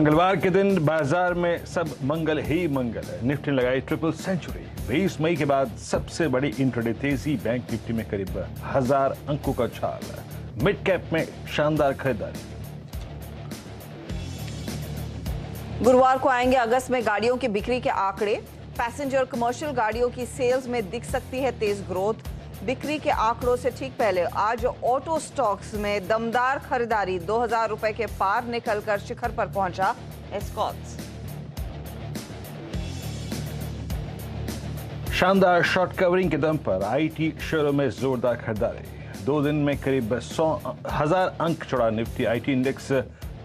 मंगलवार के दिन बाजार में सब मंगल ही मंगल है। निफ्टी ने लगाई ट्रिपल सेंचुरी। 20 मई के बाद सबसे बड़ी इंट्राडे तेजी। बैंक निफ्टी में करीब 1000 अंकों का उछाल। मिड कैप में शानदार खरीदारी। गुरुवार को आएंगे अगस्त में गाड़ियों की बिक्री के आंकड़े। पैसेंजर कमर्शियल गाड़ियों की सेल्स में दिख सकती है तेज ग्रोथ। बिक्री के आंकड़ों से ठीक पहले आज ऑटो स्टॉक्स में दमदार खरीदारी। 2000 रुपए के पार निकलकर शिखर पर पहुंचा एस्कॉर्ट्स। शानदार शॉर्ट कवरिंग के दम पर आईटी शेयरों में जोरदार खरीदारी। 2 दिन में करीब 100,000 अंक चढ़ा निफ्टी। आईटी इंडेक्स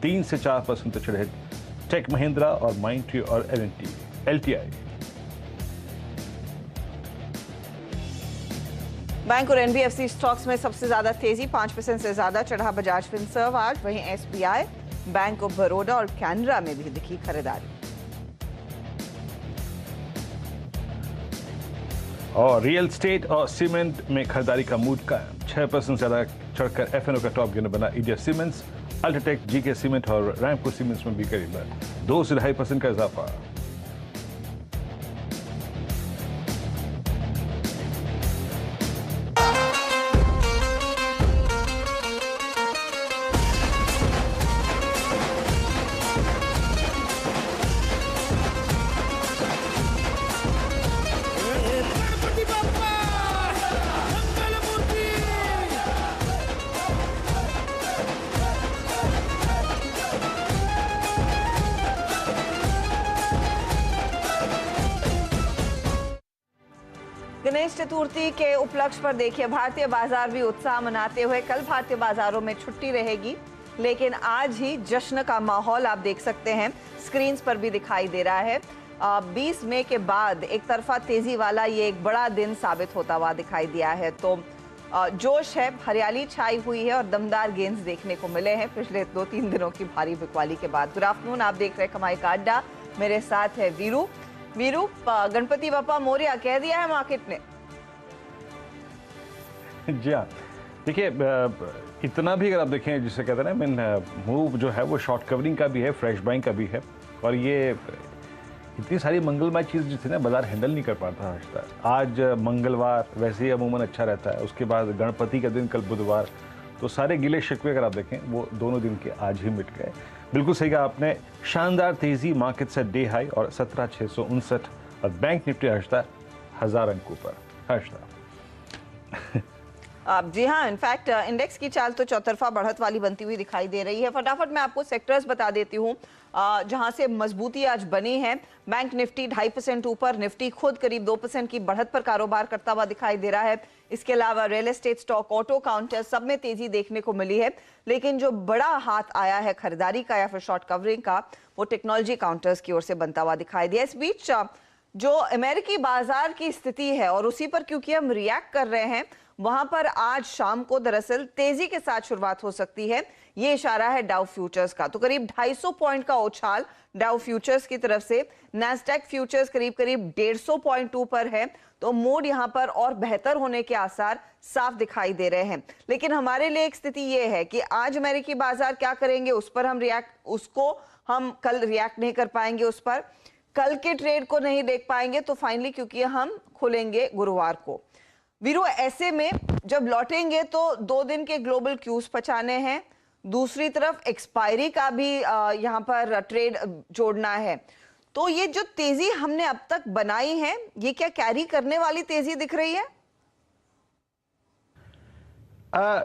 3 से 4% तक चढ़े। टेक महिंद्रा और माइंडट्री और एलटीआई। बैंक और एनबीएफसी स्टॉक्स में सबसे ज्यादा तेजी। 5% से ज्यादा चढ़ा बजाज फिनसर्व आज। वहीं एसबीआई, बैंक ऑफ बड़ौदा और कैनरा में भी दिखी खरीदारी। और रियल एस्टेट और सीमेंट में खरीदारी का मूड कायम। 6% ज्यादा चढ़कर एफएनओ का टॉप गेनर बना India cements. UltraTech, GK cement और रैमको सीमेंट्स में भी करीब 2 से 2.5% का इजाफा। गणेश चतुर्थी के उपलक्ष्य पर देखिए भारतीय बाजार भी उत्साह मनाते हुए। कल भारतीय बाजारों में छुट्टी रहेगी, लेकिन आज ही जश्न का माहौल आप देख सकते हैं, स्क्रीन्स पर भी दिखाई दे रहा है। 20 मई के बाद एक तरफा तेजी वाला ये एक बड़ा दिन साबित होता हुआ दिखाई दिया है। तो जोश है, हरियाली छाई हुई है और दमदार गेंस देखने को मिले हैं पिछले 2-3 दिनों की भारी बिकवाली के बाद। गुड आफ्टरनून, आप देख रहे हैं कमाई का अड्डा। मेरे साथ है वीरू। गणपति बप्पा मोरिया कह दिया है मार्केट ने। जी हाँ, देखिए इतना भी अगर आप देखें, जिसे कहते हैं ना, मूव जो है वो शॉर्ट कवरिंग का भी है, फ्रेश बाइंग का भी है। और ये इतनी सारी मंगलमय चीज़ जो थी ना, बाजार हैंडल नहीं कर पाता आज तक। आज मंगलवार वैसे ही अमूमन अच्छा रहता है। उसके बाद गणपति का दिन कल बुधवार, तो सारे गिले शिकवे अगर आप देखें वो दोनों दिन के आज ही मिट गए। बिल्कुल सही कहा आपने। शानदार तेजी, मार्केट से डे हाई और 17,659 और बैंक निफ्टी हर्षता 1000 अंकों पर। हर्षता जी हाँ, इनफैक्ट इंडेक्स की चाल तो चौतरफा बढ़त वाली बनती हुई दिखाई दे रही है। फटाफट मैं आपको सेक्टर्स बता देती हूँ जहां से मजबूती आज बनी है। बैंक निफ्टी 2.5% ऊपर, निफ्टी खुद करीब 2% की बढ़त पर कारोबार करता हुआ दिखाई दे रहा है। इसके अलावा real estate stock, auto counter, सब में तेजी देखने को मिली है। लेकिन जो बड़ा हाथ आया है खरीदारी का या फिर शॉर्ट कवरिंग का, वो टेक्नोलॉजी काउंटर्स की ओर से बनता हुआ दिखाई दिया। इस बीच जो अमेरिकी बाजार की स्थिति है और उसी पर क्योंकि हम रिएक्ट कर रहे हैं, वहां पर आज शाम को दरअसल तेजी के साथ शुरुआत हो सकती है। ये इशारा है डाउ फ्यूचर्स का। तो करीब 250 पॉइंट का उछाल डाउ फ्यूचर्स की तरफ से। नैस्डैक फ्यूचर्स करीब 150 पॉइंट ऊपर है। तो मूड यहां पर और बेहतर होने के आसार साफ दिखाई दे रहे हैं। लेकिन हमारे लिए एक स्थिति यह है कि आज अमेरिकी बाजार क्या करेंगे उस पर हम कल रिएक्ट नहीं कर पाएंगे। उस पर कल के ट्रेड को नहीं देख पाएंगे। तो फाइनली क्योंकि हम खुलेंगे गुरुवार को, वीरो, ऐसे में जब लौटेंगे तो 2 दिन के ग्लोबल क्यूज पहचाने हैं। दूसरी तरफ एक्सपायरी का भी यहां पर ट्रेड जोड़ना है। तो ये जो तेजी हमने अब तक बनाई है, ये क्या कैरी करने वाली तेजी दिख रही है?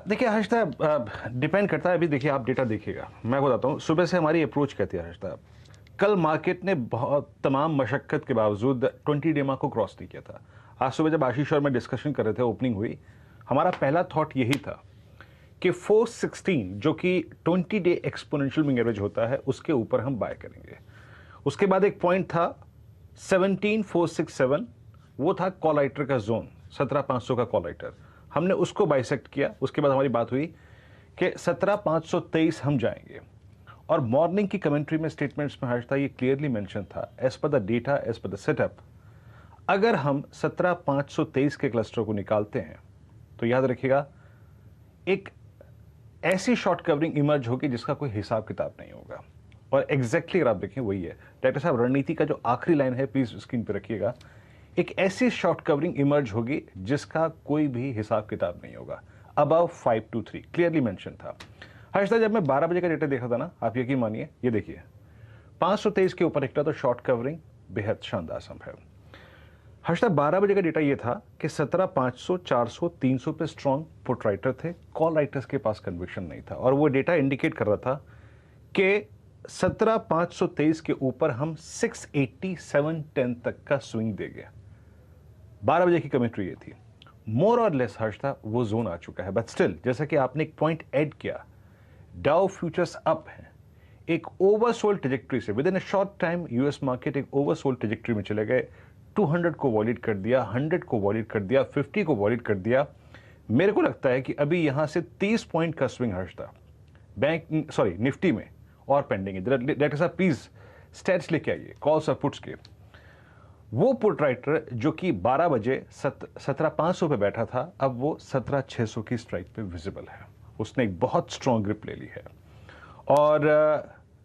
देखिए हर्षता, डिपेंड करता है। अभी देखिए, आप डेटा देखिएगा, मैं बताता हूँ। सुबह से हमारी अप्रोच कहती है हर्षता, कल मार्केट ने बहुत तमाम मशक्कत के बावजूद 20 डे को क्रॉस नहीं किया था। आज सुबह जब आशीष और मैं डिस्कशन कर रहे थे, ओपनिंग हुई, हमारा पहला थॉट यही था कि 416 जो कि 20 डे एक्सपोनेंशियल मूविंग एवरेज होता है, उसके ऊपर हम बाय करेंगे। उसके बाद एक पॉइंट था 17,467, वो था कॉलाइटर का जोन, 17,500 का कॉलाइटर। हमने उसको बाइसेक्ट किया। उसके बाद हमारी बात हुई कि 17,523 हम जाएंगे। और मॉर्निंग की कमेंट्री में, स्टेटमेंट्स में हर्ष था, ये क्लियरली मेंशन था, as per the data, as per the setup, अगर हम 17,523 के क्लस्टर को निकालते हैं तो याद रखिएगा एक ऐसी शॉर्ट कवरिंग इमर्ज होगी जिसका कोई हिसाब किताब नहीं होगा। और एग्जैक्टली अगर आप देखें वही है। डायरेक्टर साहब, रणनीति का जो आखिरी लाइन है प्लीज स्क्रीन पे रखिएगा। एक ऐसी शॉर्ट कवरिंग इमर्ज होगी जिसका कोई भी हिसाब किताब नहीं होगा। अबव 523 क्लियरली मेंशन था। हर्षदा, जब मैं 12 बजे का डेटा देखा था ना, आप यकीन मानिए, ये देखिए 523 के ऊपर निकला तो शॉर्ट कवरिंग बेहद शानदार संभव है। हर्षदा, 12 बजे का डेटा ये था कि 17, 500, 400, 300 पे स्ट्रॉन्ग पुट राइटर थे, कॉल राइटर्स के पास कन्विक्शन नहीं था, और वो डेटा इंडिकेट कर रहा था कि 17, 523 के ऊपर हम 680, 710 तक का स्विंग देंगे। 12 बजे की कमेंट्री ये थी। मोर और लेस हर्षदा वो जोन आ चुका है, बट स्टिल जैसा कि आपने एक पॉइंट ऐड किया, डाउ फ्यूचर्स अप है, एक ओवरसोल्ड ट्रेजेक्ट्री से with in a short time US market एक ओवरसोल्ड ट्रेजेक्ट्री में चले गए। 200 को वॉलिड कर दिया, 100 को वॉलिड कर दिया, 50 को वॉलिड कर दिया। मेरे को लगता है कि अभी यहां से 30 पॉइंट का स्विंग हर्षदा निफ्टी में और पेंडिंग है। डायरेक्टर साहब प्लीज स्टैट्स लेके आइए कॉल्स और पुट्स के। वो पुट राइटर जो कि 12 बजे 17,500 पे बैठा था, अब वो 17,600 की स्ट्राइक पे विजिबल है। उसने एक बहुत स्ट्रॉन्ग ग्रिप ले ली है। और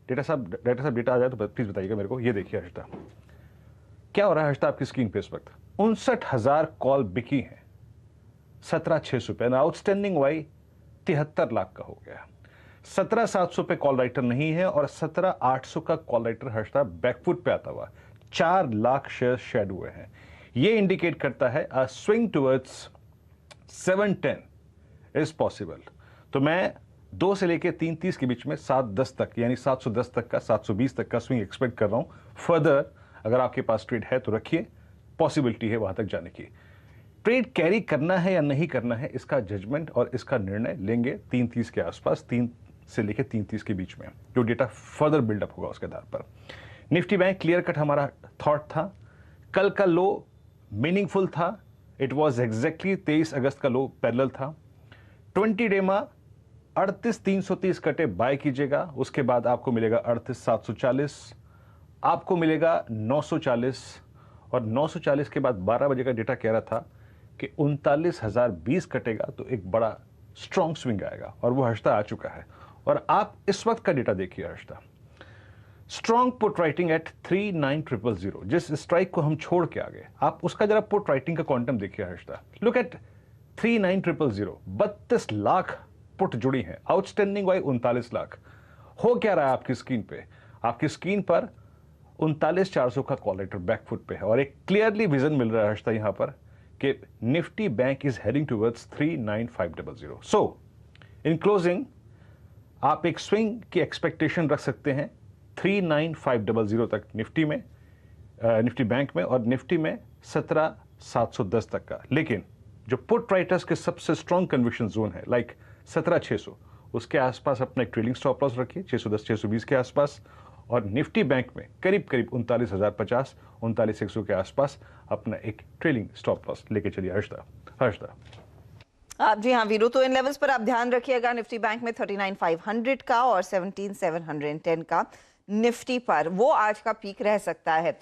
डायरेक्टर साहब डेटा आ जाए तो प्लीज बताइएगा मेरे को। ये देखिए हर्षदा, क्या हो रहा है हर्षदा आपकी स्क्रीन पे इस वक्त? 59,000 कॉल बिकी हैं 17,600 पे, आउटस्टैंडिंग वाई 73 लाख का हो गया। 17,700 पे कॉल राइटर नहीं है और 17,800 का कॉल राइटर हर्षदा बैकफुट पे आता हुआ 4 लाख शेयर शेड हुए हैं। ये इंडिकेट करता है अ स्विंग टुवर्ड्स 710 इज पॉसिबल। तो मैं 2 से लेकर 330 के बीच में 710 तक, यानी 710 तक का, 720 तक का स्विंग एक्सपेक्ट कर रहा हूं। फर्दर अगर आपके पास ट्रेड है तो रखिए, पॉसिबिलिटी है वहां तक जाने की। ट्रेड कैरी करना है या नहीं करना है, इसका जजमेंट और इसका निर्णय लेंगे 330 के आसपास, 3 से लेकर 330 के बीच में, जो डेटा फर्दर बिल्डअप होगा उसके आधार पर। निफ्टी बैंक क्लियर कट हमारा थॉट था। कल का लो मीनिंगफुल था, इट वॉज एग्जैक्टली 23 अगस्त का लो पैरेलल था। 20 डे में 38,330 कटे बाय कीजिएगा, उसके बाद आपको मिलेगा 38,740, आपको मिलेगा 940, और 940 के बाद 12 बजे का डेटा कह रहा था कि 39,020 कटेगा तो एक बड़ा स्ट्रॉन्ग स्विंग आएगा, और वो हर्षदा आ चुका है। और आप इस वक्त का डेटा देखिए Harshada, strong put writing at 39,000, जिस स्ट्राइक को हम छोड़ के आ गए, आप उसका जरा पुट राइटिंग का क्वांटम देखिए Harshada. Look at 39,000, 32 lakh put जुड़ी हैं, आउटस्टैंडिंग वाई 39 लाख। हो क्या रहा है आपकी स्क्रीन पे? आपकी स्क्रीन पर 39,400 का कॉल राइटर बैकफुट पे है, और एक क्लियरली विजन मिल रहा है हर्षदा यहां पर कि Nifty bank is heading towards 39,500। So in closing आप एक स्विंग की एक्सपेक्टेशन रख सकते हैं 39,500 तक निफ्टी में, निफ्टी बैंक में, और निफ्टी में 17,710 तक का। लेकिन जो पुट राइटर्स के सबसे स्ट्रॉन्ग कन्विक्शन जोन है लाइक 17,600, उसके आसपास अपना एक ट्रेलिंग स्टॉप लॉस रखिए 610, 620 के आसपास, और निफ्टी बैंक में करीब करीब 39,050, 39,100 के आसपास अपना एक ट्रेलिंग स्टॉप लॉस लेके चलिए हर्षदा। आप जी हाँ वीरू, तो इन लेवल्स पर आप ध्यान रखिएगा। निफ्टी बैंक में 39,500 का और 17,710 का निफ्टी पर, वो आज का पीक रह सकता है।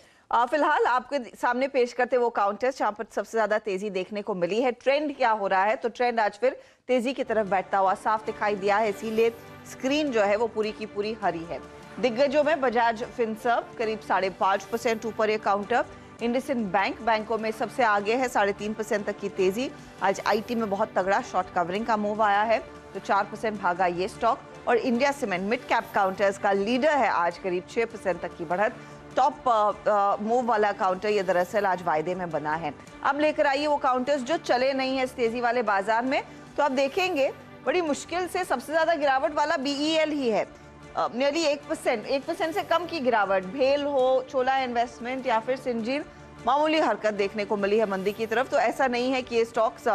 फिलहाल आपके सामने पेश करते वो काउंटर्स जहां पर सबसे ज्यादा तेजी देखने को मिली है। ट्रेंड क्या हो रहा है? तो ट्रेंड आज फिर तेजी की तरफ बैठता हुआ साफ दिखाई दिया है, इसीलिए स्क्रीन जो है वो पूरी की पूरी हरी है। दिग्गजों में बजाज फिनसर्व करीब 5.5% ऊपर ये काउंटर। इंडसइंड बैंक बैंकों में सबसे आगे है, 3.5% तक की तेजी। आज आईटी में बहुत तगड़ा शॉर्ट कवरिंग का मूव आया है, तो 4% भागा ये स्टॉक। और India cement mid cap counters का लीडर है, आज करीब 6% तक की बढ़त। टॉप मूव वाला काउंटर ये दरअसल आज वायदे में बना है। अब लेकर आइए वो काउंटर्स जो चले नहीं है इस तेजी वाले बाजार में। तो आप देखेंगे बड़ी मुश्किल से सबसे ज्यादा गिरावट वाला बीईएल ही है, नियरली 1% से कम की गिरावट। भेल हो, चोला इन्वेस्टमेंट या फिर सिंजीन, मामूली हरकत देखने को मिली है मंदी की तरफ। तो ऐसा नहीं है कि ये स्टॉक्स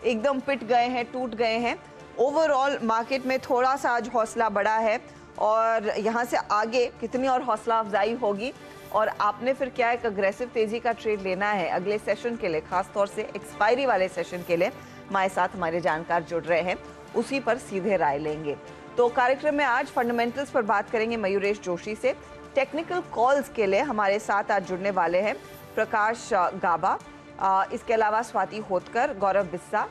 एकदम पिट गए हैं, टूट गए हैं। ओवरऑल मार्केट में थोड़ा सा आज हौसला बढ़ा है, और यहाँ से आगे कितनी और हौसला अफजाई होगी, और आपने फिर क्या एक अग्रेसिव तेजी का ट्रेड लेना है अगले सेशन के लिए, खासतौर से एक्सपायरी वाले सेशन के लिए। हमारे साथ हमारे जानकार जुड़ रहे हैं, उसी पर सीधे राय लेंगे। तो कार्यक्रम में आज फंडामेंटल्स पर बात करेंगे मयूरेश जोशी से। टेक्निकल कॉल्स के लिए हमारे साथ आज जुड़ने वाले हैं प्रकाश गाबा, इसके अलावा स्वाति होतकर, गौरव बिस्सा,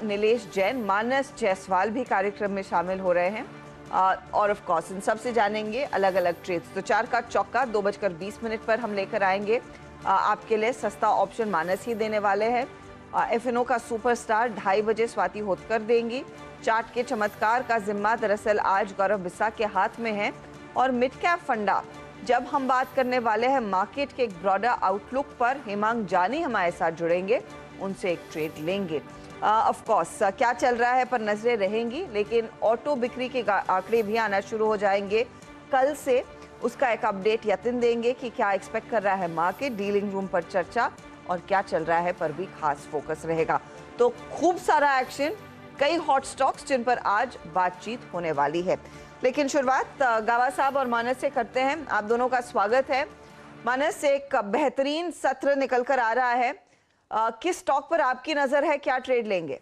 नीलेश जैन, मानस जायसवाल भी कार्यक्रम में शामिल हो रहे हैं। और ऑफ कोर्स इन सब से जानेंगे अलग अलग ट्रेड्स। तो 4 का चौका 2:20 पर हम लेकर आएंगे आपके लिए। सस्ता ऑप्शन मानस ही देने वाले हैं। एफएनओ का सुपरस्टार 2:30 बजे स्वाति होतकर देंगी। चार्ट के चमत्कार का जिम्मा दरअसल आज गौरव बिस्सा के हाथ में है। और मिड कैप फंडा जब हम बात करने वाले हैं मार्केट के एक ब्रॉडर आउटलुक पर, हेमांग जानी हमारे साथ जुड़ेंगे, उनसे एक ट्रेड लेंगे। ऑफ कोर्स क्या चल रहा है पर नजरें रहेंगी, लेकिन ऑटो बिक्री के आंकड़े भी आना शुरू हो जाएंगे कल से। उसका एक अपडेट यतिन देंगे कि क्या एक्सपेक्ट कर रहा है मार्केट, डीलिंग रूम पर चर्चा और क्या चल रहा है पर भी खास फोकस रहेगा। तो खूब सारा एक्शन, कई हॉट स्टॉक्स जिन पर आज बातचीत होने वाली है। लेकिन शुरुआत गावा साहब और मानस से करते हैं। आप दोनों का स्वागत है। मानस, एक बेहतरीन सत्र निकल कर आ रहा है, किस स्टॉक पर आपकी नजर है, क्या ट्रेड लेंगे?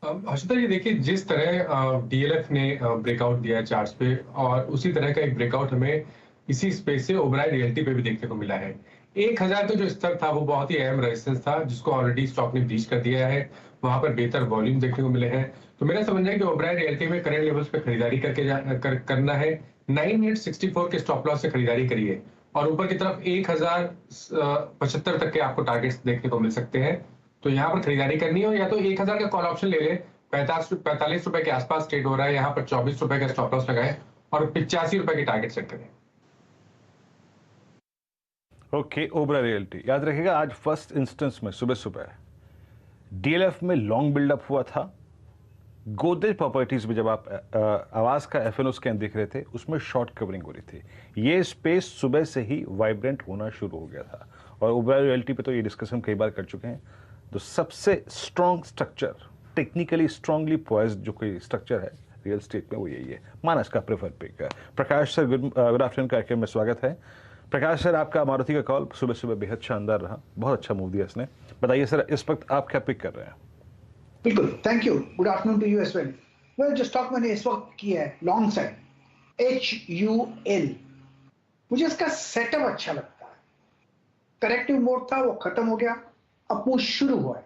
हर्षिता जी, देखिए जिस तरह डीएलएफ ने ब्रेकआउट दिया है चार्ट्स पे, और उसी तरह का एक ब्रेकआउट हमें इसी स्पेस से ओबराय रियल्टी पे भी देखने को मिला है। 1000 का जो स्तर था वो बहुत ही अहम रेजिस्टेंस था, जिसको ऑलरेडी स्टॉक ने ब्रीच कर दिया है। वहां पर बेहतर वॉल्यूम देखने को मिले हैं। तो मेरा समझना है कि ओबराय रियल्टी में करंट लेवल्स पे खरीदारी करना है। 9864 के स्टॉप लॉस से खरीदारी करिए और ऊपर की तरफ 1075 तक के आपको टारगेट्स देखने को मिल सकते हैं। तो यहाँ पर खरीदारी करनी हो या तो 1000 का कॉल ऑप्शन ले ले। 45 रुपए के आसपास ट्रेड हो रहा है, यहाँ पर 24 रुपए का स्टॉप लॉस लगाए और 85 रुपए की टारगेट सेट करें। ओके, ओबराय रियल्टी याद रखिएगा, आज फर्स्ट इंस्टेंस में सुबह सुबह डीएलएफ में लॉन्ग बिल्डअप हुआ था। गोदरेज प्रॉपर्टीज में जब आप आवाज का एफएनओ स्कैन देख रहे थे, उसमें शॉर्ट कवरिंग हो रही थी। ये स्पेस सुबह से ही वाइब्रेंट होना शुरू हो गया था और ओबराय रियल्टी पे तो ये डिस्कशन कई बार कर चुके हैं। तो सबसे strong structure, technically strongly poised जो कोई स्ट्रक्चर है रियल स्टेट में, वो यही है। मानस का प्रेफर पिक है। प्रकाश सर, गुड आफ्टरनून कार्यक्रम में स्वागत है। प्रकाश सर, आपका मारुति का कॉल सुबह सुबह बेहद शानदार रहा, बहुत अच्छा मूव दिया इसने। बताइए सर, इस वक्त आप क्या पिक कर रहे हैं? बिल्कुल, thank you, good afternoon to you as well. Well, जो स्टॉक मैंने इस वक्त किया है लॉन्ग साइड, HUL, मुझे इसका सेटअप अच्छा लगता है। करेक्टिव मोड था, वो खत्म हो गया, अब मूव शुरू हुआ है।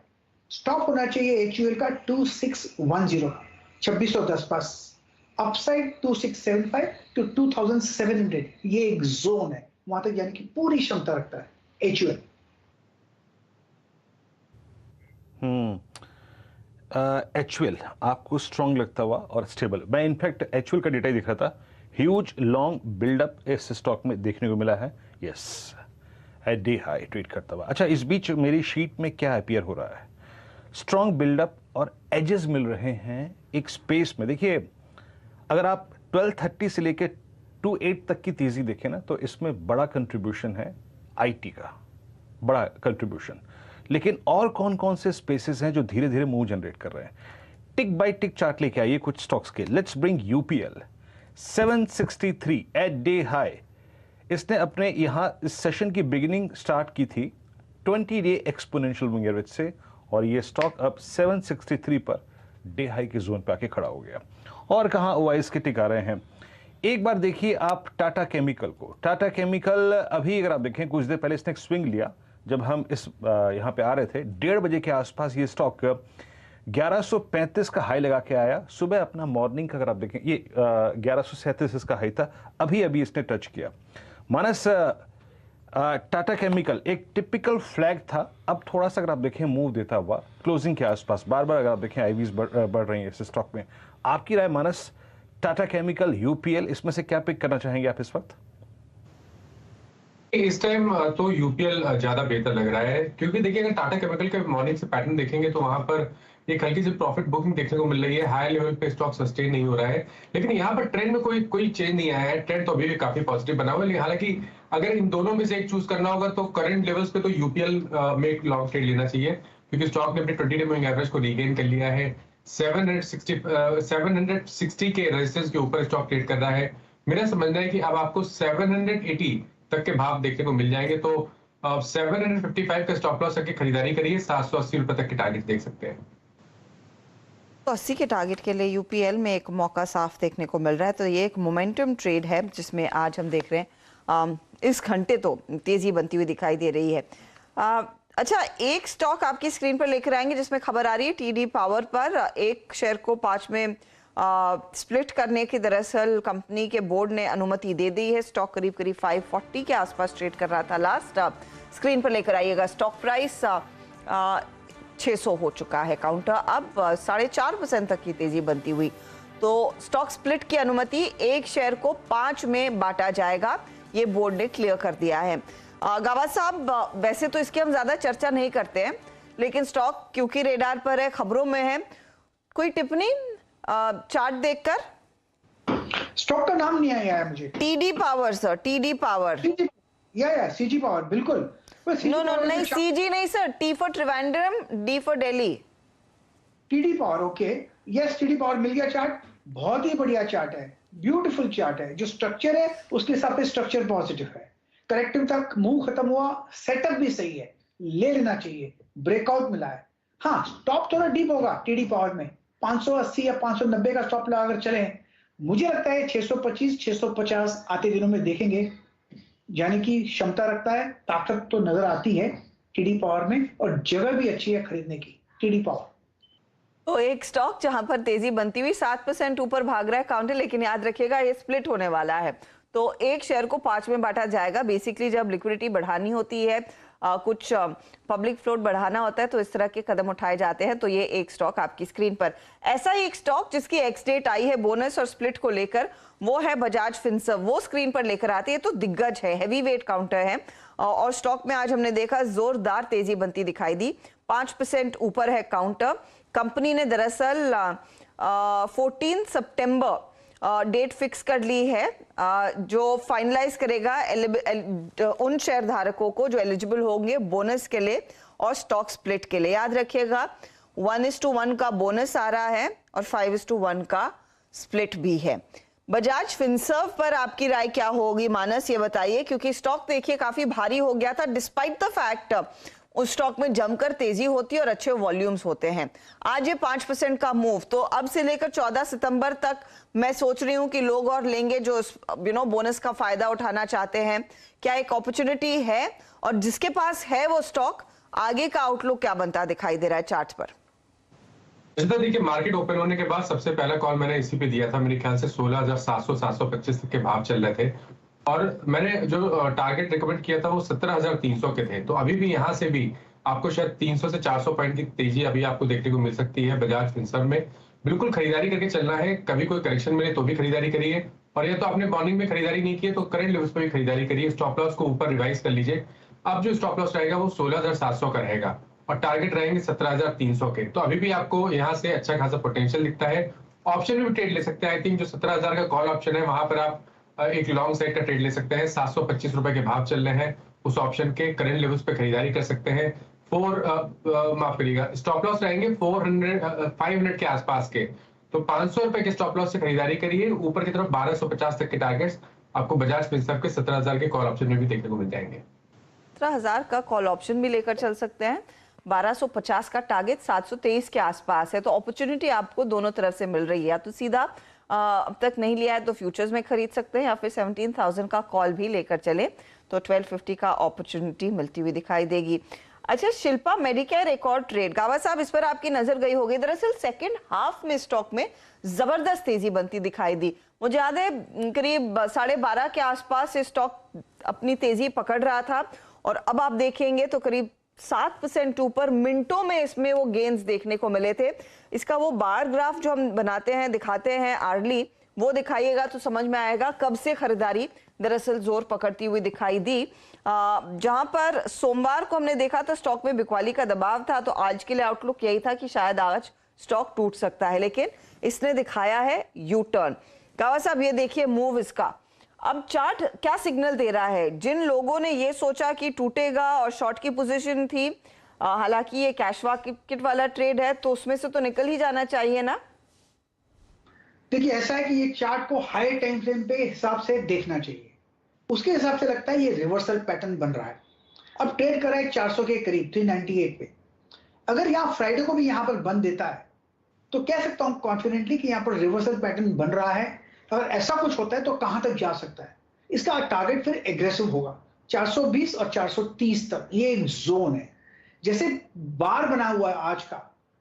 स्टॉप होना चाहिए HUL का 2610, 2610 पास। अपसाइड 2675 टू 2700, ये एक जोन है, वहां तक यानी कि पूरी क्षमता रखता है HUL। HUL आपको स्ट्रॉन्ग लगता हुआ और स्टेबल। मैं इनफैक्ट HUL का डेटा दिख रहा था, ह्यूज लॉन्ग बिल्डअप इस स्टॉक में देखने को मिला है। Yes, at day high trade करता हुआ। अच्छा, इस बीच मेरी शीट में क्या अपीयर हो रहा है? स्ट्रॉन्ग बिल्डअप और एजेस मिल रहे हैं एक स्पेस में। देखिए, अगर आप 1230 से लेकर 28 तक की तेजी देखें ना, तो इसमें बड़ा कंट्रीब्यूशन है IT का, बड़ा कंट्रीब्यूशन। लेकिन और कौन कौन से स्पेसेस हैं जो धीरे धीरे मूव जनरेट कर रहे हैं? टिक बाय टिक चार्ट लेके आइए कुछ स्टॉक्स के। Let's bring UPL 763 at day high. इसने अपने यहां इस सेशन की बिगिनिंग स्टार्ट की थी 20 डे एक्सपोनेंशियल मूविंग एवरेज से, और ये स्टॉक अब 763 पर डे हाई के जोन पे आके खड़ा हो गया। और कहां OIS के टिक आ रहे हैं? एक बार देखिए आप टाटा केमिकल को। टाटा केमिकल अभी अगर आप देखें, कुछ देर पहले इसने एक स्विंग लिया। जब हम इस यहाँ पे आ रहे थे 1:30 बजे के आसपास ये स्टॉक 1135 का हाई लगा के आया। सुबह अपना मॉर्निंग का अगर आप देखें, ये 1137 इसका हाई था, अभी अभी इसने टच किया। मानस, टाटा केमिकल एक टिपिकल फ्लैग था, अब थोड़ा सा अगर आप देखें मूव देता हुआ क्लोजिंग के आसपास। बार बार अगर आप देखें IVs बढ़ रही है इस स्टॉक में। आपकी राय मानस, टाटा केमिकल, UPL, इसमें से क्या पिक करना चाहेंगे आप इस वक्त? इस टाइम तो UPL ज्यादा बेहतर लग रहा है, क्योंकि देखिए अगर टाटा केमिकल के मॉर्निंग से पैटर्न देखेंगे तो वहां पर एक हल्की सी प्रॉफिट बुकिंग देखने को मिल रही है। हाई लेवल पे स्टॉक सस्टेन नहीं हो रहा है, लेकिन यहाँ पर ट्रेंड में कोई चेंज नहीं आया है। ट्रेंड तो अभी भी काफी पॉजिटिव बना हुआ है। हालांकि अगर इन दोनों में से एक चूज करना होगा तो करंट लेवल्स पे तो UPL में एक लॉन्ग ट्रेड लेना चाहिए, क्योंकि स्टॉक ने अपने 20 डे मूविंग एवरेज को रीगेन कर लिया है। 760 के रेजिस्टेंस के ऊपर स्टॉक ट्रेड कर रहा है। मेरा समझना है कि अब आपको 780 तक के भाव देखने को मिल जाएंगे, तो 755 का स्टॉप लॉस करके खरीदारी करिए। 780 रुपए तक के टारगेट देख सकते हैं। तो 80 के टारगेट के लिए UPL में एक मौका साफ देखने को मिल रहा है। तो ये एक मोमेंटम ट्रेड है जिसमें आज हम देख रहे हैं इस घंटे तो तेजी बनती हुई दिखाई दे रही है। अच्छा, एक स्टॉक आपकी स्क्रीन पर लेकर आएंगे जिसमें खबर आ रही है TD पावर पर। एक शेयर को 5 में स्प्लिट करने की दरअसल कंपनी के बोर्ड ने अनुमति दे दी है। स्टॉक करीब करीब 540 के आसपास ट्रेड कर रहा था लास्ट। स्क्रीन पर लेकर आइएगा स्टॉक प्राइस 600 हो चुका है काउंटर, अब 4.5% तक की तेजी बनती हुई। तो स्टॉक स्प्लिट की अनुमति, एक शेयर को 5 में बांटा जाएगा, ये बोर्ड ने क्लियर कर दिया है। गावा साहब, वैसे तो इसकी हम ज्यादा चर्चा नहीं करते हैं, लेकिन स्टॉक क्योंकि रेडार पर है, खबरों में है, कोई टिप्पणी चार्ट देखकर? स्टॉक का नाम नहीं आया है मुझे। TD power sir, TD power. या सीजी पावर, बिल्कुल। नो नो नहीं, सीजी नहीं sir, T for Trivandrum, D for Delhi. TD power, okay, yes, TD power मिल गया चार्ट। बहुत ही बढ़िया चार्ट है, ब्यूटीफुल चार्ट है। जो स्ट्रक्चर है उसके हिसाब से स्ट्रक्चर पॉजिटिव है, करेक्टिव तक मूव खत्म हुआ, सेटअप भी सही है, ले लेना चाहिए, ब्रेकआउट मिला है। हाँ, स्टॉप थोड़ा डीप होगा टीडी पावर में, 580 या 590 का स्टॉप लगाकर चले। मुझे लगता है 625 650 आते दिनों में देखेंगे, यानी कि क्षमता रखता है, ताकत तो नजर आती है टीडी पावर में, और जगह भी अच्छी है खरीदने की टीडी पावर। तो एक स्टॉक जहां पर तेजी बनती हुई 7% ऊपर भाग रहा है काउंटर, लेकिन याद रखिएगा ये स्प्लिट होने वाला है, तो एक शेयर को 5 में बांटा जाएगा। बेसिकली जब लिक्विडिटी बढ़ानी होती है, कुछ पब्लिक फ्लोट बढ़ाना होता है, तो इस तरह के कदम उठाए जाते हैं। तो ये एक स्टॉक आपकी स्क्रीन पर, ऐसा ही एक स्टॉक जिसकी एक्स डेट आई है बोनस और स्प्लिट को लेकर, वो है बजाज फिनसर्व, वो स्क्रीन पर लेकर आती है। तो दिग्गज है, हैवी वेट काउंटर है, और स्टॉक में आज हमने देखा जोरदार तेजी बनती दिखाई दी, 5% ऊपर है काउंटर। कंपनी ने दरअसल 14 सितंबर डेट फिक्स कर ली है, जो फाइनलाइज करेगा उन शेयर धारकों को जो एलिजिबल होंगे बोनस के लिए और स्टॉक स्प्लिट के लिए। याद रखिएगा 1:1 का बोनस आ रहा है और 5:1 का स्प्लिट भी है। बजाज फिनसर्व पर आपकी राय क्या होगी मानस, ये बताइए, क्योंकि स्टॉक देखिए काफी भारी हो गया था, डिस्पाइट द फैक्ट उस स्टॉक में जमकर तेजी होती है और अच्छे वॉल्यूम्स होते हैं। आज ये 5% का मूव, तो अब से लेकर 14 सितंबर तक मैं सोच रही हूं कि लोग और लेंगे जो बोनस का फायदा उठाना चाहते हैं। क्या एक अपॉर्चुनिटी है, और जिसके पास है वो स्टॉक, आगे का आउटलुक क्या बनता दिखाई दे रहा है चार्ट पर? देखिए, मार्केट ओपन होने के बाद सबसे पहला कॉल मैंने इसी पे दिया था, मेरे ख्याल से 16,700 725 तक के भाव चल रहे थे, और मैंने जो टारगेट रिकमेंड किया था वो 17,300 के थे। तो अभी भी यहाँ से भी आपको शायद 300 से 400 पॉइंट की तेजी अभी आपको देखने को मिल सकती है बजाज फिनसर्व में। बिल्कुल खरीदारी करके चलना है, कभी कोई करेक्शन मिले तो भी खरीदारी करिए, और या तो आपने मॉर्निंग में खरीदारी नहीं की है तो करंट लेवल्स पे भी खरीदारी करिए। स्टॉप लॉस को ऊपर रिवाइज कर लीजिए। अब जो स्टॉप लॉस रहेगा वो 16,700 का रहेगा और टारगेट रहेंगे 17,300 के। तो अभी भी आपको यहाँ से अच्छा खासा पोटेंशियल दिखता है। ऑप्शन में भी ट्रेड ले सकते हैं। आई थिंक जो 17,000 का कॉल ऑप्शन है वहां पर आप एक लॉन्ग साइड का ट्रेड ले सकते हैं। 725 रुपए के भाव चल रहे हैं, उस ऑप्शन के करंट लेवल्स पे खरीदारी कर सकते हैं। माफ करिएगा, स्टॉप लॉस रहेंगे 500 के आसपास के, तो 500 रुपए के स्टॉप लॉस से खरीदारी करिए। ऊपर की तरफ 1250 तक के टारगेट्स आपको बजाज फिनसर्व के 17,000 के कॉल ऑप्शन में भी देखने को मिल जाएंगे। 17,000 का कॉल ऑप्शन भी लेकर चल सकते हैं। 1250 का टारगेट 723 के आसपास है, तो अपॉर्चुनिटी आपको दोनों तरफ से मिल रही है। या तो सीधा अब तक नहीं लिया है तो फ्यूचर्स में खरीद सकते हैं, या फिर 17,000 का कॉल भी लेकर चले तो 1250 का अपॉर्चुनिटी मिलती हुई दिखाई देगी। अच्छा, शिल्पा मेडिकेयर एक और ट्रेड, गावा साहब इस पर आपकी नजर गई होगी। दरअसल सेकंड हाफ में स्टॉक में जबरदस्त तेजी बनती दिखाई दी। मुझे याद है करीब 12:30 के आसपास ये स्टॉक अपनी तेजी पकड़ रहा था, और अब आप देखेंगे तो करीब 7% ऊपर मिनटों में इसमें वो गेन्स देखने को मिले थे। इसका वो बार ग्राफ जो हम बनाते हैं, दिखाते हैं आर्ली, वो दिखाइएगा तो समझ में आएगा कब से खरीदारी दरअसल जोर पकड़ती हुई दिखाई दी। जहां पर सोमवार को हमने देखा था स्टॉक में बिकवाली का दबाव था, तो आज के लिए आउटलुक यही था कि शायद आज स्टॉक टूट सकता है, लेकिन इसने दिखाया है यू टर्न। गावा साहब ये देखिए मूव इसका, अब चार्ट क्या सिग्नल दे रहा है? जिन लोगों ने ये सोचा कि टूटेगा और शॉर्ट की पोजीशन थी, हालांकि ये कैश मार्केट वाला ट्रेड है, तो उसमें से तो निकल ही जाना चाहिए ना। देखिए, ऐसा है कि ये चार्ट को हाई टाइम फ्रेम पे हिसाब से देखना चाहिए। उसके हिसाब से लगता है ये रिवर्सल पैटर्न बन रहा है। अब ट्रेड कर रहा है 400 के करीब, 398 पे। अगर यहाँ फ्राइडे को भी यहाँ पर बंद देता है तो कह सकता हूं कॉन्फिडेंटली कि यहाँ पर रिवर्सल पैटर्न बन रहा है। अगर ऐसा कुछ होता है तो कहां तक जा सकता है, इसका टारगेट फिर एग्रेसिव होगा 420 और 430 तक। ये एक जोन है, जैसे बार बना हुआ है आज का,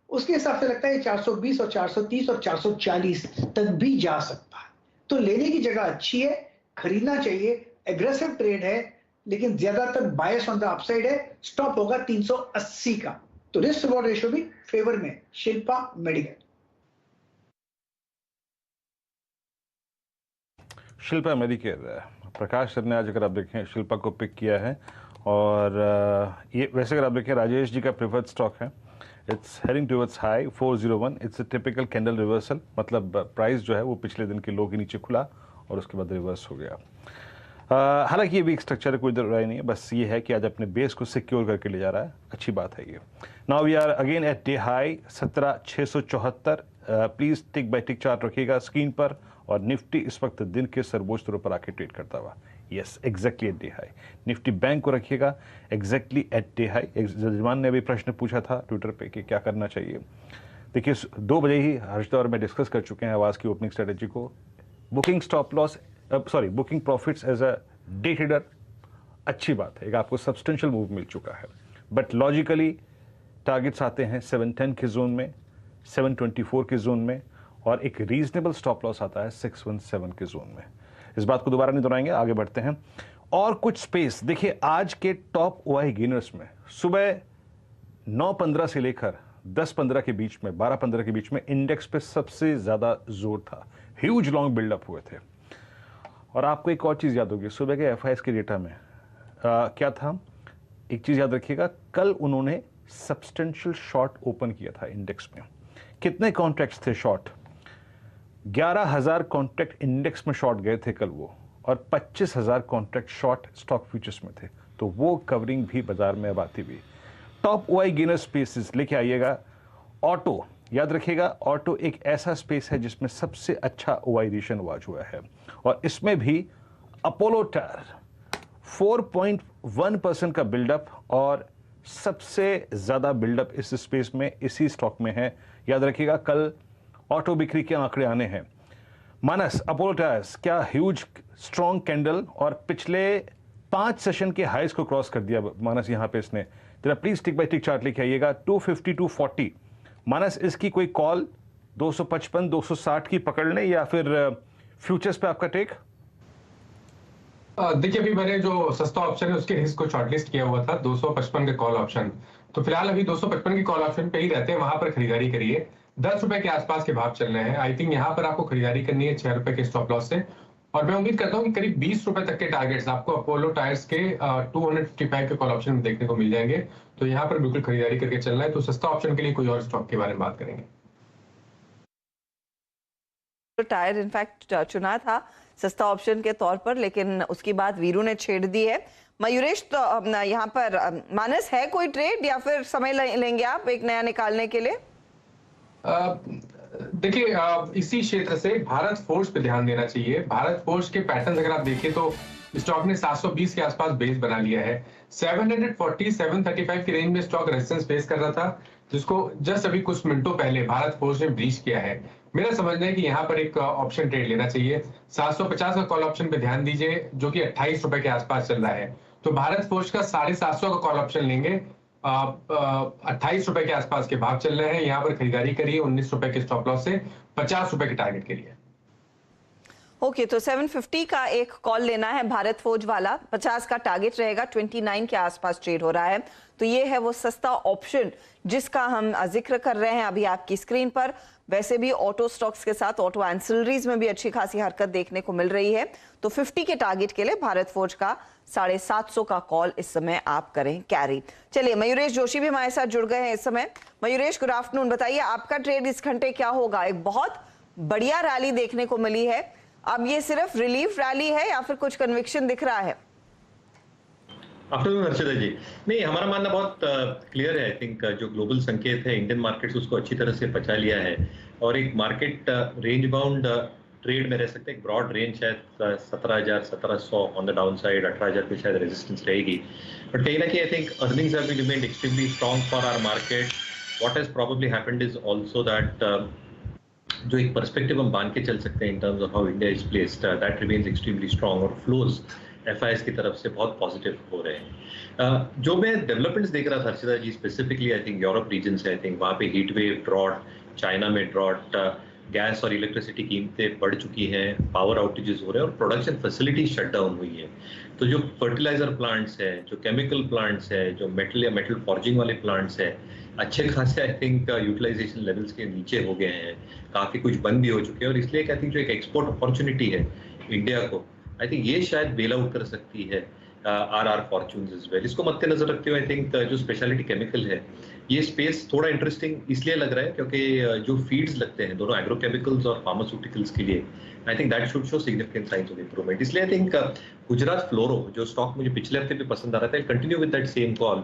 उसके हिसाब से लगता है 420 और 430 और 440 तक भी जा सकता है। तो लेने की जगह अच्छी है, खरीदना चाहिए, एग्रेसिव ट्रेड है, लेकिन ज्यादातर बायस ऑन द अपसाइड है। स्टॉप होगा 380 का, तो रिस्क रिवॉर्ड रेशियो भी फेवर में। शिल्पा मेडिकेयर। शिल्पा मेडिकेयर, प्रकाश सर ने आज अगर आप देखें शिल्पा को पिक किया है, और ये वैसे अगर आप देखें राजेश जी का प्रिफर्ड स्टॉक है। It's heading towards high 401। It's a typical candle reversal, मतलब प्राइस जो है वो पिछले दिन के लो के नीचे खुला और उसके बाद रिवर्स हो गया। हालांकि ये वीक स्ट्रक्चर है, कोई राय नहीं है, बस ये है कि आज अपने बेस को सिक्योर करके ले जा रहा है, अच्छी बात है ये। Now we are again at day high 17,674। Please tick by tick chart रखिएगा स्क्रीन पर, और निफ्टी इस वक्त दिन के सर्वोच्च स्तरों पर आके ट्रेड करता हुआ, yes exactly at day high. Nifty bank को रखिएगा एग्जैक्टली एट डे हाई। जजमान ने अभी प्रश्न पूछा था ट्विटर पे कि क्या करना चाहिए। देखिए 2 बजे ही हर्षदा और मैं डिस्कस कर चुके हैं आवाज़ की ओपनिंग स्ट्रेटेजी को। Booking stop loss, sorry booking profits as a day trader अच्छी बात है, एक आपको सब्सटेंशियल मूव मिल चुका है, बट लॉजिकली टारगेट्स आते हैं 710 के जोन में, 724 के जोन में, और एक रीजनेबल स्टॉप लॉस आता है 617 के जोन में। इस बात को दोबारा नहीं दोहराएंगे, आगे बढ़ते हैं। और कुछ स्पेस देखिए, आज के टॉप ओआई गेनर्स में सुबह 9:15 से लेकर 10:15 के बीच में, 12:15 के बीच में इंडेक्स पे सबसे ज्यादा जोर था, ह्यूज लॉन्ग बिल्डअप हुए थे। और आपको एक और चीज याद होगी, सुबह के एफआईएस के डेटा में क्या था, एक चीज याद रखिएगा, कल उन्होंने सब्सटेंशियल शॉर्ट ओपन किया था इंडेक्स में। कितने कॉन्ट्रैक्ट्स थे शॉर्ट? 11,000 कॉन्ट्रैक्ट इंडेक्स में शॉर्ट गए थे कल वो, और 25,000 कॉन्ट्रैक्ट शॉर्ट स्टॉक फ्यूचर्स में थे। तो वो कवरिंग भी बाजार में अब आती हुई। टॉप ओआई गेनर स्पेसेस लेके आइएगा। ऑटो याद रखिएगा, ऑटो एक ऐसा स्पेस है जिसमें सबसे अच्छा ओआई एडिशन हुआ है, और इसमें भी अपोलो टायर 4.1% का बिल्डअप, और सबसे ज्यादा बिल्डअप इस स्पेस में इसी स्टॉक में है। याद रखिएगा कल ऑटो बिक्री के आंकड़े आने हैं। मानस, अपोलो टायर्स क्या ह्यूज स्ट्रॉन्ग कैंडल, और पिछले 5 सेशन के हाइज को क्रॉस कर दिया मानस यहां पे इसने। जरा please tick by tick chart लेके आइएगा। 250 to 40 मानस, इसकी कोई कॉल 255 260 की पकड़ लें, या फिर फ्यूचर्स पे आपका टेक? देखिए अभी मैंने जो सस्ता ऑप्शन है उसके रिस्क को शॉर्टलिस्ट किया हुआ था 255 का कॉल ऑप्शन, तो फिलहाल अभी 255 की कॉल ऑप्शन पे ही रहते हैं, वहां पर खरीदारी करिए। 10 रुपए के आसपास के भाव चल रहे हैं। आई थिंक यहाँ पर आपको खरीदारी करनी है 6 रुपए के स्टॉप लॉस से, और मैं उम्मीद करता हूँ कि करीब 20 रुपए तक के टारगेट्स आपको अपोलो टायर्स के 255 के कॉल ऑप्शन में देखने को मिल जाएंगे। तो यहाँ पर बिल्कुल खरीदारी करके चलना है। तो सस्ता ऑप्शन के लिए कोई और स्टॉक के बारे में बात करेंगे। टायर इनफैक्ट चुना था सस्ता ऑप्शन के तौर पर, लेकिन उसकी बात वीरू ने छेड़ दी है। मयूरेश, तो यहाँ पर मानस है कोई ट्रेड, या फिर समय लेंगे आप एक नया निकालने के लिए? देखिए इसी क्षेत्र से भारत फोर्स पे ध्यान देना चाहिए। भारत फोर्स के पैटर्न अगर आप देखें तो स्टॉक ने 720 के आसपास बेस बना लिया है। 740 735 की रेंज में स्टॉक रेजिस्टेंस फेस कर रहा था, जिसको जस्ट अभी कुछ मिनटों पहले भारत फोर्स ने ब्रीच किया है। मेरा समझना है कि यहाँ पर एक ऑप्शन ट्रेड लेना चाहिए। 750 का कॉल ऑप्शन पे ध्यान दीजिए, जो कि 28 रुपए के आसपास चल रहा है। तो भारत फोर्स का 750 का कॉल ऑप्शन लेंगे। 28 रुपए के आसपास के भाव चल रहे हैं, यहाँ पर खरीदारी करिए 19 रुपए के स्टॉप लॉस से 50 रुपए के टारगेट के लिए। ओके, तो 750 का एक कॉल लेना है भारत फोर्ज वाला, 50 का टारगेट रहेगा, 29 के आसपास ट्रेड हो रहा है। तो ये है वो सस्ता ऑप्शन जिसका हम जिक्र कर रहे हैं अभी आपकी स्क्रीन पर। वैसे भी ऑटो स्टॉक्स के साथ ऑटो एंसिलरीज में भी अच्छी खासी हरकत देखने को मिल रही है। तो 50 के टारगेट के लिए भारत फोर्ज का 750 का कॉल इस समय आप करें कैरी। चलिए, मयूरेश जोशी भी हमारे साथ जुड़ गए हैं इस समय। मयूरेश, गुड आफ्टरनून, बताइए आपका ट्रेड इस घंटे क्या होगा? एक बहुत बढ़िया रैली देखने को मिली है, अब ये सिर्फ रिलीफ रैली है या फिर कुछ कन्विक्शन दिख रहा है? आफ्टरनून हर्षदा जी, नहीं हमारा मानना बहुत क्लियर है। आई थिंक जो ग्लोबल संकेत है इंडियन मार्केट्स उसको अच्छी तरह से पचा लिया है, और एक मार्केट रेंज बाउंड ट्रेड में रह सकते हैं। एक ब्रॉड रेंज शायद 17,000 1700 ऑन द डाउन साइड, 18,000 पे शायद रेजिस्टेंस रहेगी। बट कहीं ना कहीं I think earnings have been remained extremely strong for our market. What has probably happened is also that जो एक पर्सपेक्टिव हम बांध के चल सकते हैं in terms of how India is placed, that remains extremely strong, और फ्लोज FIs की तरफ से बहुत पॉजिटिव हो रहे हैं। जो मैं डेवलपमेंट्स देख रहा था Harshita ji, specifically I think Europe region से, आई थिंक वहाँ पे हीट वेव, ड्रॉट, चाइना में ड्रॉट, गैस और इलेक्ट्रिसिटी कीमतें बढ़ चुकी हैं, पावर आउटेजेस हो रहे हैं और प्रोडक्शन फैसिलिटी शट डाउन हुई है। तो जो फर्टिलाइजर प्लांट्स है, जो केमिकल प्लांट्स है, जो मेटल या मेटल फॉर्जिंग वाले प्लांट्स है, अच्छे खासे आई थिंक यूटिलाइजेशन लेवल्स के नीचे हो गए हैं, काफी कुछ बंद भी हो चुके हैं और इसलिए आई थिंक जो एक एक्सपोर्ट अपॉर्चुनिटी है इंडिया को, आई थिंक ये शायद बेल आउट कर सकती है आर फॉर्च्यून्स एज वेल। इसको मद्देनजर रखते हुए आई थिंक जो स्पेशलिटी केमिकल है, ये स्पेस थोड़ा इंटरेस्टिंग इसलिए लग रहा है क्योंकि जो फीड्स लगते हैं दोनों एग्रोकेमिकल्स और फार्मास्यूटिकल्स के लिए, आई think that should show significant science of improvement. इसलिए आई थिंक गुजरात फ्लोरो जो स्टॉक मुझे पिछले हफ्ते भी पसंद आ रहा था, continue with that same call.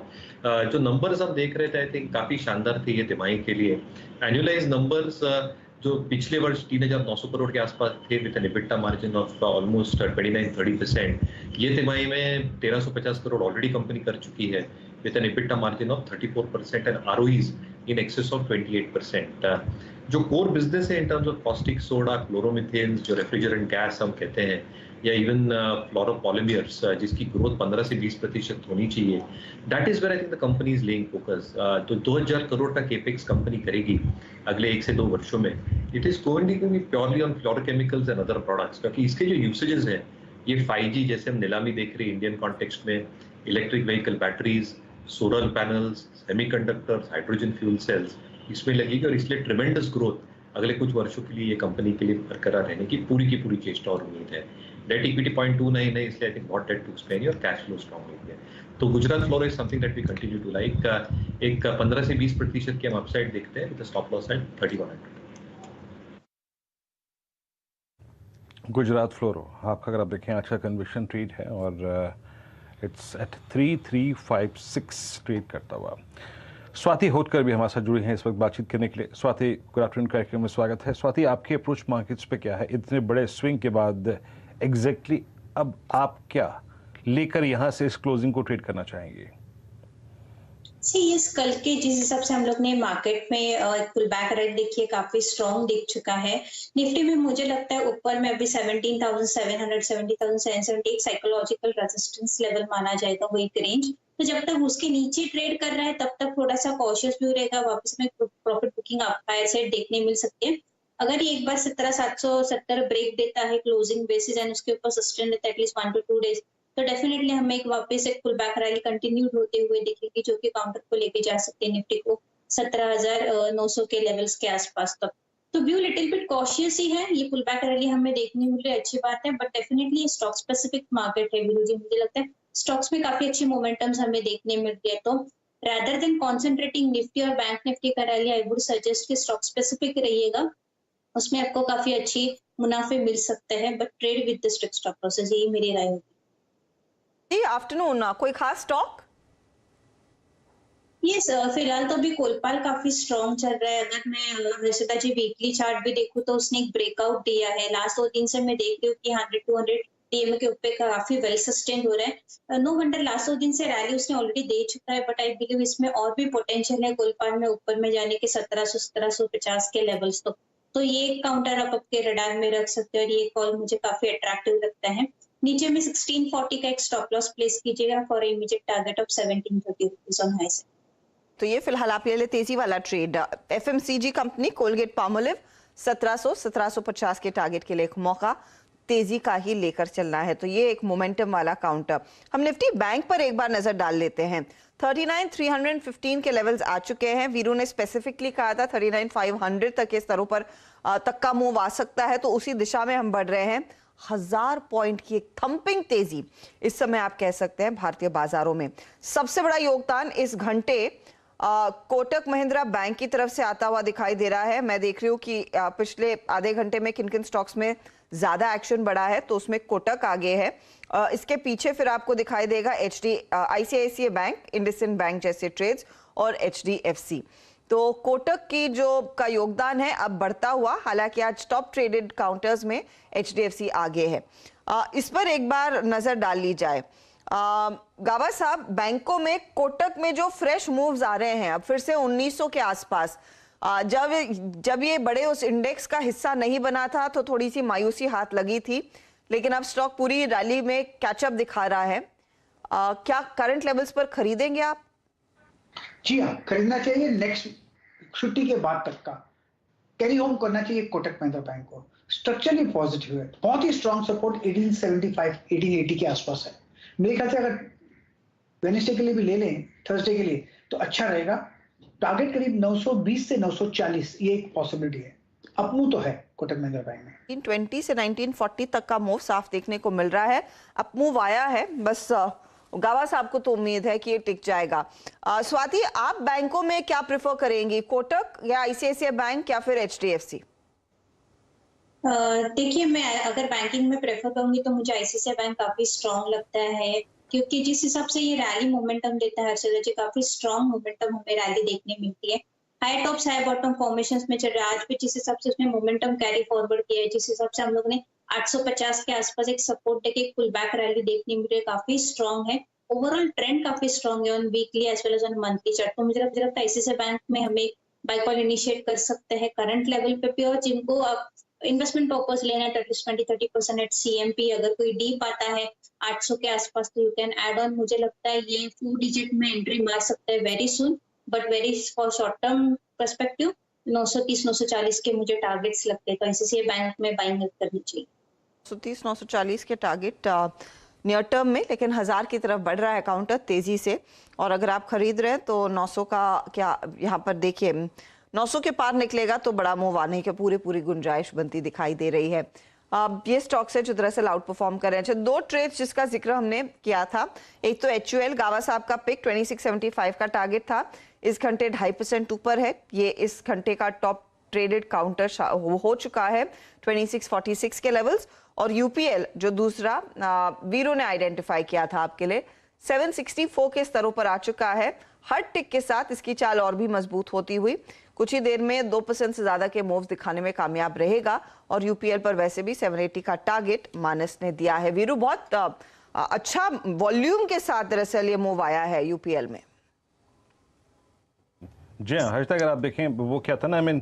जो नंबर्स हम देख रहे थे आई थिंक काफी शानदार थे ये तिमाही के लिए। एनुअलाइज नंबर्स जो पिछले वर्ष 3,900 करोड़ के आसपास थे with an EBITDA margin of almost 29-30%, ये तिमाही में 1,350 करोड़ ऑलरेडी कंपनी कर चुकी है with an EBITDA margin of 34% and ROEs in excess of 28%. जो कोर बिजनेस है in terms of caustic soda, chloromethanes, जो रेफ्रिजरेंट गैस हम कहते हैं, या इवन फ्लोरोपॉलिमर्स जिसकी ग्रोथ 15 से 20% होनी चाहिए, that is where I think the company is laying focus. तो 2,000 करोड़ का केपेक्स कंपनी करेगी अगले 1 से 2 वर्षों में। It is going to be purely on fluorochemicals and other products, क्योंकि इसके जो यूसेजेस हैं ये 5G जैसे हम नीलामी देख रहे हैं इंडियन कॉन्टेक्स्ट में, electric vehicle batteries, solar panels, semiconductors, hydrogen fuel cells इसमें लगेगी और इसलिए ट्रिमेंडस ग्रोथ अगले कुछ वर्षों के लिए ये कंपनी के लिए बरकरार रहने की पूरी चेष्टा और उम्मीद है। डेट इक्विटी 0.29 है, इसलिए आई थिंक बहुत डेट टू एक्सप्लेन और कैश फ्लो स्ट्रांग है। तो Gujarat Fluoro is something that we continue to like. एक 15 से 20% की हम अपसाइड देखते हैं with stop loss at 3,100। Gujarat Fluoro आपका अगर आप देखें आज का कन्विक्शन ट्रेड है और इट्स एट 3,356 ट्रेड करता हुआ। स्वाति होटकर भी हमारे साथ जुड़ी हैं इस वक्त बातचीत करने के लिए। स्वाति, गुड आफ्टरनून कार्यक्रम में स्वागत है। स्वाति, आपकी अप्रोच मार्केट्स पे क्या है इतने बड़े स्विंग के बाद? एग्जैक्टली अब आप क्या लेकर यहाँ से इस क्लोजिंग को ट्रेड करना चाहेंगे? इस कल के जिस हिसाब से हम लोग ने मार्केट में पुल बैक रेट देखिए काफी स्ट्रॉन्ग दिख चुका है। निफ्टी में मुझे लगता है ऊपर में अभी 17,700 17,770 एक साइकोलॉजिकल रेजिस्टेंस लेवल माना जाएगा, वो एक रेंज। तो जब तक उसके नीचे ट्रेड कर रहा है तब तक थोड़ा सा कॉशियस व्यू रहेगा, वापस में प्रॉफिट बुकिंग हायर साइड देखने मिल सकती है। अगर ये एक बार 17,770 ब्रेक देता है क्लोजिंग बेसिस एंड उसके ऊपर सस्टेन रहता है एटलीस्ट 1 to 2 डेज, तो डेफिनेटली हमें एक वापस एक पुल बैक रैली कंटिन्यूड होते हुए दिखेगी जो कि काउंटर को लेके जा सकते हैं निफ्टी को 17,900 के लेवल्स के आसपास तक। तो व्यू लिटिल बिट कॉशियस ही है, ये पुल बैक रैली हमें देखने मिल रही है, अच्छी बात है, but definitely stock specific market है विरुजी। मुझे लगता है स्टॉक्स में काफी अच्छी मोमेंटम्स हमें देखने मिल रही है। तो रादर देन कॉन्सेंट्रेटिंग निफ्टी और बैंक निफ्टी का रैली, आई वुड सजेस्ट कि स्टॉक स्पेसिफिक रहिएगा, उसमें आपको काफी अच्छी मुनाफे मिल सकते हैं, but trade with the strict stop losses, यही मेरी राय होगी। आफ्टरनून कोई खास स्टॉक? यस, फिलहाल तो अभी कोलपाल काफी स्ट्रॉन्ग चल रहा है। अगर मैं हर्षिता जी वीकली चार्ट भी देखूं तो उसने एक ब्रेकआउट दिया है। लास्ट 2 दिन से मैं देख रही हूँ कि 100-200 DM के ऊपर काफी वेल सस्टेन हो रहा है। नो वंडर लास्ट 2 दिन से रैली उसने ऑलरेडी दे चुका है, बट आई बिलीव इसमें और भी पोटेंशियल है कोलपाल में ऊपर में जाने के 1700-1750 के लेवल्स। तो ये काउंटर आप आपके रडार में रख सकते हो और ये कॉल मुझे काफी अट्रैक्टिव लगता है। नीचे में 1640 का एक स्टॉप लॉस प्लेस कीजिएगा for immediate target of 1730 rupees on high side. तो ये फिलहाल आपके लिए तेजी वाला trade. FMCG company Colgate Palmolive 1700-1750 के टारगेट के लिए एक मौका तेजी का ही लेकर चलना है, तो ये एक मोमेंटम वाला काउंटर। हम निफ्टी बैंक पर एक बार नजर डाल लेते हैं। 39,315 के लेवल्स आ चुके हैं। वीरू ने स्पेसिफिकली कहा था 39,500 तक के स्तरों पर तक का मूव आ सकता है, तो उसी दिशा में हम बढ़ रहे हैं। 1000 पॉइंट की एक थंपिंग तेजी इस समय आप कह सकते हैं भारतीय बाजारों में। सबसे बड़ा योगदान इस घंटे कोटक महिंद्रा बैंक की तरफ से आता हुआ दिखाई दे रहा है। मैं देख रही हूँ कि पिछले आधे घंटे में किन किन स्टॉक्स में ज्यादा एक्शन बढ़ा है, तो उसमें कोटक आगे है। इसके पीछे फिर आपको दिखाई देगा ICICI बैंक, इंडसइंड बैंक जैसे ट्रेड्स और HDFC। तो कोटक की जो का योगदान है अब बढ़ता हुआ, हालांकि आज टॉप ट्रेडेड काउंटर्स में HDFC आगे है। इस पर एक बार नजर डाल ली जाए। गाबा साहब, बैंकों में कोटक में जो फ्रेश मूव्स आ रहे हैं अब फिर से 1900 के आसपास, जब ये बड़े उस इंडेक्स का हिस्सा नहीं बना था तो थोड़ी सी मायूसी हाथ लगी थी, लेकिन अब स्टॉक पूरी रैली में कैचअप दिखा रहा है। क्या करंट लेवल्स पर खरीदेंगे आप? जी हाँ, खरीदना चाहिए। नेक्स्ट छुट्टी के बाद तक का कैरी होम करना चाहिए कोटक महिंद्रा बैंक को। स्ट्रक्चरली पॉजिटिव है, बहुत ही स्ट्रॉन्ग सपोर्ट 1875 1880 के आसपास है। मेरे ख्याल से अगर वेडनेसडे के लिए भी ले लें, थर्सडे के लिए, तो अच्छा रहेगा। टारगेट करीब 920 से 940, ये एक पॉसिबिलिटी है। अपमूव तो है कोटक महिंद्रा बैंक में। 1920 से 1940 तक का मूव साफ देखने को मिल रहा है। अपमूव आया है, बस गावा साहब को तो उम्मीद है कि ये टिक जाएगा। स्वाति, आप बैंकों में क्या प्रेफर करेंगी, कोटक या आईसीआईसीआई बैंक या फिर एचडीएफसी? देखिए, मैं अगर बैंकिंग में प्रेफर करूंगी तो मुझे आईसीआईसीआई बैंक काफी स्ट्रांग लगता है, क्योंकि जिस हिसाब से ये रैली मोमेंटम देता है हर्षदा जी, काफी स्ट्रांग मोमेंटम हमें रैली देखने मिलती है। High tops high bottom formations में चल रहा है। आज भी जिस हिसाब से उसने मोमेंटम कैरी फॉरवर्ड किया है, जिस हिसाब से हम लोग ने 850 के आसपास एक सपोर्ट देके पुल बैक रैली देखने मिल रही है, काफी स्ट्रांग है। ओवरऑल ट्रेंड काफी स्ट्रांग है on weekly as well as on monthly chart. तो मुझे लगता है आईसीआईसीआई बैंक में हमें बाय कॉल इनिशिएट कर सकते हैं करंट लेवल पे भी, और जिनको इन्वेस्टमेंट पर्पस लेना है एटलीस्ट 20-30% एट सीएमपी, अगर कोई डीप आता है 800 के आसपास तो यू कैन ऐड ऑन। मुझे लगता है ये 4 डिजिट में एंट्री मार सकता है very soon, but very for short term perspective 930-940 के मुझे टारगेट्स लगते हैं, तो आईसीआईसीआई बैंक में बाइंग करनी चाहिए। 930-940 के टारगेट नियर टर्म में, लेकिन 1000 की तरफ बढ़ रहा है काउंटर तेजी से, और अगर आप खरीद रहे हैं तो 900 का क्या यहाँ पर देखिए 900 के पार निकलेगा तो बड़ा मूव आने की पूरी गुंजाइश बनती दिखाई दे रही है। ये स्टॉक्स है जो दरअसल आउट परफॉर्म कर रहे हैं। अच्छा, 2 ट्रेड्स जिसका जिक्र हमने किया था, एक तो HUL, गावा साहब का पिक 2675 का टारगेट था, इस घंटे 2.5% ऊपर है। ये इस घंटे का टॉप ट्रेडेड काउंटर हो चुका है 2646 के लेवल्स। और UPL जो दूसरा वीरो ने आइडेंटिफाई किया था आपके लिए, 764 के स्तरों पर आ चुका है। हर टिक के साथ इसकी चाल और भी मजबूत होती हुई कुछ ही देर में 2% से ज्यादा के मूव्स दिखाने में कामयाब रहेगा, और UPL पर वैसे भी 780 का टारगेट मानस ने दिया है। वीरू, बहुत अच्छा वॉल्यूम के साथ दरअसल ये मूव आया है UPL में। जी हाँ हर्षदा, अगर आप देखें वो क्या था ना,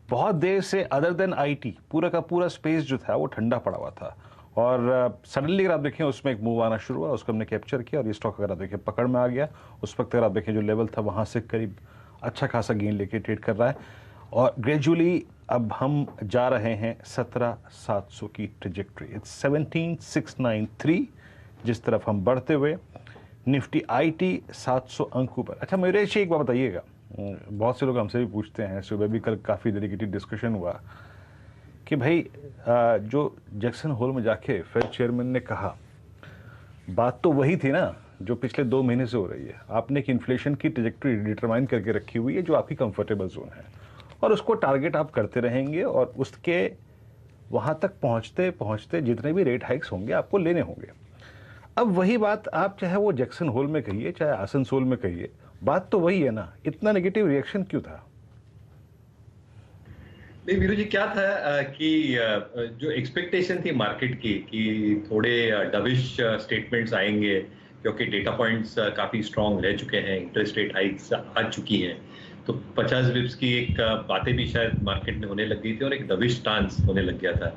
बहुत देर से अदर देन IT पूरा का पूरा स्पेस जो था वो ठंडा पड़ा हुआ था, और सडनली अगर आप देखें उसमें एक मूव आना शुरू हुआ, उसको हमने कैप्चर किया, और ये स्टॉक अगर आप देखें पकड़ में आ गया। उस वक्त अगर आप देखें जो लेवल था वहाँ से करीब अच्छा खासा गेन लेके ट्रेड कर रहा है, और ग्रेजुअली अब हम जा रहे हैं 17,700 की ट्रेजेक्ट्री। इट्स 17,693 जिस तरफ हम बढ़ते हुए, निफ्टी IT 700 अंक ऊपर। अच्छा मेरे एक बात बताइएगा, बहुत से लोग हमसे भी पूछते हैं, सुबह भी कल काफ़ी डेडिकेटेड डिस्कशन हुआ कि भाई जो जैक्सन होल में जाके फेड चेयरमैन ने कहा, बात तो वही थी ना जो पिछले 2 महीने से हो रही है। आपने एक इन्फ्लेशन की ट्रेजेक्टरी डिटरमाइन करके रखी हुई है जो आपकी कंफर्टेबल जोन है, और उसको टारगेट आप करते रहेंगे, और उसके वहाँ तक पहुँचते पहुँचते जितने भी रेट हाइक्स होंगे आपको लेने होंगे। अब वही बात आप चाहे वो जैक्सन होल में कहिए चाहे आसनसोल में कहिए, बात तो वही है ना। इतना नेगेटिव रिएक्शन क्यों था? नहीं वीरू जी, क्या था कि जो एक्सपेक्टेशन थी मार्केट की कि थोड़े डविश स्टेटमेंट्स आएंगे, क्योंकि डेटा पॉइंट्स काफी स्ट्रांग रह चुके हैं, इंटरेस्ट रेट हाइक्स आ चुकी हैं, तो 50 बिप्स की एक बातें भी शायद मार्केट में होने लग गई थी और एक डविश स्टांस होने लग गया था।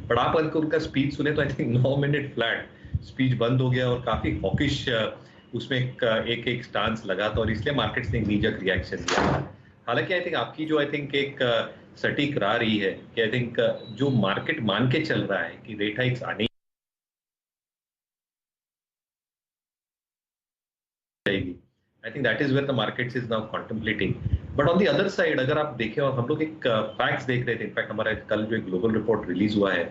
बट आप अगर उनका स्पीच सुने तो I think 9 minute flat speech बंद हो गया, और काफी हॉकिश उसमें एक स्टांस लगा था, और इसलिए मार्केट्स ने नीजक रिएक्शन दिया था। हालांकि आई थिंक आपकी जो आई थिंक एक सटीक राह रही है कि आई थिंक जो मार्केट मान के चल रहा है कि रेट हाइक्स आने जाएगी, I think that is where the markets is now contemplating. But on the other side अगर आप देखें, और हम लोग एक फैक्ट्स देख रहे थे, इनफैक्ट हमारा कल जो एक ग्लोबल रिपोर्ट रिलीज हुआ है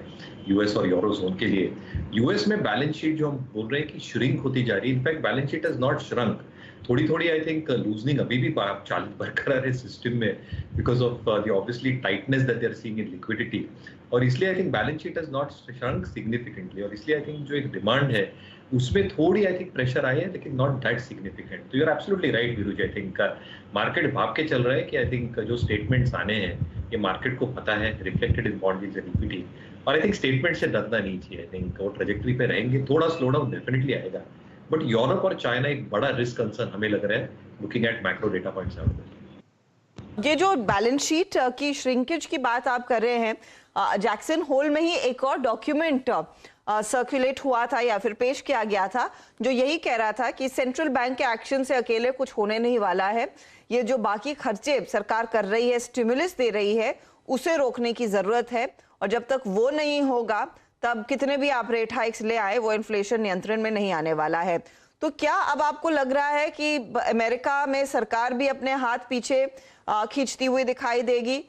यूएस और यूरोजोन के लिए, यूएस में बैलेंस शीट जो हम बोल रहे हैं कि श्रिंक होती जा रही है, in fact balance sheet is not shrunk, थोड़ी आई थिंक लूजनिंग अभी भी बरकरार है सिस्टम में, because of the obviously tightness that they are seeing in liquidity, और इसलिए I think balance sheet is not shrunk significantly, और इसलिए आई थिंक जो एक डिमांड है उसमें थोड़ी आई थिंक प्रेशर आई है, लेकिन नॉट दैट सिग्निफिकेंट। तो you are absolutely right Veeru ji, I think market भाग के चल रहा है कि आई थिंक जो स्टेटमेंट्स आने हैं ये मार्केट को पता है, reflected in bond yields and equity, और आई थिंक स्टेटमेंट से डरना नहीं चाहिए। आई थिंक वो ट्रेजेक्टरी पे रहेंगे, थोड़ा स्लो डाउन डेफिनेटली आएगा, बट यूरोप और चाइना एक बड़ा रिस्क कंसर्न हमें लग रहा है looking at macro data points out there. ये जो बैलेंस शीट की श्रिंकेज की बात आप कर रहे हैं, जैक्सन होल में ही एक और डॉक्यूमेंट सर्कुलेट हुआ था या फिर पेश किया गया था, जो यही कह रहा था कि सेंट्रल बैंक के एक्शन से अकेले कुछ होने नहीं वाला है, ये जो बाकी खर्चे सरकार कर रही है, स्टिमुलस दे रही है, उसे रोकने की जरूरत है, और जब तक वो नहीं होगा तब कितने भी आप रेट हाइक्स ले आए वो इन्फ्लेशन नियंत्रण में नहीं आने वाला है। तो क्या अब आपको लग रहा है कि अमेरिका में सरकार भी अपने हाथ पीछे खींचती हुई दिखाई देगी?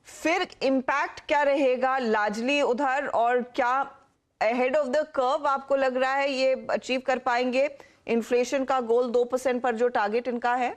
फिर इम्पैक्ट क्या रहेगा लार्जली उधर, और क्या अहेड ऑफ द कर्व आपको लग रहा है ये अचीव कर पाएंगे इन्फ्लेशन का गोल 2% पर जो टारगेट इनका है?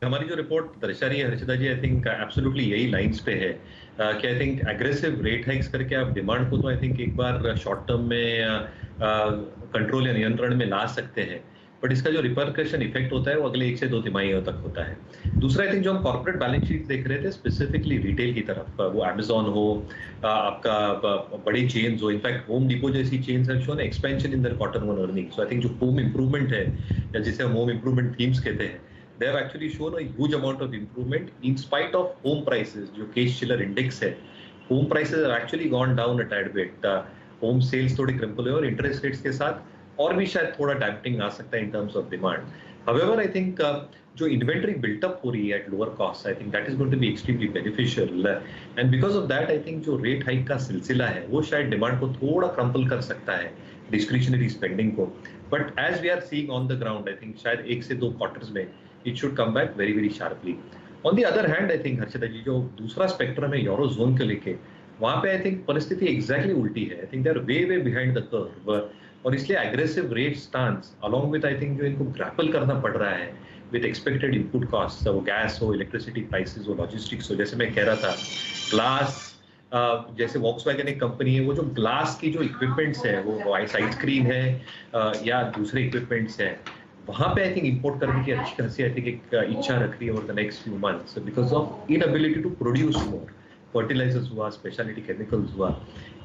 हमारी जो रिपोर्ट दर्शा रही है हर्षिता जी, आई थिंक एब्सोल्युटली यही लाइंस पे है कि I think aggressive rate hikes करके आप डिमांड को तो आई थिंक एक बार शॉर्ट टर्म में कंट्रोल या नियंत्रण में ला सकते हैं, बट इसका जो रिपरकशन इफेक्ट होता है वो अगले 1 से 2 तिमाहियों तक होता है। दूसरा, आई थिंक जो हम कॉर्पोरेट बैलेंस शीट देख रहे थे स्पेसिफिकली रिटेल की तरफ, वो अमेजॉन हो, आपका बड़ी चेन्स हो, इनफैक्ट होम डिपो जैसी chains have shown expansion in their quarter 1 earning. So I think जो होम इंप्रूवमेंट है या जिसे हम होम इंप्रूवमेंट थीम्स कहते हैं, they have actually shown a huge amount of improvement in spite of home prices. जो Case-Shiller index है, home prices have actually gone down a tad bit. Home sales थोड़े crumple हुए और interest rates के साथ और भी शायद थोड़ा damping आ सकता है in terms of demand. However, I think जो inventory built up हो रही है at lower cost, I think that is going to be extremely beneficial. And because of that, I think जो rate hike का सिलसिला है, वो शायद demand को थोड़ा crumple कर सकता है, discretionary spending को. But as we are seeing on the ground, I think शायद 1 से 2 quarters में it should come back very very sharply. On the other hand, I think Harshita जी जो दूसरा स्पेक्ट्रम है यूरो जोन के लेके, वहां पे आई थिंक परिस्थिति एग्जैक्टली उल्टी है। I think they are way behind the curve, और इसलिए aggressive rate stance along with I think जो इनको ग्रैपल करना पड़ रहा है विद एक्सपेक्टेड इनपुट कॉस्ट, वो गैस हो, इलेक्ट्रिसिटी प्राइसेस हो, लॉजिस्टिक्स हो, जैसे मैं कह रहा था ग्लास, जैसे वॉक्सवैगन एक कंपनी है, वो जो ग्लास की जो इक्विपमेंट्स है, वो साइड स्क्रीन है या दूसरे इक्विपमेंट्स है, वहां पे आई थिंक इंपोर्ट करने की अच्छी खासी आई थिंक एक इच्छा रख रही है over the next few months because of inability to produce more. Fertilisers हुआ, स्पेशलिटी केमिकल्स हुआ,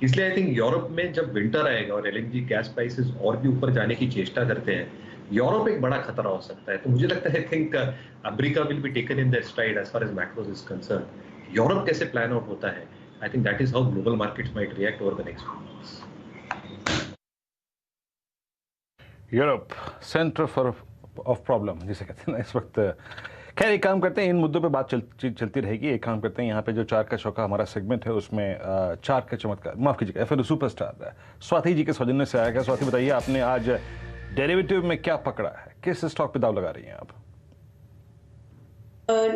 इसलिए आई थिंक यूरोप में जब विंटर आएगा और एलएनजी गैस प्राइसेस और भी ऊपर जाने की चेष्टा करते हैं, यूरोप एक बड़ा खतरा हो सकता है। तो मुझे लगता है I think America will be taken in the stride as far as macros is concern. Europe कैसे प्लान आउट होता है, I think that is how global markets might react over the next few months. Europe centre for of problem जिसे कहते हैं ना इस वक्त। खैर एक काम करते हैं, इन मुद्दों पे बात चलती रहेगी। एक काम करते हैं, यहाँ पे जो 4 का चौका हमारा सेगमेंट है उसमें 4 का चमत्कार, माफ कीजिएगा, एफएनओ सुपरस्टार स्वाति जी के सौजन्य से आया। स्वाति बताइए, आपने आज डेरिवेटिव में क्या पकड़ा है, किस स्टॉक पे दाव लगा रही हैं आप?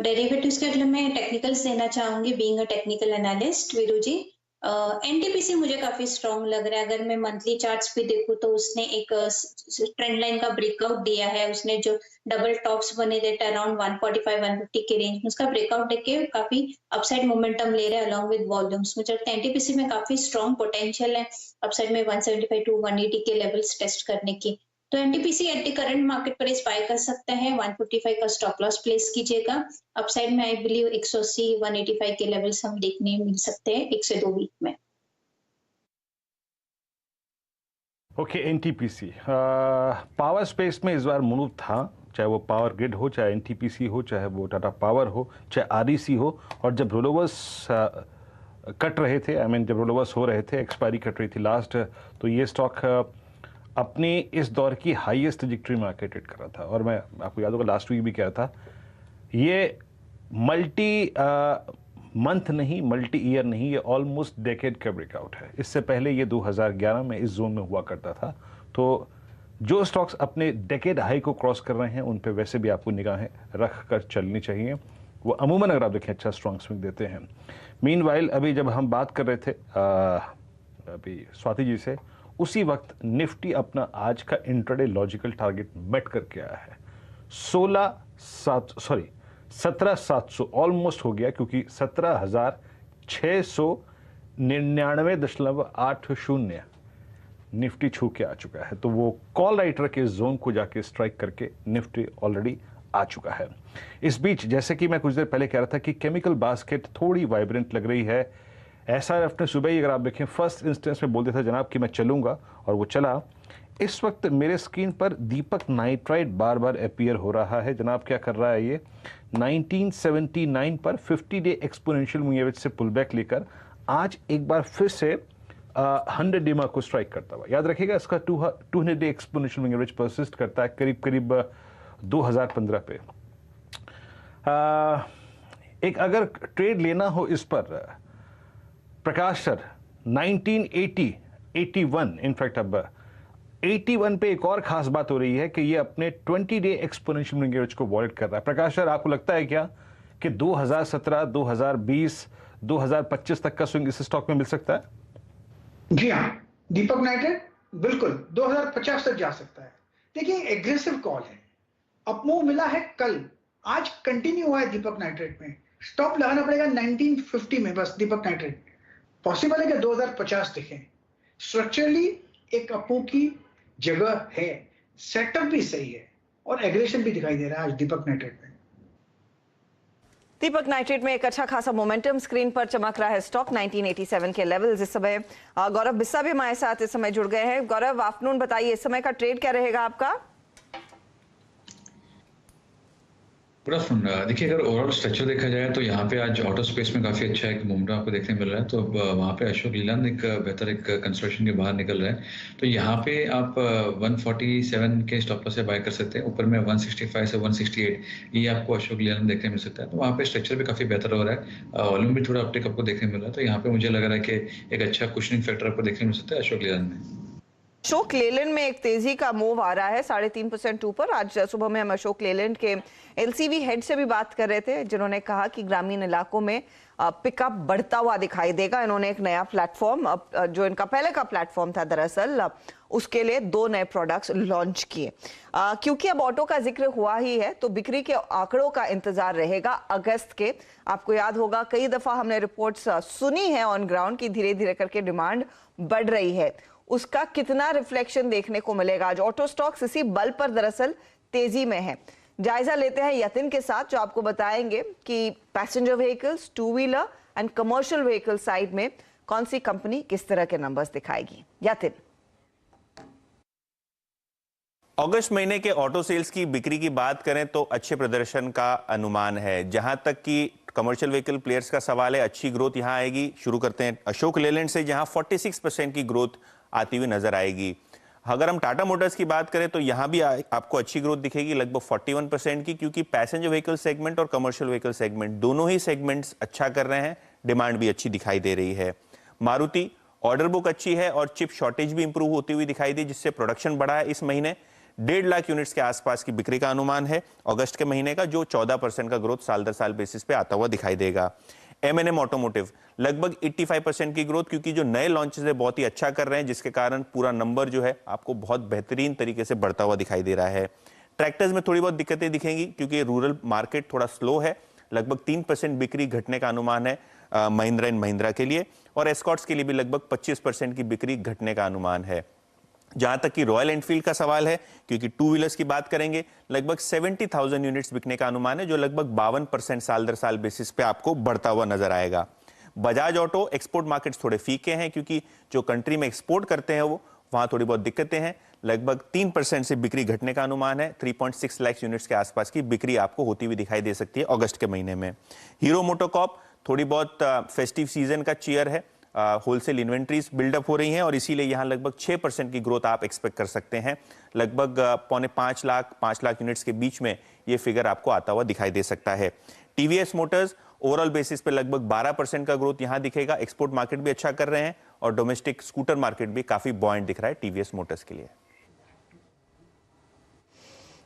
डेरिवेटिव्स के लिए मैं टेक्निकल्स देना चाहूंगी, being a technical analyst Veeru ji. NTPC मुझे काफी स्ट्रॉन्ग लग रहा है। अगर मैं मंथली चार्ट्स भी देखूं तो उसने एक ट्रेंड लाइन का ब्रेकआउट दिया है, उसने जो डबल टॉप्स बने थे अराउंड 145-150 के रेंज में, उसका ब्रेकआउट देके काफी अपसाइड मोमेंटम ले रहा है अलॉन्ग विद वॉल्यूम्स। मुझे लगता है एनटीपीसी में काफी स्ट्रॉन्ग पोटेंशियल है अपसाइड में 175-180 के लेवल्स टेस्ट करने की। तो NTPC at the current market price by कर सकता है, 155 का स्टॉप लॉस प्लेस कीजिएगा। अपसाइड में आई बिलीव 180-185 के लेवल्स हम देखने मिल सकते हैं 1 से 2 वीक में। ओके, एनटीपीसी पावर स्पेस में इस बार मूव था, चाहे वो पावर ग्रिड हो, चाहे एनटीपीसी हो, चाहे वो टाटा पावर हो, चाहे आरईसी हो। और जब रोलोवर्स कट रहे थे, आई मीन जब रोलोवर्स हो रहे थे, एक्सपायरी कट रही थी लास्ट, तो ये स्टॉक अपनी इस दौर की हाईएस्ट ट्रैजेक्टरी में आके ट्रेड कर रहा था। और मैं आपको याद होगा लास्ट वीक भी कह रहा था, ये मल्टी मंथ नहीं, मल्टी ईयर नहीं, ये ऑलमोस्ट डेकेड का ब्रेकआउट है। इससे पहले ये 2011 में इस जोन में हुआ करता था। तो जो स्टॉक्स अपने डेकेड हाई को क्रॉस कर रहे हैं उन पे वैसे भी आपको निगाहें रख कर चलनी चाहिए। वो अमूमन अगर आप देखें अच्छा स्ट्रॉन्ग स्विंग देते हैं। मीनवाइल अभी जब हम बात कर रहे थे अभी स्वाति जी से, उसी वक्त निफ्टी अपना आज का इंट्राडे लॉजिकल टारगेट मेट करके आया है। 17,700 ऑलमोस्ट हो गया, क्योंकि 17,699.80 निफ्टी छू के आ चुका है। तो वो कॉल राइटर के जोन को जाके स्ट्राइक करके निफ्टी ऑलरेडी आ चुका है। इस बीच जैसे कि मैं कुछ देर पहले कह रहा था कि केमिकल बास्केट थोड़ी वाइब्रेंट लग रही है। एसआरएफ ने सुबह ही अगर आप देखें फर्स्ट इंस्टेंस में बोल दिया था जनाब कि मैं चलूंगा, और वो चला। इस वक्त मेरे स्क्रीन पर दीपक नाइट्राइट बार बार अपीयर हो रहा है। जनाब क्या कर रहा है ये, 1979 पर 50 डे एक्सपोनेंशियल मूव एवरेज से पुल बैक लेकर आज एक बार फिर से 100 डे मार्क को स्ट्राइक करता हुआ। याद रखिएगा इसका 200 day exponential moving average persist करता है करीब करीब 2015 पे। एक अगर ट्रेड लेना हो इस पर प्रकाश सर 1980 81 इनफैक्ट अब 81 पे एक और खास बात हो रही है कि ये अपने 20 डे एक्सपोनेंशियल मूविंग एवरेज को वॉलेट कर रहा है। प्रकाश सर आपको लगता है क्या कि 2017 2020 2025 तक का स्विंग इस स्टॉक में मिल सकता है? जी हाँ, दीपक नाइट्रेट बिल्कुल 2050 तक जा सकता है। देखिए एग्रेसिव कॉल है, अपमूव मिला है कल, आज कंटिन्यू हुआ है दीपक नाइट्रेट में। स्टॉप लगाना पड़ेगा 1950 में बस दीपक नाइट्रेट। पॉसिबल है कि 2050 दिखें। स्ट्रक्चरली एक अपमूव की जगह है, सेटअप भी सही है और एग्रेशन भी दिखाई दे रहा है आज दीपक नाइट्रेट में। दीपक नाइट्रेट में एक अच्छा खासा मोमेंटम स्क्रीन पर चमक रहा है स्टॉक 1987 के लेवल्स इस समय। गौरव बिस्सा भी हमारे साथ इस समय जुड़ गए हैं। गौरव आफ्टरनून बताइए इस समय का ट्रेड क्या रहेगा आपका? Good afternoon. देखिए अगर ओवरऑल स्ट्रक्चर देखा जाए तो यहाँ पे आज ऑटो स्पेस में काफी अच्छा एक मोमेंटम आपको देखने मिल रहा है। तो वहाँ पे अशोक लीलैंड एक बेहतर एक कंस्ट्रक्शन के बाहर निकल रहा है। तो यहाँ पे आप 147 के स्टॉप लॉस से बाय कर सकते हैं। ऊपर में 165 से 168 ये आपको अशोक लीलैंड देखने मिल सकता है। तो वहाँ पे स्ट्रक्चर भी काफी बेहतर हो रहा है, वॉल्यूम भी थोड़ा अपटेक आपको देखने मिल रहा है। तो यहाँ पे मुझे लग रहा है कि एक अच्छा कुशनिंग फैक्टर आपको देखने मिल सकता है अशोक लीलैंड में। अशोक लेलैंड में एक तेजी का मूव आ रहा है 3.5% ऊपर। आज सुबह में हम अशोक लेलैंड के एलसीवी हेड से भी बात कर रहे थे, जिन्होंने कहा कि ग्रामीण इलाकों में पिकअप बढ़ता हुआ दिखाई देगा। इन्होंने एक नया प्लेटफॉर्म, जो इनका पहले का प्लेटफॉर्म था दरअसल, उसके लिए 2 नए प्रोडक्ट्स लॉन्च किए। क्योंकि अब ऑटो का जिक्र हुआ ही है तो बिक्री के आंकड़ों का इंतजार रहेगा अगस्त के। आपको याद होगा कई दफा हमने रिपोर्ट्स सुनी है ऑन ग्राउंड की धीरे धीरे करके डिमांड बढ़ रही है। उसका कितना रिफ्लेक्शन देखने को मिलेगा? आज ऑटो स्टॉक्स इसी बल पर दरअसल तेजी में है। जायजा लेते हैं यतिन के साथ, जो आपको बताएंगे कि passenger vehicles, 2 wheeler and commercial vehicle side में कौन सी कंपनी किस तरह के नंबर्स दिखाएगी। यतिन, अगस्त महीने के ऑटो सेल्स की बिक्री की बात करें तो अच्छे प्रदर्शन का अनुमान है। जहां तक कि कमर्शियल व्हीकल प्लेयर्स का सवाल है, अच्छी ग्रोथ यहां आएगी। शुरू करते हैं अशोक लेलैंड से, जहां 46% की ग्रोथ आती हुई नजर आएगी। अगर हम टाटा मोटर्स की बात करें तो यहां भी आपको अच्छी ग्रोथ दिखेगी, लगभग 41% की, क्योंकि पैसेंजर व्हीकल सेगमेंट और कमर्शियल व्हीकल सेगमेंट दोनों ही सेगमेंट्स अच्छा कर रहे हैं, डिमांड भी अच्छी दिखाई दे रही है। मारुति ऑर्डर बुक अच्छी है और चिप शॉर्टेज भी इंप्रूव होती हुई दिखाई दी, जिससे प्रोडक्शन बढ़ा है। इस महीने 1.5 लाख यूनिट्स के आसपास की बिक्री का अनुमान है अगस्त के महीने का, जो 14% का ग्रोथ साल दर साल बेसिस पे आता हुआ दिखाई देगा। M&M ऑटोमोटिव लगभग 85% की ग्रोथ, क्योंकि जो नए लॉन्चेस है बहुत ही अच्छा कर रहे हैं, जिसके कारण पूरा नंबर जो है आपको बहुत बेहतरीन तरीके से बढ़ता हुआ दिखाई दे रहा है। ट्रैक्टर्स में थोड़ी बहुत दिक्कतें दिखेंगी क्योंकि रूरल मार्केट थोड़ा स्लो है, लगभग 3% बिक्री घटने का अनुमान है महिंद्रा एंड महिंद्रा के लिए, और एस्कॉर्ट्स के लिए भी लगभग 25% की बिक्री घटने का अनुमान है। जहां तक कि रॉयल एनफील्ड का सवाल है, क्योंकि 2 व्हीलर्स की बात करेंगे, लगभग 70,000 यूनिट्स बिकने का अनुमान है, जो लगभग 52% साल दर साल बेसिस पे आपको बढ़ता हुआ नजर आएगा। बजाज ऑटो एक्सपोर्ट मार्केट्स थोड़े फीके हैं, क्योंकि जो कंट्री में एक्सपोर्ट करते हैं वो वहां थोड़ी बहुत दिक्कतें हैं, लगभग 3% से बिक्री घटने का अनुमान है। 3.6 लाख यूनिट्स के आसपास की बिक्री आपको होती हुई दिखाई दे सकती है अगस्त के महीने में। हीरो मोटोकॉर्प थोड़ी बहुत फेस्टिव सीजन का चीयर है, होलसेल इन्वेंट्रीज बिल्डअप हो रही हैं और इसीलिए यहां लगभग 6% की ग्रोथ आप एक्सपेक्ट कर सकते हैं। लगभग 5 लाख यूनिट्स के बीच में ये फिगर आपको आता हुआ दिखाई दे सकता है। टीवीएस मोटर्स ओवरऑल बेसिस पे लगभग 12% का ग्रोथ यहां दिखेगा। एक्सपोर्ट मार्केट भी अच्छा कर रहे हैं और डोमेस्टिक स्कूटर मार्केट भी काफी बॉयंट दिख रहा है टीवीएस मोटर्स के लिए।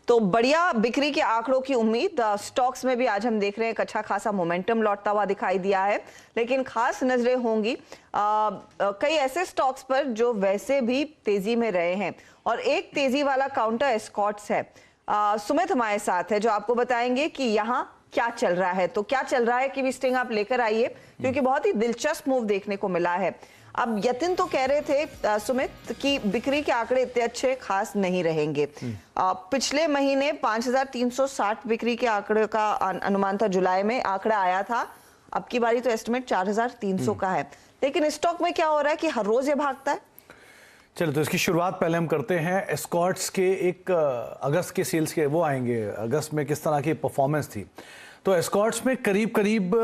तो बढ़िया बिक्री के आंकड़ों की उम्मीद स्टॉक्स में भी आज हम देख रहे हैं, एक अच्छा खासा मोमेंटम लौटता हुआ दिखाई दिया है। लेकिन खास नजरें होंगी कई ऐसे स्टॉक्स पर जो वैसे भी तेजी में रहे हैं, और एक तेजी वाला काउंटर एस्कॉर्ट्स है। सुमित हमारे साथ है जो आपको बताएंगे कि यहाँ क्या चल रहा है। तो क्या चल रहा है कि स्टिंग आप लेकर आइए, क्योंकि बहुत ही दिलचस्प मूव देखने को मिला है। अब यतिन तो कह रहे थे सुमित कि बिक्री के आंकड़े इतने अच्छे खास नहीं रहेंगे। पिछले महीने 5,360 बिक्री के आंकड़े का अनुमान था, जुलाई में आंकड़ा आया था। अब की बारी तो एस्टिमेट 4,300 का है। लेकिन स्टॉक में क्या हो रहा है कि हर रोज ये भागता है। चलो तो इसकी शुरुआत पहले हम करते हैं एस्कॉर्ट्स के एक अगस्त के सेल्स के, वो आएंगे अगस्त में किस तरह की परफॉर्मेंस थी। तो एस्कॉर्ट्स में करीब करीब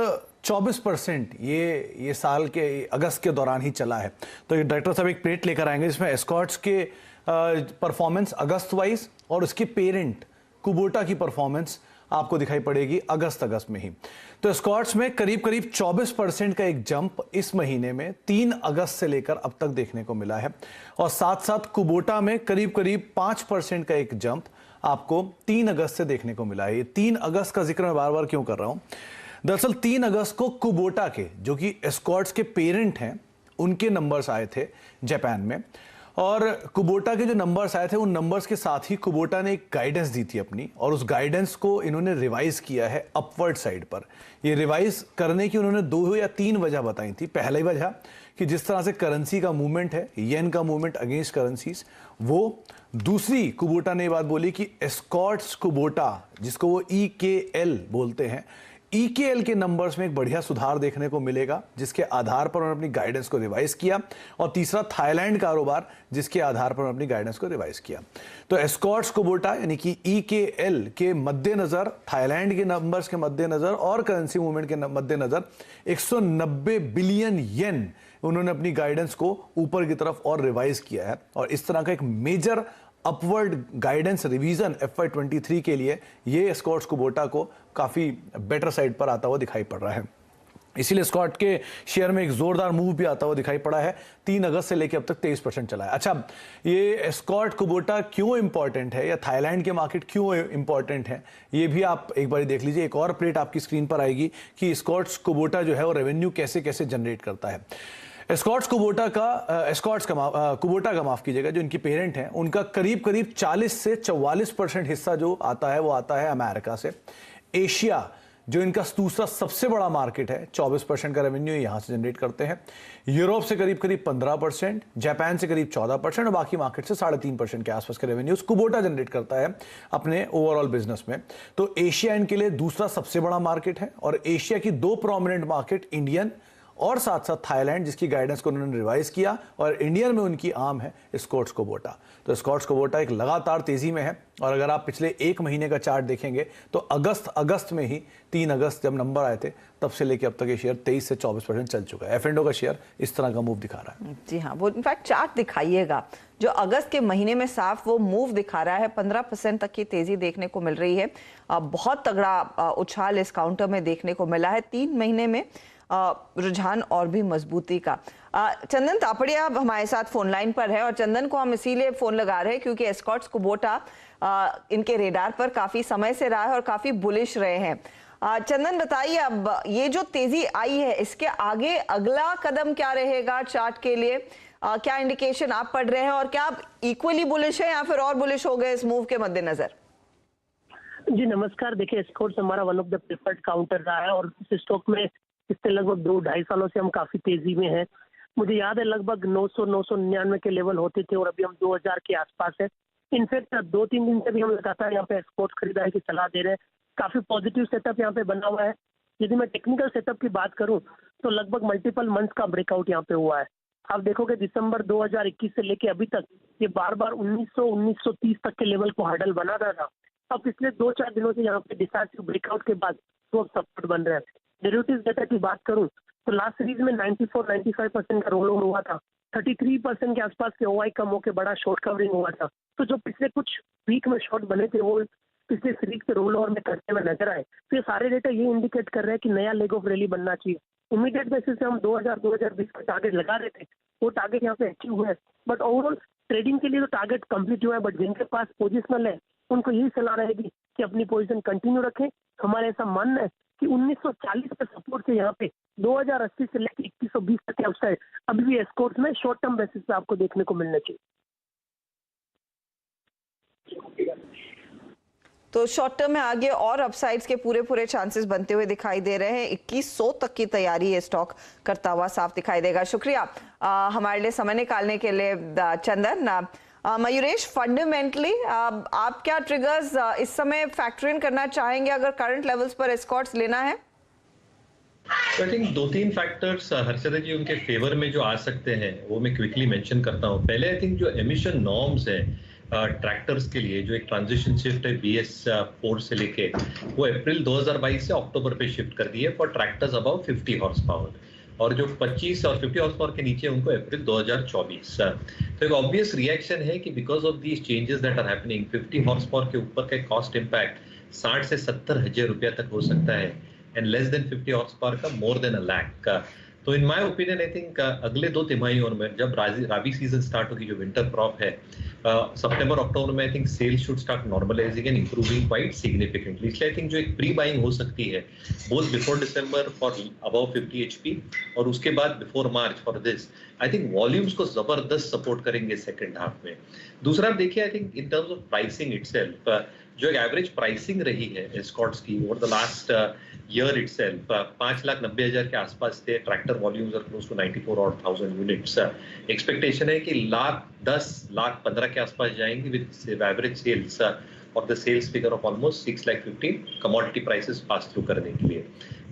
24% ये साल के अगस्त के दौरान ही चला है। तो ये डायरेक्टर साहब एक प्लेट लेकर आएंगे जिसमें एस्कॉर्ट्स के परफॉर्मेंस अगस्त वाइज और उसके पेरेंट कुबोटा की परफॉर्मेंस आपको दिखाई पड़ेगी अगस्त में ही। तो एस्कॉर्ट्स में करीब 24% का एक जंप इस महीने में 3 अगस्त से लेकर अब तक देखने को मिला है, और साथ साथ कुबोटा में करीब 5% का एक जंप आपको 3 अगस्त से देखने को मिला है। ये 3 अगस्त का जिक्र मैं बार बार क्यों कर रहा हूं? दरअसल 3 अगस्त को कुबोटा के, जो कि एस्कॉर्ट्स के पेरेंट हैं, उनके नंबर्स आए थे जापान में, और कुबोटा के जो नंबर्स आए थे उन नंबर्स के साथ ही कुबोटा ने एक गाइडेंस दी थी अपनी, और उस गाइडेंस को इन्होंने रिवाइज किया है अपवर्ड साइड पर। ये रिवाइज करने की उन्होंने 2 या 3 वजह बताई थी। पहली वजह कि जिस तरह से करेंसी का मूवमेंट है, येन का मूवमेंट अगेंस्ट करेंसीज, वो। दूसरी, कुबोटा ने ये बात बोली कि एस्कॉर्ट्स कुबोटा, जिसको वो EKL बोलते हैं, EKL के नंबर्स में एक बढ़िया सुधार देखने को मिलेगा, जिसके आधार पर उन्होंने अपनी गाइडेंस को रिवाइज किया। और तीसरा, थाईलैंड कारोबार, जिसके आधार पर उन्होंने अपनी गाइडेंस को रिवाइज किया। तो एस्कॉर्ट्स कुबोटा यानी कि EKL के मद्देनजर, थाईलैंड के नंबर्स के मद्देनजर और करेंसी मूवमेंट के मद्देनजर 190 बिलियन येन उन्होंने अपनी गाइडेंस को ऊपर की तरफ और रिवाइज किया है। और इस तरह का एक major upward guidance revision FY23 के लिए ये एस्कॉर्ट्स कुबोटा को काफी बेटर साइड पर आता हुआ दिखाई पड़ रहा है। इसीलिए एस्कॉर्ट के शेयर में एक जोरदार मूव भी आता हुआ दिखाई पड़ा है। 3 अगस्त से लेकर अब तक 23% चला है। अच्छा, ये एस्कॉर्ट कुबोटा क्यों इंपॉर्टेंट है, या थाईलैंड के मार्केट क्यों इंपॉर्टेंट है, ये भी आप एक बार देख लीजिए। एक और प्लेट आपकी स्क्रीन पर आएगी कि एस्कॉर्ट्स कुबोटा जो है वो रेवेन्यू कैसे कैसे जनरेट करता है। एस्कॉर्ट्स कुबोटा का माफ कीजिएगा, जो इनकी पेरेंट हैं, उनका करीब 40 से 44% हिस्सा जो आता है वो आता है अमेरिका से। एशिया, जो इनका दूसरा सबसे बड़ा मार्केट है, 24% का रेवेन्यू यहां से जनरेट करते हैं। यूरोप से करीब 15%, जापान से करीब 14% और बाकी मार्केट से 3.5% के आसपास के रेवेन्यूज कुबोटा जनरेट करता है अपने ओवरऑल बिजनेस में। तो एशिया इनके लिए दूसरा सबसे बड़ा मार्केट है, और एशिया की 2 प्रोमिनेंट मार्केट, इंडियन और साथ साथ थाईलैंड, जिसकी गाइडेंस को उन्होंने रिवाइज किया, और इंडियन में उनकी आर्म है एस्कॉर्ट्स कुबोटा। तो एस्कॉर्ट्स कुबोटा एक लगातार तेजी में है, और अगर आप पिछले 1 महीने का चार्ट देखेंगे तो अगस्त में ही 3 अगस्त जब नंबर आए थे तब से लेकर अब तक ये शेयर 23 से 24% चल चुका है। F&O का शेयर इस तरह का मूव दिखा रहा है। जी हाँ, वो इनफैक्ट चार्ट दिखाइएगा जो अगस्त के महीने में साफ वो मूव दिखा रहा है। 15% तक की तेजी देखने को मिल रही है। बहुत तगड़ा उछाल इस काउंटर में देखने को मिला है। 3 महीने में रुझान और भी मजबूती का। चंदन तापड़िया अब हमारे साथ फोन लाइन पर है, और चंदन को हम इसीलिए फोन लगा रहे हैं क्योंकि एस्कॉर्ट्स कुबोटा इनके रेडार पर काफी समय से रहा है और काफी बुलिश रहे हैं। चंदन बताइए, अब ये जो तेजी आई है, इसके आगे अगला कदम क्या रहेगा चार्ट के लिए? क्या इंडिकेशन आप पढ़ रहे हैं, और क्या आप इक्वली बुलिश है या फिर और बुलिश हो गए इस मूव के मद्देनजर? जी नमस्कार। देखिए, एस्कॉर्ट्स हमारा one of the preferred counter रहा है, और इस स्टॉक में इससे लगभग 2-2.5 सालों से हम काफी तेजी में हैं। मुझे याद है लगभग 900-999 के लेवल होते थे, और अभी हम 2000 के आसपास है। इनफैक्ट 2-3 दिन से भी हम लगातार यहाँ पे एस्कॉर्ट्स खरीदारी की सलाह दे रहे हैं। काफी पॉजिटिव सेटअप यहाँ पे बना हुआ है। यदि मैं टेक्निकल सेटअप की बात करूँ तो लगभग मल्टीपल मंथ्स का ब्रेकआउट यहाँ पे हुआ है। आप देखोगे दिसंबर 2021 से लेके अभी तक ये बार बार 1900-1930 तक के लेवल को हर्डल बना रहा था। अब पिछले 2-4 दिनों से यहाँ पे डिसाइसिव ब्रेकआउट के बाद वो सपोर्ट बन रहे हैं। डेरिवेटिव डेटा की बात करूं तो लास्ट सीरीज में 94-95% का रोल ओवर हुआ था। 33% के आसपास के ओआई कम होकर बड़ा शॉर्ट कवरिंग हुआ था। तो जो पिछले कुछ वीक में शॉर्ट बने थे वो पिछले सीरीज के रोल ओवर में करते हुए नजर आए। तो ये सारे डेटा ये इंडिकेट कर रहे हैं कि नया लेग ऑफ रैली बनना चाहिए। इमीडिएट बेसिस से हम 2000-2020 का टारगेट लगा रहे थे, वो टारगेट यहाँ पे अचीव हुए। बट ओवरऑल ट्रेडिंग के लिए तो टारगेट कंप्लीट हुआ है, बट जिनके पास पोजिशनल है उनको यही सलाह रहेगी कि अपनी पोजीशन कंटिन्यू रखें। हमारे ऐसा मानना है कि 1940 पे सपोर्ट से यहाँ पे 2080 से लेकर 2120 तक के अपसाइड अभी भी एस्कॉर्ट्स में शॉर्ट टर्म बेसिस पे आपको देखने को मिलना चाहिए। तो शॉर्ट टर्म में आगे और अपसाइड्स के पूरे चांसेस बनते हुए दिखाई दे रहे हैं। 2100 तक की तैयारी ये स्टॉक करता हुआ साफ दिखाई देगा। शुक्रिया हमारे लिए समय निकालने के लिए चंदन। मयूरेश, फंडामेंटली आप क्या ट्रिगर्स इस समय फैक्टर इन करना चाहेंगे अगर करंट लेवल्स पर एस्कॉर्ट्स लेना है? आई थिंक 2-3 फैक्टर्स हर्षदा जी उनके फेवर में जो आ सकते हैं वो मैं क्विकली मेंशन करता हूँ। पहले आई थिंक जो एमिशन नॉर्म्स है ट्रैक्टर्स के लिए जो एक ट्रांजिशन शिफ्ट है BS4 से लेके, वो अप्रैल 2022 से अक्टूबर पे शिफ्ट कर दी है for tractors about 50 horse power, और जो 25 और 50 हॉर्स पावर के नीचे उनको अप्रैल 2024। तो एक ऑब्वियस रिएक्शन है कि because of these changes that are happening, 50 horse power के ऊपर का कॉस्ट इंपैक्ट 60 से 70 हजार रुपया तक हो सकता है, and less than 50 horse power का मोर देन 1 लाख का। तो in my opinion I think अगले 2 तिमाहियों में जब राबी सीजन स्टार्ट होगी, जो विंटर क्रॉप है, सितंबर अक्टूबर में I think sale should start normalising and improving quite significantly. इसलिए आई थिंक जो एक प्री बाइंग हो सकती है both before December for above 50 HP और उसके बाद before March for this, I think volumes को जबरदस्त सपोर्ट करेंगे सेकंड हाफ में। दूसरा आप देखिए, I think in terms of pricing itself, जो एक एवरेज प्राइसिंग रही है एस्कॉर्ट्स की over the last year itself, 5,90,000 के आसपास थे। Tractor volumes are close to 94,000 units. Expectation है कि 1,10,00,000 1,15,000 के आसपास जाएंगे विद एवरेज सेल्स और the sales figure of almost 6,50,000 commodity prices pass through करने के लिए।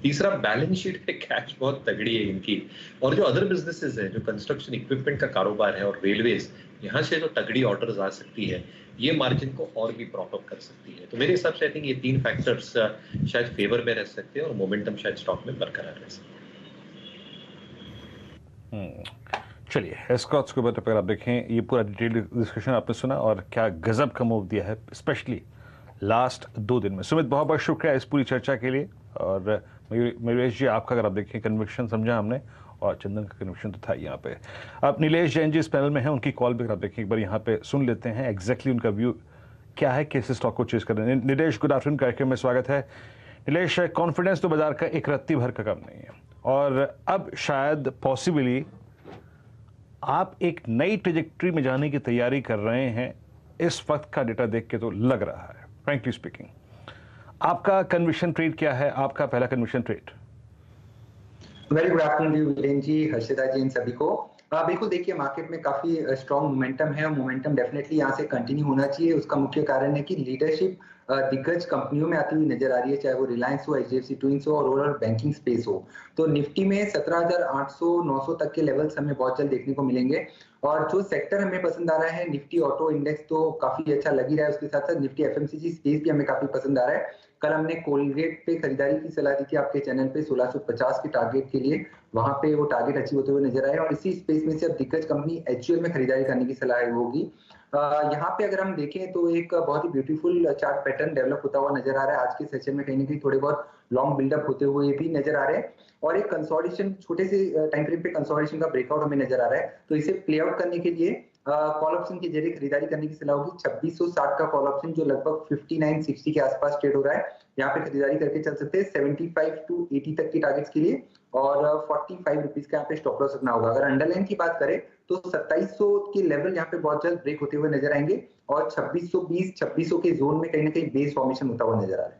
तीसरा, बैलेंस शीट पे कैश बहुत तगड़ी है इनकी, और जो अदर बिजनेसेस है, जो कंस्ट्रक्शन इक्विपमेंट का कारोबार है और रेलवेज, यहाँ से जो तगड़ी ऑर्डर्स आ सकती है, ये मार्जिन को और भी प्रॉप अप कर सकती है। तो मेरे हिसाब से आई थिंक ये 3 फैक्टर्स शायद फेवर में रह सकते हैं और मोमेंटम शायद स्टॉक में बरकरार रह सकते हैं। चलिए, एस्कॉर्ट्स के ऊपर अगर आप देखें, ये पूरा डिटेल डिस्कशन आपने सुना और क्या गजब का मूव दिया है, स्पेशली लास्ट 2 दिन में। सुमित, बहुत बहुत शुक्रिया इस पूरी चर्चा के लिए। और मयूरेश जी, आपका अगर आप देखें कन्विक्शन समझा हमने, और चंदन का कन्विक्शन तो था यहाँ पे। अब नीलेश जैन जी इस पैनल में हैं, उनकी कॉल भी अगर आप देखें एक बार यहाँ पे सुन लेते हैं एग्जैक्टली उनका व्यू क्या है, कैसे स्टॉक को चेज कर रहे हैं। नीलेश, गुड आफ्टरनून, कार्यक्रम में स्वागत है। नीलेश, कॉन्फिडेंस तो बाजार का एक रत्ती भर का कम नहीं है, और अब शायद पॉसिबली आप एक नई ट्रेजेक्ट्री में जाने की तैयारी कर रहे हैं, इस वक्त का डेटा देख के तो लग रहा है, फ्रैंकली स्पीकिंग। आपका कन्विक्शन ट्रेड क्या है, आपका पहला conviction trade? Very good afternoon Virendra ji, Harshita ji, इन सभी को। बिल्कुल, देखिए मार्केट में काफी स्ट्रॉन्ग मोमेंटम है, और मोमेंटम डेफिनेटली यहाँ से कंटिन्यू होना चाहिए। उसका मुख्य कारण है कि लीडरशिप दिग्गज कंपनियों में आती हुई नजर आ रही है, चाहे वो रिलायंस हो, HDFC ट्विंस हो और ओवरऑल बैंकिंग स्पेस हो। तो निफ्टी में 17,800-900 तक के लेवल्स हमें बहुत जल्द देखने को मिलेंगे। और जो सेक्टर हमें पसंद आ रहा है, निफ्टी ऑटो इंडेक्स तो काफी अच्छा लग ही रहा है, उसके साथ साथ निफ्टी FMCG स्पेस भी हमें काफी पसंद आ रहा है। कल हमने कोलगेट पे खरीदारी की सलाह दी थी आपके चैनल पे 1650 के टारगेट के लिए, वहां पे वो टारगेट अचीव होते हुए नजर आए, और इसी स्पेस में से अब दिग्गज कंपनी HUL में खरीदारी करने की सलाह होगी। यहाँ पे अगर हम देखें तो एक बहुत ही ब्यूटीफुल चार्ट पैटर्न डेवलप होता हुआ नजर आ रहा है। आज के सेशन में कहीं ना कहीं थोड़े बहुत लॉन्ग बिल्डअप होते हुए भी नजर आ रहे हैं, और एक कंसोलिडेशन, छोटे से टाइम फ्रेम पे कंसोलिडेशन का ब्रेकआउट हमें नजर आ रहा है। तो इसे प्ले आउट करने के लिए कॉल ऑप्शन के जरिए खरीदारी करने की सलाह होगी। 2660 का कॉल ऑप्शन जो लगभग 5960 के आसपास ट्रेड हो रहा है, यहाँ पे खरीदारी करके चल सकते हैं 75 to 80 तक के टारगेट्स के लिए, और 45 रुपीज का यहाँ पे स्टॉप लॉस रखना होगा। अगर अंडरलाइन की बात करें तो 2700 के लेवल यहाँ पे बहुत जल्द ब्रेक होते हुए नजर आएंगे, और 2620-2600 के जोन में कहीं ना कहीं बेस फॉर्मेशन होता हुआ नजर आ रहा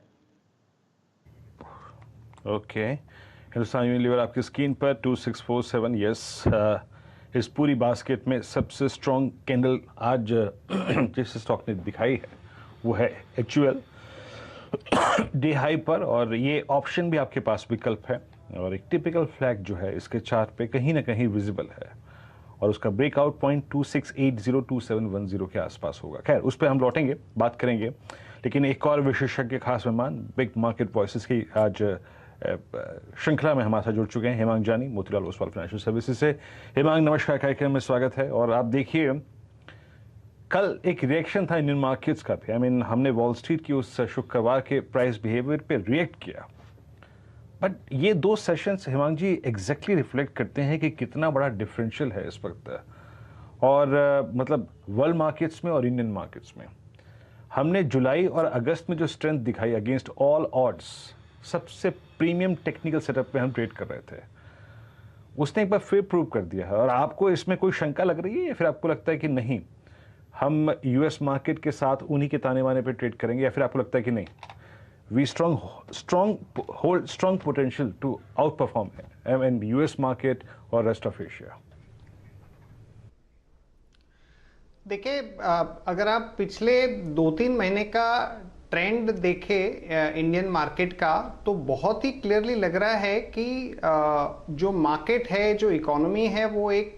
है। ओके, हिंदुस्तान यूनिलीवर आपकी स्क्रीन पर 2647, यस। इस पूरी बास्केट में सबसे स्ट्रॉन्ग कैंडल आज जिस स्टॉक ने दिखाई है वो है HUL डे हाई पर, और ये ऑप्शन भी आपके पास विकल्प है, और एक टिपिकल फ्लैग जो है इसके चार्ट पे कहीं ना कहीं विजिबल है, और उसका ब्रेकआउट पॉइंट 2680-2710 के आसपास होगा। खैर, उस पर हम लौटेंगे, बात करेंगे, लेकिन एक और विशेषज्ञ खास मेहमान बिग मार्केट वॉइसेस की आज श्रृंखला में हमारे साथ जुड़ चुके हैं हेमांग जानी, मोतीलाल ओसवाल फाइनेंशियल सर्विसेज से। हेमांग, नमस्कार, कार्यक्रम में स्वागत है। और आप देखिए, कल एक रिएक्शन था इंडियन मार्केट्स का भी, आई मीन हमने वॉल स्ट्रीट की उस शुक्रवार के प्राइस बिहेवियर पे रिएक्ट किया, बट ये 2 सेशंस हेमांग जी एग्जैक्टली रिफ्लेक्ट करते हैं कि कितना बड़ा डिफरेंशियल है इस वक्त, और मतलब वर्ल्ड मार्केट्स में और इंडियन मार्केट्स में। हमने जुलाई और अगस्त में जो स्ट्रेंथ दिखाई अगेंस्ट ऑल ऑड्स, सबसे प्रीमियम टेक्निकल सेटअप पे हम ट्रेड कर रहे थे, उसने एक बार फिर प्रूव कर दिया है। और आपको इसमें कोई शंका लग रही है, या फिर आपको लगता है कि नहीं, हम US मार्केट के साथ उन्हीं के ताने बाने पे ट्रेड करेंगे, या फिर आपको लगता है कि नहीं, we hold strong potential to outperform in US market और रेस्ट ऑफ एशिया? देखिए, अगर आप पिछले 2-3 महीने का ट्रेंड देखें इंडियन मार्केट का, तो बहुत ही क्लियरली लग रहा है कि जो मार्केट है, जो इकोनॉमी है, वो एक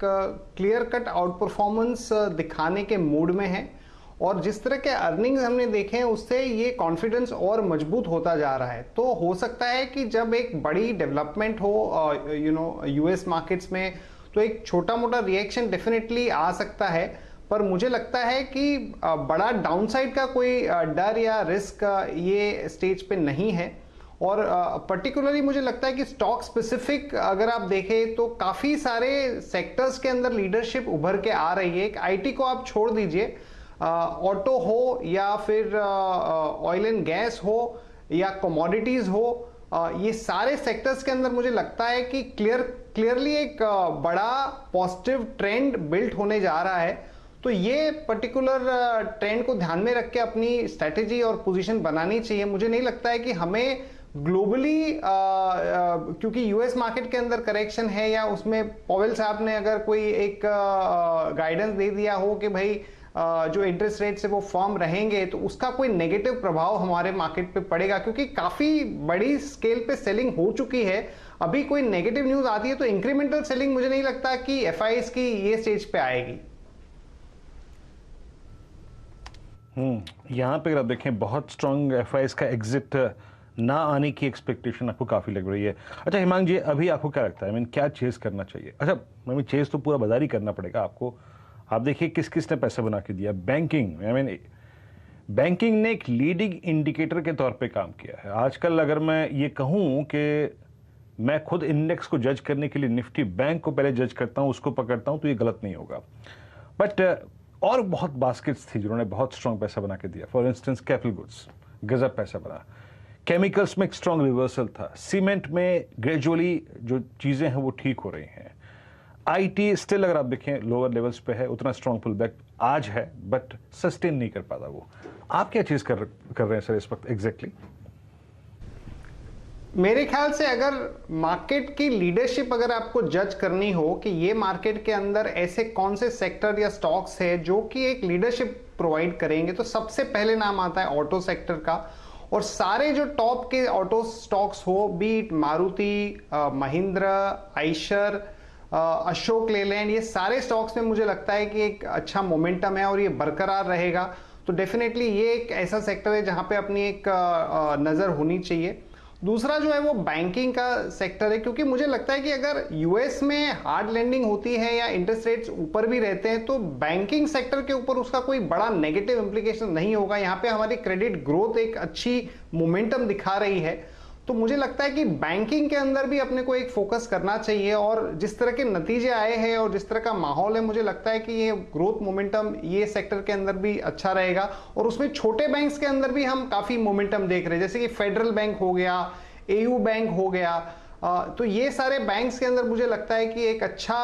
क्लियर कट आउट परफॉर्मेंस दिखाने के मूड में है। और जिस तरह के अर्निंग्स हमने देखे हैं उससे ये कॉन्फिडेंस और मजबूत होता जा रहा है। तो हो सकता है कि जब एक बड़ी डेवलपमेंट हो यूएस मार्केट्स में तो एक छोटा मोटा रिएक्शन डेफिनेटली आ सकता है, पर मुझे लगता है कि बड़ा डाउनसाइड का कोई डर या रिस्क ये स्टेज पे नहीं है। और पर्टिकुलरली मुझे लगता है कि स्टॉक स्पेसिफिक अगर आप देखें तो काफी सारे सेक्टर्स के अंदर लीडरशिप उभर के आ रही है। आईटी को आप छोड़ दीजिए, ऑटो हो या फिर ऑयल एंड गैस हो या कमोडिटीज हो, ये सारे सेक्टर्स के अंदर मुझे लगता है कि क्लियरली एक बड़ा पॉजिटिव ट्रेंड बिल्ट होने जा रहा है। तो ये पर्टिकुलर ट्रेंड को ध्यान में रख के अपनी स्ट्रेटेजी और पोजीशन बनानी चाहिए। मुझे नहीं लगता है कि हमें ग्लोबली क्योंकि यूएस मार्केट के अंदर करेक्शन है या उसमें पॉवेल साहब ने अगर कोई एक गाइडेंस दे दिया हो कि भाई जो इंटरेस्ट रेट से वो फर्म रहेंगे, तो उसका कोई नेगेटिव प्रभाव हमारे मार्केट पे पड़ेगा, क्योंकि काफी बड़ी स्केल पे सेलिंग हो चुकी है। अभी कोई नेगेटिव न्यूज आती है तो इंक्रीमेंटल सेलिंग मुझे नहीं लगता कि एफआईएस की ये स्टेज पे आएगी। यहाँ पे अगर आप देखें बहुत स्ट्रांग एफआईएस का एग्जिट ना आने की एक्सपेक्टेशन आपको काफी लग रही है। अच्छा हिमांग जी, अभी आपको क्या लगता है, क्या चेज करना चाहिए? अच्छा चेज तो पूरा बाजार ही करना पड़ेगा आपको। आप देखिए किस किस ने पैसा बना के दिया। बैंकिंग बैंकिंग ने एक लीडिंग इंडिकेटर के तौर पे काम किया है। आजकल अगर मैं ये कहूँ कि मैं खुद इंडेक्स को जज करने के लिए निफ्टी बैंक को पहले जज करता हूँ, उसको पकड़ता हूँ, तो ये गलत नहीं होगा। बट और बहुत बास्केट्स थी जिन्होंने बहुत स्ट्रांग पैसा बना के दिया। फॉर इंस्टेंस कैपिटल गुड्स गजब पैसा बना, केमिकल्स में एक स्ट्रांग रिवर्सल था, सीमेंट में ग्रेजुअली जो चीजें हैं वो ठीक हो रही हैं। आईटी स्टिल अगर आप देखें लोअर लेवल्स पे है, उतना स्ट्रांग पुल बैक आज है बट सस्टेन नहीं कर पाता वो। आप क्या चीज कर रहे हैं सर इस वक्त एग्जैक्टली? मेरे ख्याल से अगर मार्केट की लीडरशिप अगर आपको जज करनी हो कि ये मार्केट के अंदर ऐसे कौन से सेक्टर या स्टॉक्स है जो कि एक लीडरशिप प्रोवाइड करेंगे, तो सबसे पहले नाम आता है ऑटो सेक्टर का। और सारे जो टॉप के ऑटो स्टॉक्स हो, बीट मारुति, महिंद्रा, आइशर, अशोक लेलैंड, ये सारे स्टॉक्स में मुझे लगता है कि एक अच्छा मोमेंटम है और ये बरकरार रहेगा। तो डेफिनेटली ये एक ऐसा सेक्टर है जहां पे अपनी एक नजर होनी चाहिए। दूसरा जो है वो बैंकिंग का सेक्टर है, क्योंकि मुझे लगता है कि अगर यूएस में हार्ड लैंडिंग होती है या इंटरेस्ट रेट्स ऊपर भी रहते हैं तो बैंकिंग सेक्टर के ऊपर उसका कोई बड़ा नेगेटिव इंप्लीकेशन नहीं होगा। यहाँ पे हमारी क्रेडिट ग्रोथ एक अच्छी मोमेंटम दिखा रही है। तो मुझे लगता है कि बैंकिंग के अंदर भी अपने को एक फोकस करना चाहिए, और जिस तरह के नतीजे आए हैं और जिस तरह का माहौल है, मुझे लगता है कि ये ग्रोथ मोमेंटम ये सेक्टर के अंदर भी अच्छा रहेगा। और उसमें छोटे बैंक्स के अंदर भी हम काफी मोमेंटम देख रहे हैं, जैसे कि फेडरल बैंक हो गया, एयू बैंक हो गया। तो ये सारे बैंक्स के अंदर मुझे लगता है कि एक अच्छा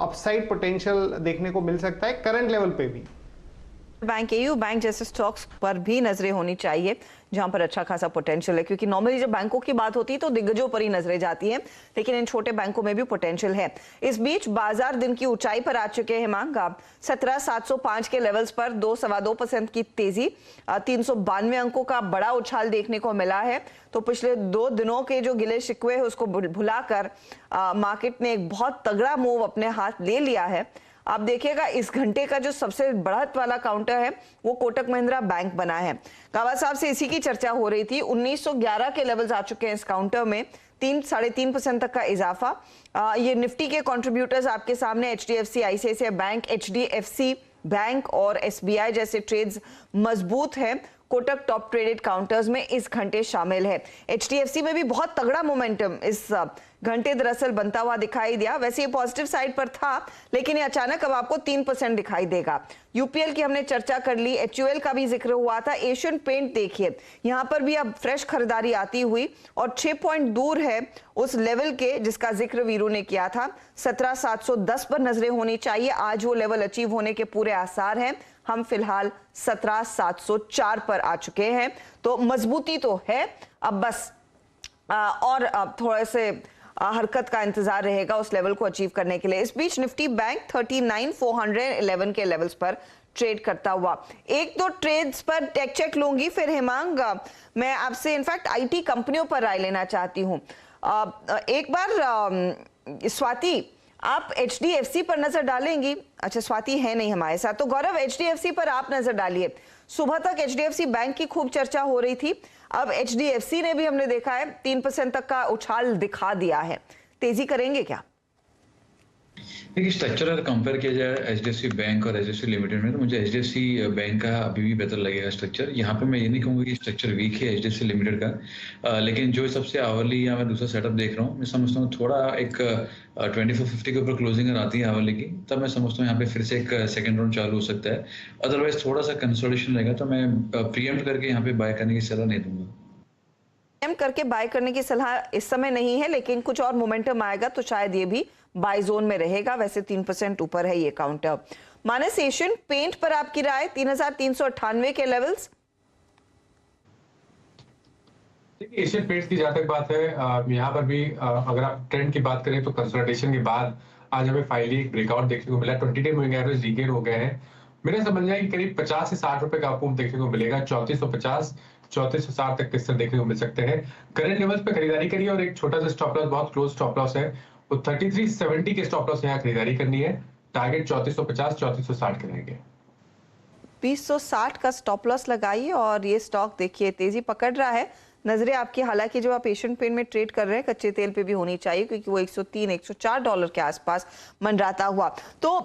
अपसाइड पोटेंशियल देखने को मिल सकता है करंट लेवल पे भी। बैंक, एयू बैंक जैसे स्टॉक्स पर भी नजरें होनी चाहिए जहां पर अच्छा खासा पोटेंशियल है, क्योंकि नॉर्मली जब बैंकों की बात होती है तो दिग्गजों पर ही नजरें जाती हैं, लेकिन इन छोटे बैंकों में भी पोटेंशियल है। इस बीच बाजार दिन की ऊंचाई पर आ चुके हैं। मांग 17,705 के लेवल्स पर 2-2.25% की तेजी, 392 अंकों का बड़ा उछाल देखने को मिला है। तो पिछले 2 दिनों के जो गिले शिकवे है उसको भुलाकर मार्केट ने एक बहुत तगड़ा मूव अपने हाथ ले लिया है। आप देखिएगा इस घंटे का जो सबसे बढ़त वाला काउंटर है वो कोटक महिंद्रा बैंक बना है। कावा साहब से इसी की चर्चा हो रही थी। 1911 के लेवल्स आ चुके हैं इस काउंटर में, 3-3.5% तक का इजाफा। ये निफ्टी के कंट्रीब्यूटर्स आपके सामने HDFC, ICICI bank, HDFC bank और SBI जैसे ट्रेड्स मजबूत हैं। कोटक टॉप ट्रेडेड काउंटर्स में इस घंटे शामिल है। HDFC में भी बहुत तगड़ा मोमेंटम इस घंटे दरअसल बनता हुआ दिखाई दिया। वैसे ये पॉजिटिव साइड पर था, लेकिन ये अचानक अब आपको 3% दिखाई देगा। यूपीएल की हमने चर्चा कर ली, HUL का भी जिक्र हुआ था। एशियन पेंट देखिए, यहां पर भी अब फ्रेश खरीदारी आती हुई और 6 पॉइंट दूर है उस लेवल के जिसका जिक्र वीरू ने किया था। 17,710 पर नजरें होनी चाहिए। आज वो लेवल अचीव होने के पूरे आसार हैं। हम फिलहाल 17,704 पर आ चुके हैं, तो मजबूती तो है। अब बस और थोड़े से हरकत का इंतजार रहेगा उस लेवल को अचीव करने के लिए। इस बीच निफ्टी बैंक 39,411 के लेवल्स पर ट्रेड करता हुआ। 1-2 ट्रेड्स पर टेक चेक लूंगी, फिर हेमांग मैं आपसे इनफैक्ट आईटी कंपनियों पर राय लेना चाहती हूं। एक बार स्वाति, आप HDFC पर नजर डालेंगी? अच्छा, स्वाति है नहीं हमारे साथ, तो गौरव HDFC पर आप नजर डालिए। सुबह तक HDFC बैंक की खूब चर्चा हो रही थी, अब HDFC ने भी हमने देखा है 3% तक का उछाल दिखा दिया है, तेजी करेंगे क्या? देखिए, स्ट्रक्चर अगर कंपेयर किया जाए HDFC बैंक और HDFC लिमिटेड में, तो मुझे HDFC बैंक का अभी भी बेहतर लगेगा स्ट्रक्चर। यहाँ पे मैं ये नहीं कहूँगा कि स्ट्रक्चर वीक है HDFC लिमिटेड का, लेकिन जो सबसे आवरली या मैं दूसरा सेटअप देख रहा हूँ, मैं समझता हूँ थोड़ा एक 2450 के ऊपर क्लोजिंग अगर आती है आवरली की, तब मैं समझता हूँ यहाँ पे फिर से एक सेकंड राउंड चालू हो सकता है। अदरवाइज थोड़ा सा कंसोलिडेशन रहेगा, तो मैं प्रीएम्प्ट करके यहाँ पे बाय करने की सलाह नहीं दूंगा। करके बाय करने की सलाह इस समय नहीं है, लेकिन कुछ और मोमेंटम आएगा तो शायद ये भी बाय जोन में रहेगा। वैसे 3% ऊपर है ये काउंटर। मानस, एशियन पेंट पर आपकी राय? 3398 के लेवल्स। देखिए, एशियन पेंट्स की जहां तक बात है, यहाँ पर भी अगर आप ट्रेंड की बात करें तो कंसोलिडेशन के बाद आज हमें फाइनली एक ब्रेकआउट देखने को मिला। 20 डे मूविंग एवरेज रीगेन हो गए हैं। मेरा समझ है कि करीब 50 से 60 रुपए का आपको देखने को मिलेगा। 3450 3460 तक किस तरह देखने को मिल सकते हैं। करंट लेवल्स पे खरीदारी करिए और एक छोटा सा स्टॉप लॉस, बहुत क्लोज स्टॉप लॉस है, वो 3370 के स्टॉप लॉस यहाँ खरीदारी करनी है। टारगेट 3450 3460 के रहेंगे। 2060 का स्टॉप लॉस लगाइए और ये स्टॉक देखिए तेजी पकड़ रहा है। नजरें आपकी, हालांकि जो आप एशियन पेंट में ट्रेड कर रहे हैं कच्चे तेल पे भी होनी चाहिए, क्योंकि वो 103 104 डॉलर के आसपास मंडराता हुआ। तो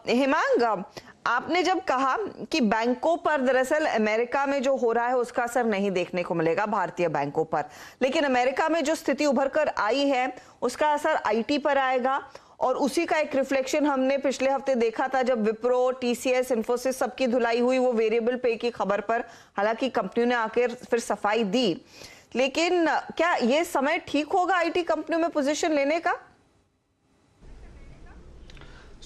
हेमांग, आपने जब कहा कि बैंकों पर दरअसल अमेरिका में जो हो रहा है उसका असर नहीं देखने को मिलेगा भारतीय बैंकों पर, लेकिन अमेरिका में जो स्थिति उभर कर आई है उसका असर आईटी पर आएगा, और उसी का एक रिफ्लेक्शन हमने पिछले हफ्ते देखा था जब विप्रो, टीसीएस, इन्फोसिस सबकी धुलाई हुई वो वेरिएबल पे की खबर पर। हालांकि कंपनियों ने आकर फिर सफाई दी, लेकिन क्या ये समय ठीक होगा आईटी कंपनियों में पोजीशन लेने का?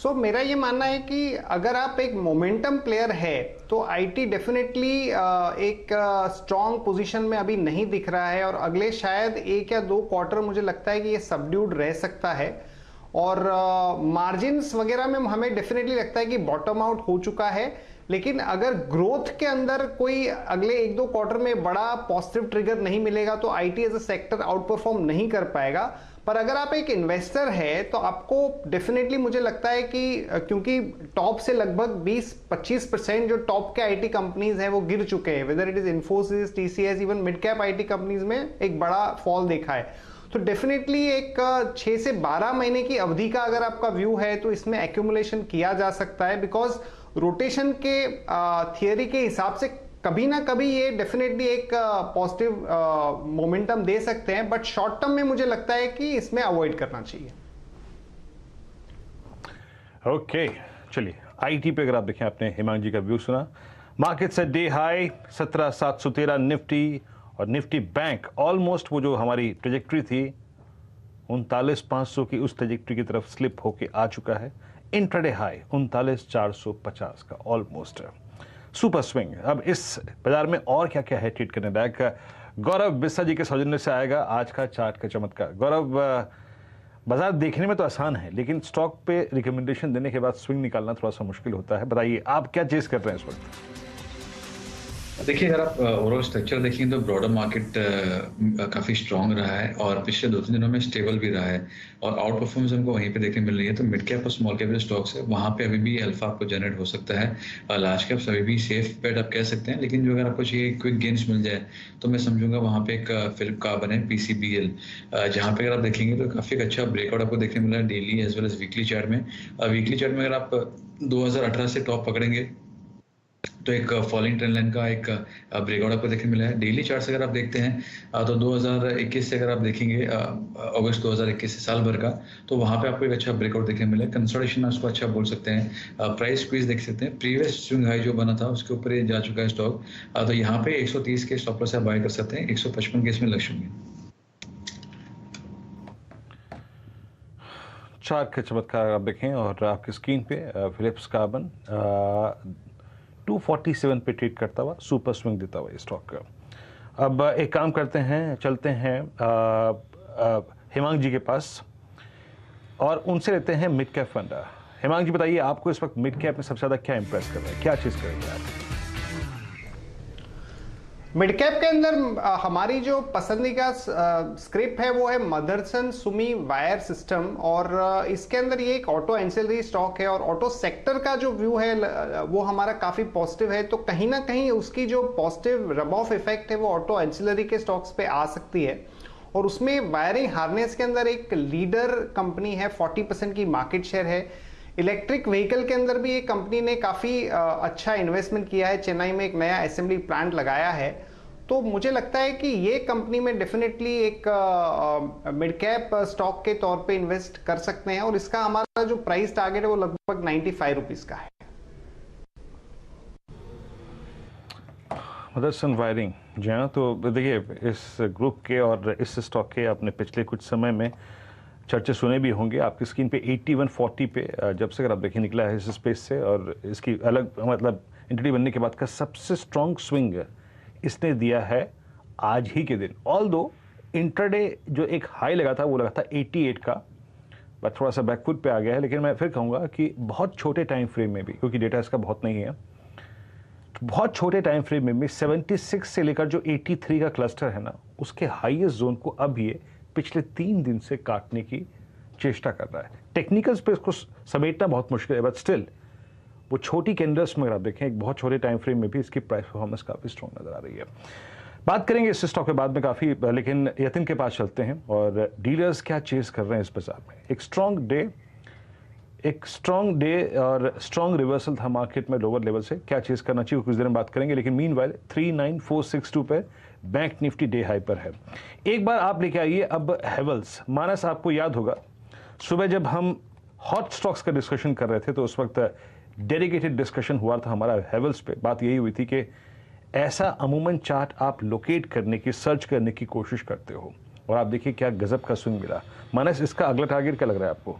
मेरा ये मानना है कि अगर आप एक मोमेंटम प्लेयर है तो आईटी डेफिनेटली एक स्ट्रॉन्ग पोजीशन में अभी नहीं दिख रहा है, और अगले शायद 1 या 2 क्वार्टर मुझे लगता है कि ये सबड्यूड रह सकता है। और मार्जिन्स वगैरह में हमें डेफिनेटली लगता है कि बॉटम आउट हो चुका है, लेकिन अगर ग्रोथ के अंदर कोई अगले 1-2 क्वार्टर में बड़ा पॉजिटिव ट्रिगर नहीं मिलेगा तो IT as a sector outperform नहीं कर पाएगा। पर अगर आप एक इन्वेस्टर है तो आपको डेफिनेटली मुझे लगता है कि क्योंकि टॉप से लगभग 20-25% जो टॉप के आईटी कंपनीज हैं वो गिर चुके हैं, whether it is Infosys, TCS, even mid cap IT companies में एक बड़ा फॉल देखा है। तो डेफिनेटली एक 6 से 12 महीने की अवधि का अगर आपका व्यू है तो इसमें एक्यूमुलेशन किया जा सकता है, बिकॉज रोटेशन के थियरी के हिसाब से कभी ना कभी ये डेफिनेटली एक पॉजिटिव मोमेंटम दे सकते हैं, बट शॉर्ट टर्म में मुझे लगता है कि इसमें अवॉइड करना चाहिए। ओके, चलिए आईटी पे अगर आप देखें, आपने हेमांग जी का व्यू सुना। मार्केट से डे हाई 17,713 निफ्टी, और निफ्टी बैंक ऑलमोस्ट वो जो हमारी ट्रेजेक्ट्री थी 39,500 की, उस ट्रेजेक्ट्री की तरफ स्लिप होके आ चुका है। इंट्राडे हाई 39,450 का ऑलमोस्ट सुपर स्विंग। अब इस बाजार में और क्या क्या है ट्रेड करने लायक? गौरव बिस्सा जी के सौजन्य से आएगा आज का चार्ट का चमत्कार। गौरव, बाजार देखने में तो आसान है, लेकिन स्टॉक पे रिकमेंडेशन देने के बाद स्विंग निकालना थोड़ा सा मुश्किल होता है। बताइए आप क्या चेस कर रहे हैं इस वक्त? देखिए, अगर आप ओवरऑल स्ट्रक्चर देखेंगे तो ब्रॉडर मार्केट काफ़ी स्ट्रांग रहा है और पिछले 2-3 दिनों में स्टेबल भी रहा है, और आउट परफॉर्मेंस हमको वहीं पे देखने मिल रही है। तो मिड कैप और स्मॉल कैप स्टॉक्स है, वहाँ पे अभी भी अल्फा आपको जनरेट हो सकता है। लार्ज कैप्स अभी भी सेफ बेट आप कह सकते हैं, लेकिन जो अगर आपको चाहिए क्विक गेन्स मिल जाए तो मैं समझूंगा वहाँ पे एक फिलिपकार्बन है PCBL, जहाँ पे अगर आप देखेंगे तो काफ़ी अच्छा ब्रेकआउट आपको देखने मिला है daily as well as weekly chart में। वीकली चार्ट में अगर आप 2018 से टॉप पकड़ेंगे तो एक फॉलिंग ट्रेंड लाइन का एक ब्रेकआउट आपको देखने मिला है। डेली चार्ट से अगर आप देखते हैं तो 2021 से अगर आप देखेंगे अगस्त 2021 से साल भर का, तो वहाँ पे आपको एक अच्छा ब्रेकआउट देखने मिला है। कंसोलिडेशन उसको अच्छा बोल सकते हैं। प्राइस स्क्वीज देख सकते हैं, प्रीवियस स्विंग हाई जो बना था उसके ऊपर ये जा चुका है स्टॉक। तो यहाँ पे 130 के स्टॉप लॉस से आप बाय कर सकते हैं, 155 के इसमें लक्ष्य होंगे। चार्ट के चमत्कार आप देखें और आपकी स्क्रीन पे फिलिप्सकार्बन 247 पे ट्रेड करता हुआ सुपर स्विंग देता हुआ स्टॉक का। अब एक काम करते हैं, चलते हैं हेमांग जी के पास और उनसे लेते हैं मिड कैप फंड। हेमांग जी बताइए, आपको इस वक्त मिड कैप में सबसे ज़्यादा क्या इंप्रेस कर रहा है, क्या चीज़ करेंगे आप? मिड कैप के अंदर हमारी जो पसंदीदा स्क्रिप्ट है वो है मदरसन सुमी वायर सिस्टम, और इसके अंदर ये एक ऑटो एंसिलरी स्टॉक है और ऑटो सेक्टर का जो व्यू है वो हमारा काफी पॉजिटिव है। तो कहीं ना कहीं उसकी जो पॉजिटिव रब ऑफ इफेक्ट है वो ऑटो एंसिलरी के स्टॉक्स पे आ सकती है। और उसमें वायरिंग हार्नेस के अंदर एक लीडर कंपनी है, 40% की मार्केट शेयर है। इलेक्ट्रिक व्हीकल के अंदर भी एक कंपनी ने काफी अच्छा इन्वेस्टमेंट किया है, चेन्नई में एक नया असेंबली प्लांट लगाया है। तो मुझे लगता है कि ये कंपनी में डेफिनेटली एक मिड कैप स्टॉक के तौर पे इन्वेस्ट कर सकते हैं, और इसका हमारा जो प्राइस टारगेट है वो लगभग 95 रुपीस का है। मदरसन वायरिंग, जी हाँ, तो देखिए इस ग्रुप के और इस स्टॉक के आपने पिछले कुछ समय में चर्चे सुने भी होंगे। आपकी स्क्रीन पे 8140 पे जब से अगर आप देखिए निकला है इस स्पेस से, और इसकी अलग मतलब एंटिटी बनने के बाद का सबसे स्ट्रॉन्ग स्विंग इसने दिया है आज ही के दिन। ऑल दो इंट्राडे जो एक हाई लगा था वो लगा था 88 का, बट थोड़ा सा बैकफुट पे आ गया है। लेकिन मैं फिर कहूँगा कि बहुत छोटे टाइम फ्रेम में भी, क्योंकि डेटा इसका बहुत नहीं है, बहुत छोटे टाइम फ्रेम में भी 76 से लेकर जो 83 का क्लस्टर है ना, उसके हाईएस्ट जोन को अब ये पिछले 3 दिन से काटने की चेष्टा कर रहा है। टेक्निकल्स पे इसको समेटना बहुत मुश्किल है, बट स्टिल वो छोटी कैंडल्स में अगर आप देखें एक बहुत छोटे टाइम फ्रेम में भी इसकी प्राइस परफॉर्मेंस काफ़ी स्ट्रॉन्ग नजर आ रही है। बात करेंगे इस स्टॉक के बाद में काफ़ी, लेकिन यतिन के पास चलते हैं और डीलर्स क्या चेज कर रहे हैं इस बाजार में। एक स्ट्रॉन्ग डे और स्ट्रॉन्ग रिवर्सल था मार्केट में लोअर लेवल से, क्या चेज करना चाहिए कुछ देर में बात करेंगे। लेकिन मीनवाइल 39462 पे बैंक निफ्टी डे हाई पर है। एक बार आप लेके आइए अब हेवल्स। मानस, आपको याद होगा सुबह जब हम हॉट स्टॉक्स का डिस्कशन कर रहे थे तो उस वक्त डेडिकेटेड डिस्कशन हुआ था हमारा हेवल्स पे। बात यही हुई थी कि ऐसा अमूमन चार्ट आप लोकेट करने की, सर्च करने की कोशिश करते हो, और आप देखिए क्या गजब का स्विंग मिला। मानस, इसका अगला टारगेट क्या लग रहा है आपको?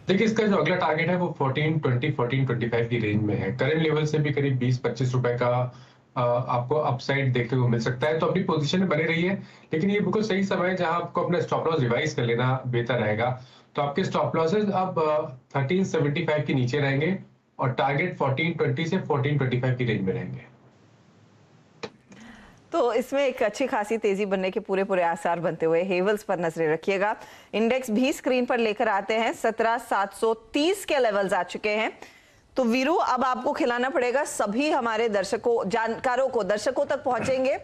देखिए, इसका जो अगला टारगेट है वो 1420 1425 की रेंज में है। करंट लेवल से भी करीब 20-25 रुपए का आपको अपसाइड देखने को मिल सकता है। तो अपनी पोजीशन में बने रहिए, लेकिन ये बिल्कुल सही समय है जहां आपको अपना स्टॉप लॉस रिवाइज कर लेना बेहतर रहेगा। तो आपके स्टॉप लॉसेज अब 1375 के नीचे रहेंगे और टारगेट 1420 से 1425 की रेंज में रहेंगे। तो इसमें एक अच्छी खासी तेजी बनने के पूरे आसार बनते हुए हेवल्स पर नजरें रखिएगा। इंडेक्स भी स्क्रीन पर लेकर आते हैं, 17730 के लेवल्स आ चुके हैं। तो वीरू, अब आपको खिलाना पड़ेगा सभी हमारे दर्शकों, जानकारों को, दर्शकों तक पहुंचेंगे।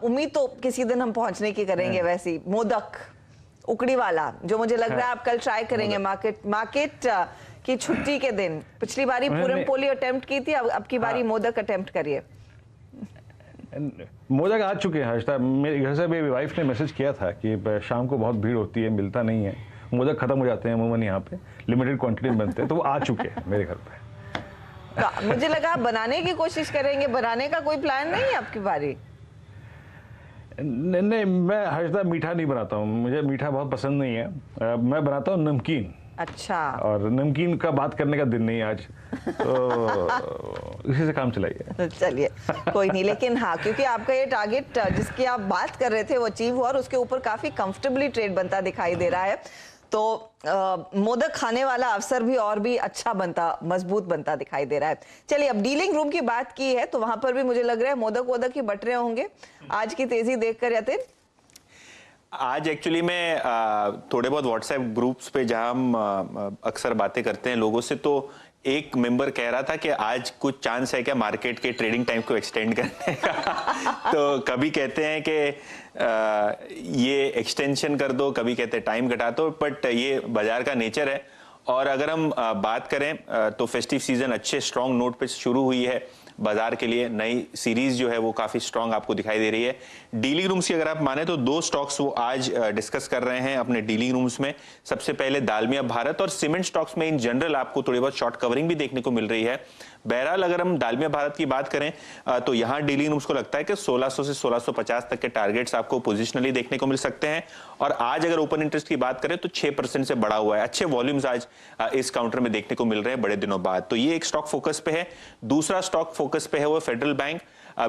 उम्मीद तो किसी दिन हम पहुंचने की करेंगे। वैसी मोदक उकड़ी वाला जो मुझे लग रहा है आप कल ट्राई करेंगे मार्केट की छुट्टी के दिन। पिछली बारी पूरन पोली अटेम्प्ट की थी, अब की बारी मोदक अटेम्प्ट करिए। मोदक आ चुके हैं। मेरे घर से मेरी वाइफ ने मैसेज किया था कि शाम को बहुत भीड़ होती है, मिलता नहीं है, मोदक खत्म हो जाते हैं अमूमन, यहाँ पे लिमिटेड क्वांटिटी में बनते हैं, तो वो आ चुके हैं मेरे घर पे। मुझे लगा आप बनाने की कोशिश करेंगे, बनाने का कोई प्लान नहीं है आपकी बारी? नहीं, मैं हर्षदा मीठा नहीं बनाता हूँ, मुझे मीठा बहुत पसंद नहीं है। मैं बनाता हूँ नमकीन। अच्छा। और नमकीन का बात करने का दिन नहीं आज, तो इसी से काम चलाइए। चलिए, कोई नहीं। लेकिन हाँ, क्योंकि आपका ये टारगेट जिसकी आप बात कर रहे थे वो अचीव हुआ और उसके ऊपर काफी कंफर्टेबली ट्रेड बनता दिखाई दे रहा है। तो मोदक खाने वाला अवसर भी और भी अच्छा बनता, मजबूत बनता दिखाई दे रहा है। चलिए, अब डीलिंग रूम की बात की है तो वहां पर भी मुझे लग रहा है मोदक ही बट रहे होंगे आज की तेजी देखकर। यतिन, आज एक्चुअली में थोड़े बहुत व्हाट्सएप ग्रुप्स पे जहां हम अक्सर बातें करते हैं लोगों से, तो एक मेंबर कह रहा था कि आज कुछ चांस है क्या मार्केट के ट्रेडिंग टाइम को एक्सटेंड करने का। तो कभी कहते हैं कि ये एक्सटेंशन कर दो, कभी कहते हैं टाइम घटा दो, बट ये बाजार का नेचर है। और अगर हम बात करें तो फेस्टिव सीजन अच्छे स्ट्रॉन्ग नोट पे शुरू हुई है बाजार के लिए। नई सीरीज जो है वो काफी स्ट्रॉन्ग आपको दिखाई दे रही है। डीलिंग रूम्स की अगर आप माने तो 2 स्टॉक्स वो आज डिस्कस कर रहे हैं अपने डीलिंग रूम्स में। सबसे पहले दालमिया भारत, और सीमेंट स्टॉक्स में इन जनरल आपको थोड़ी बहुत शॉर्ट कवरिंग भी देखने को मिल रही है। बहरहाल अगर हम दालमिया भारत की बात करें तो यहाँ डीलिंग रूम्स को लगता है कि 1600 से 1650 तक के टारगेट्स आपको पोजिशनली देखने को मिल सकते हैं। और आज अगर ओपन इंटरेस्ट की बात करें तो 6% से बढ़ा हुआ है। अच्छे वॉल्यूम्स आज इस काउंटर में देखने को मिल रहे हैं बड़े दिनों बाद। तो ये एक स्टॉक फोकस पे है। दूसरा स्टॉक फोकस पे है वो Federal Bank.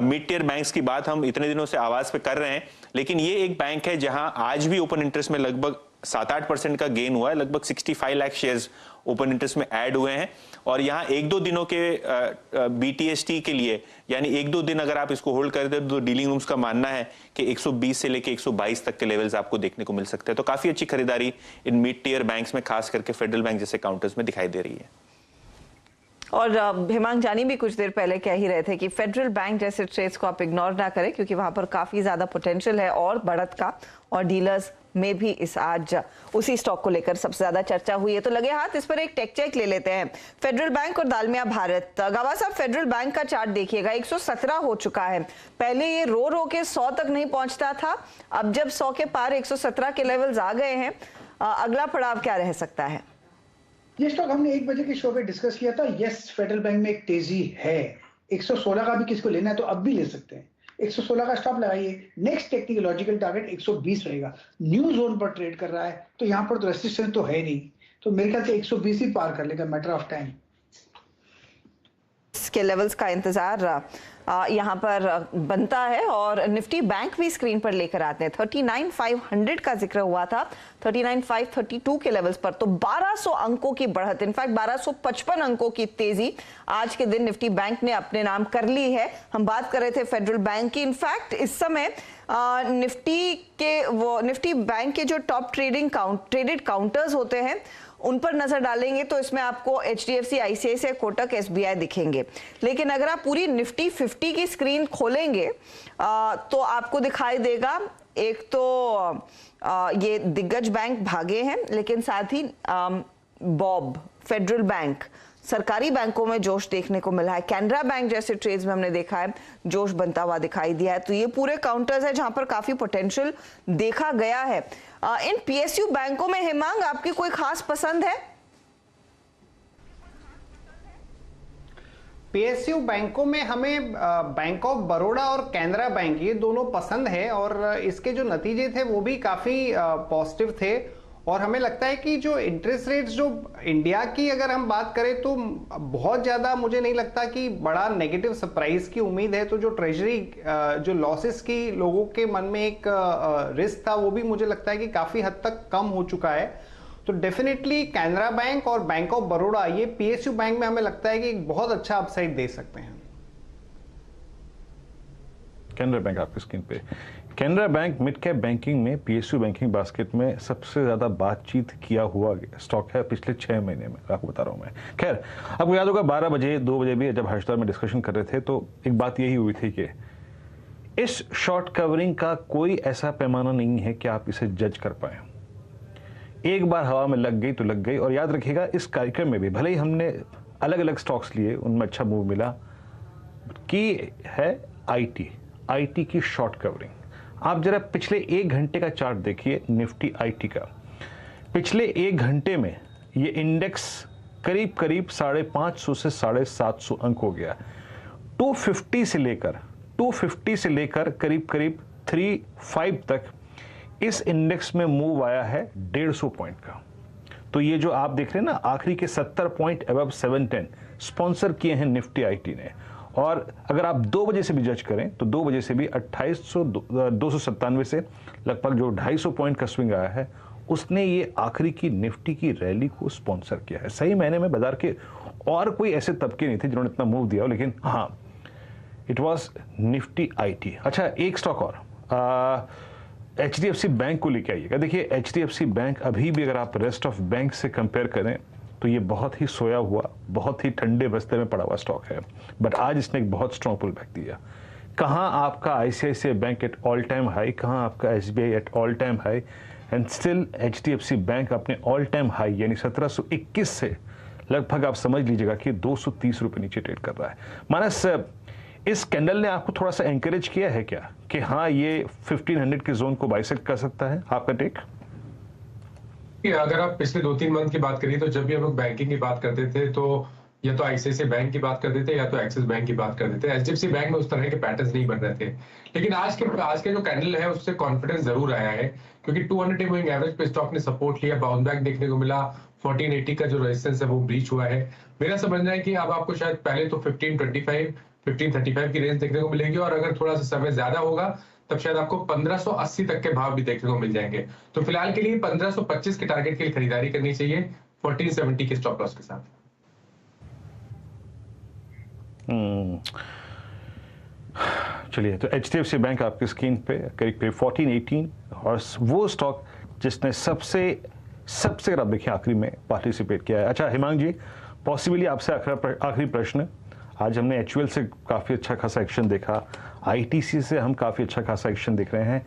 Mid tier banks की बात हम इतने दिनों से आवाज पे कर रहे हैं, लेकिन ये एक बैंक है जहां आज भी ओपन इंटरेस्ट में लगभग 7-8% का गेन हुआ है। लगभग 65 लाख शेयर्स ओपन इंटरेस्ट में ऐड हुए हैं और यहाँ 1-2 दिनों के BTST के लिए, यानी 1-2 दिन अगर आप इसको होल्ड करते हैं तो डीलिंग रूम्स का मानना है कि 120 से लेके 122 तक के लेवल्स आपको देखने को मिल सकते हैं। तो काफी अच्छी खरीदारी इन मिड टियर बैंक्स में, खास करके फेडरल बैंक जैसे काउंटर्स में दिखाई दे रही है। और हेमांग जानी भी कुछ देर पहले कह ही रहे थे कि फेडरल बैंक जैसे ट्रेड्स को आप इग्नोर ना करें, क्योंकि वहां पर काफी ज्यादा पोटेंशियल है और बढ़त का, और डीलर्स में भी इस आज उसी स्टॉक को लेकर सबसे ज्यादा चर्चा हुई है। तो लगे हाथ इस पर एक टेक चेक ले लेते हैं। फेडरल बैंक और दालमिया भारत। गावा साहब, फेडरल बैंक का चार्ट देखिएगा, 117 हो चुका है। पहले ये रो के 100 तक नहीं पहुंचता था, अब जब 100 के पार 117 के लेवल्स आ गए हैं, अगला पड़ाव क्या रह सकता है? ये स्टॉक हमने 1 बजे के शो पे डिस्कस किया था। यस, फेडरल बैंक में एक तेजी है। 116 का भी किसको लेना है तो अब भी ले सकते हैं। 116 का स्टॉप लगाइए। नेक्स्ट टेक्निकल लॉजिकल टारगेट 120 रहेगा। न्यू जोन पर ट्रेड कर रहा है तो यहाँ पर तो रेसिस्टेंस तो है नहीं, तो मेरे ख्याल से 120 ही पार कर लेगा, मैटर ऑफ टाइम। के लेवल्स का इंतजार यहाँ पर बनता है और निफ्टी बैंक भी स्क्रीन पर लेकर आते हैं। 39,500 का जिक्र हुआ था, 39,532 के लेवल्स पर, तो 1200 अंकों की बढ़त, इनफैक्ट 1255 अंकों की तेजी आज के दिन निफ्टी बैंक ने अपने नाम कर ली है। हम बात कर रहे थे फेडरल बैंक की। इनफैक्ट इस समय निफ्टी बैंक के जो टॉप ट्रेडेड काउंटर्स होते हैं उन पर नजर डालेंगे तो इसमें आपको HDFC, ICICI, कोटक, SBI दिखेंगे। लेकिन अगर आप पूरी निफ्टी 50 की स्क्रीन खोलेंगे तो आपको दिखाई देगा, एक तो ये दिग्गज बैंक भागे हैं, लेकिन साथ ही बॉब, फेडरल बैंक, सरकारी बैंकों में जोश देखने को मिला है। कैनरा बैंक जैसे ट्रेड्स में हमने देखा है जोश बनता हुआ दिखाई दिया है। तो ये पूरे काउंटर्स है जहां पर काफी पोटेंशियल देखा गया है। इन PSU बैंकों में हेमांग आपकी कोई खास पसंद है? PSU बैंकों में हमें बैंक ऑफ बड़ौदा और कैनरा बैंक, ये दोनों पसंद है और इसके जो नतीजे थे वो भी काफी पॉजिटिव थे। और हमें लगता है कि जो इंटरेस्ट रेट्स जो इंडिया की अगर हम बात करें तो बहुत ज़्यादा मुझे नहीं लगता कि बड़ा नेगेटिव सरप्राइज की उम्मीद है। तो जो ट्रेजरी जो लॉसेस की लोगों के मन में एक रिस्क था वो भी मुझे लगता है कि काफ़ी हद तक कम हो चुका है। तो डेफिनेटली कैनरा बैंक और बैंक ऑफ बड़ौदा ये PSU बैंक में हमें लगता है कि एक बहुत अच्छा अपसाइड दे सकते हैं। कैनरा बैंक आपकी स्क्रीन पे। Canara bank mid cap banking में PSU बैंकिंग बास्केट में सबसे ज्यादा बातचीत किया हुआ स्टॉक है पिछले 6 महीने में, आपको बता रहा हूं मैं। खैर, आपको याद होगा 12 बजे 2 बजे भी जब हर्षदा में डिस्कशन कर रहे थे तो एक बात यही हुई थी कि इस शॉर्ट कवरिंग का कोई ऐसा पैमाना नहीं है कि आप इसे जज कर पाए। एक बार हवा में लग गई तो लग गई। और याद रखिएगा, इस कार्यक्रम में भी भले ही हमने अलग अलग स्टॉक्स लिए, उनमें अच्छा मूव मिला, की है IT की शॉर्ट कवरिंग। आप जरा पिछले 1 घंटे का चार्ट देखिए निफ्टी IT का। पिछले 1 घंटे में ये इंडेक्स करीब 550 से 750 अंक हो गया। 250 से लेकर करीब 35 तक इस इंडेक्स में मूव आया है 150 पॉइंट का। तो ये जो आप देख रहे हैं ना, आखिरी के 70 पॉइंट अबव 710 स्पॉन्सर किए हैं निफ्टी IT ने। और अगर आप 2 बजे से भी जज करें तो 2 बजे से भी 297 से लगभग जो 250 पॉइंट का स्विंग आया है, उसने ये आखिरी की निफ्टी की रैली को स्पॉन्सर किया है। सही महीने में बाजार के और कोई ऐसे तबके नहीं थे जिन्होंने इतना मूव दिया हो, लेकिन हाँ, इट वॉज निफ्टी IT। अच्छा, एक स्टॉक और HDFC बैंक को लेके आइएगा। देखिए, HDFC बैंक अभी भी अगर आप रेस्ट ऑफ बैंक से कंपेयर करें तो ये बहुत ही सोया हुआ, बहुत ही ठंडे बस्ते में पड़ा हुआ स्टॉक है। बट आज इसने एक बहुत स्ट्रॉन्ग पुल बैक दिया। कहाँ आपका ICICI bank at all time high, कहाँ आपका SBI at all time high, and still HDFC bank अपने ऑल टाइम हाई यानी 1721 से लगभग आप समझ लीजिएगा कि 230 रुपये नीचे ट्रेड कर रहा है। मानस, इस कैंडल ने आपको थोड़ा सा एंकरेज किया है क्या कि हाँ, ये 1500 के जोन को बाइसेक्ट कर सकता है? आपका टेक? अगर आप पिछले 2-3 मंथ की बात करिए तो जब भी हम लोग बैंकिंग की बात करते थे तो या तो ICICI बैंक की बात करते थे या तो एक्सिस बैंक की बात करते थे। HDFC बैंक में उस तरह के पैटर्न्स नहीं बन रहे थे। लेकिन आज के जो कैंडल है उससे कॉन्फिडेंस जरूर आया है, क्योंकि 200 मूविंग एवरेज पे स्टॉक ने सपोर्ट लिया, बाउंस बैक देखने को मिला। 1480 का जो रेजिस्टेंस है वो ब्रीच हुआ है। मेरा समझना है कि अब आपको शायद पहले तो 1525 1535 की रेंज देखने को मिलेगी, और अगर थोड़ा सा समय ज्यादा होगा तब शायद आपको 1580 तक के भाव भी देखने को मिल जाएंगे। तो फिलहाल के लिए 1525 के टारगेट के लिए खरीदारी करनी चाहिए 1470 के स्टॉप लॉस के साथ। चलिए, तो HDFC बैंक आपकी स्क्रीन पे करीब 1418 और वो स्टॉक जिसने सबसे आप देखिए आखिरी में पार्टिसिपेट किया है। अच्छा हिमांग जी, पॉसिबली आपसे आखिरी प्रश्न, आज हमने HUL से काफ़ी अच्छा खासा एक्शन देखा, ITC से हम काफ़ी अच्छा खासा एक्शन देख रहे हैं।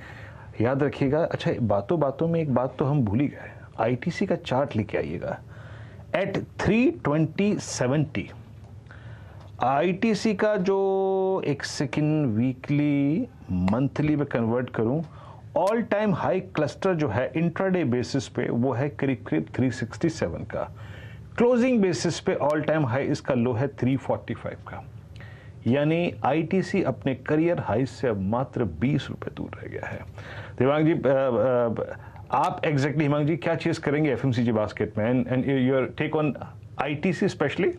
याद रखिएगा, अच्छा बातों बातों में एक बात तो हम भूल ही गए, ITC का चार्ट लेके आइएगा एट 32070। ITC का जो एक सेकेंड वीकली मंथली में कन्वर्ट करूं, ऑल टाइम हाई क्लस्टर जो है इंट्राडे बेसिस पे वो है करीब 367 का, क्लोजिंग बेसिस पे ऑल टाइम हाई इसका लो है 345 का, यानी ITC अपने करियर हाई से अब मात्र 20 रुपए दूर रह गया है। हिमांग जी, आप एग्जैक्टली हिमांग जी क्या चीज करेंगे FMCG बास्केट में, and your take on ITC specially?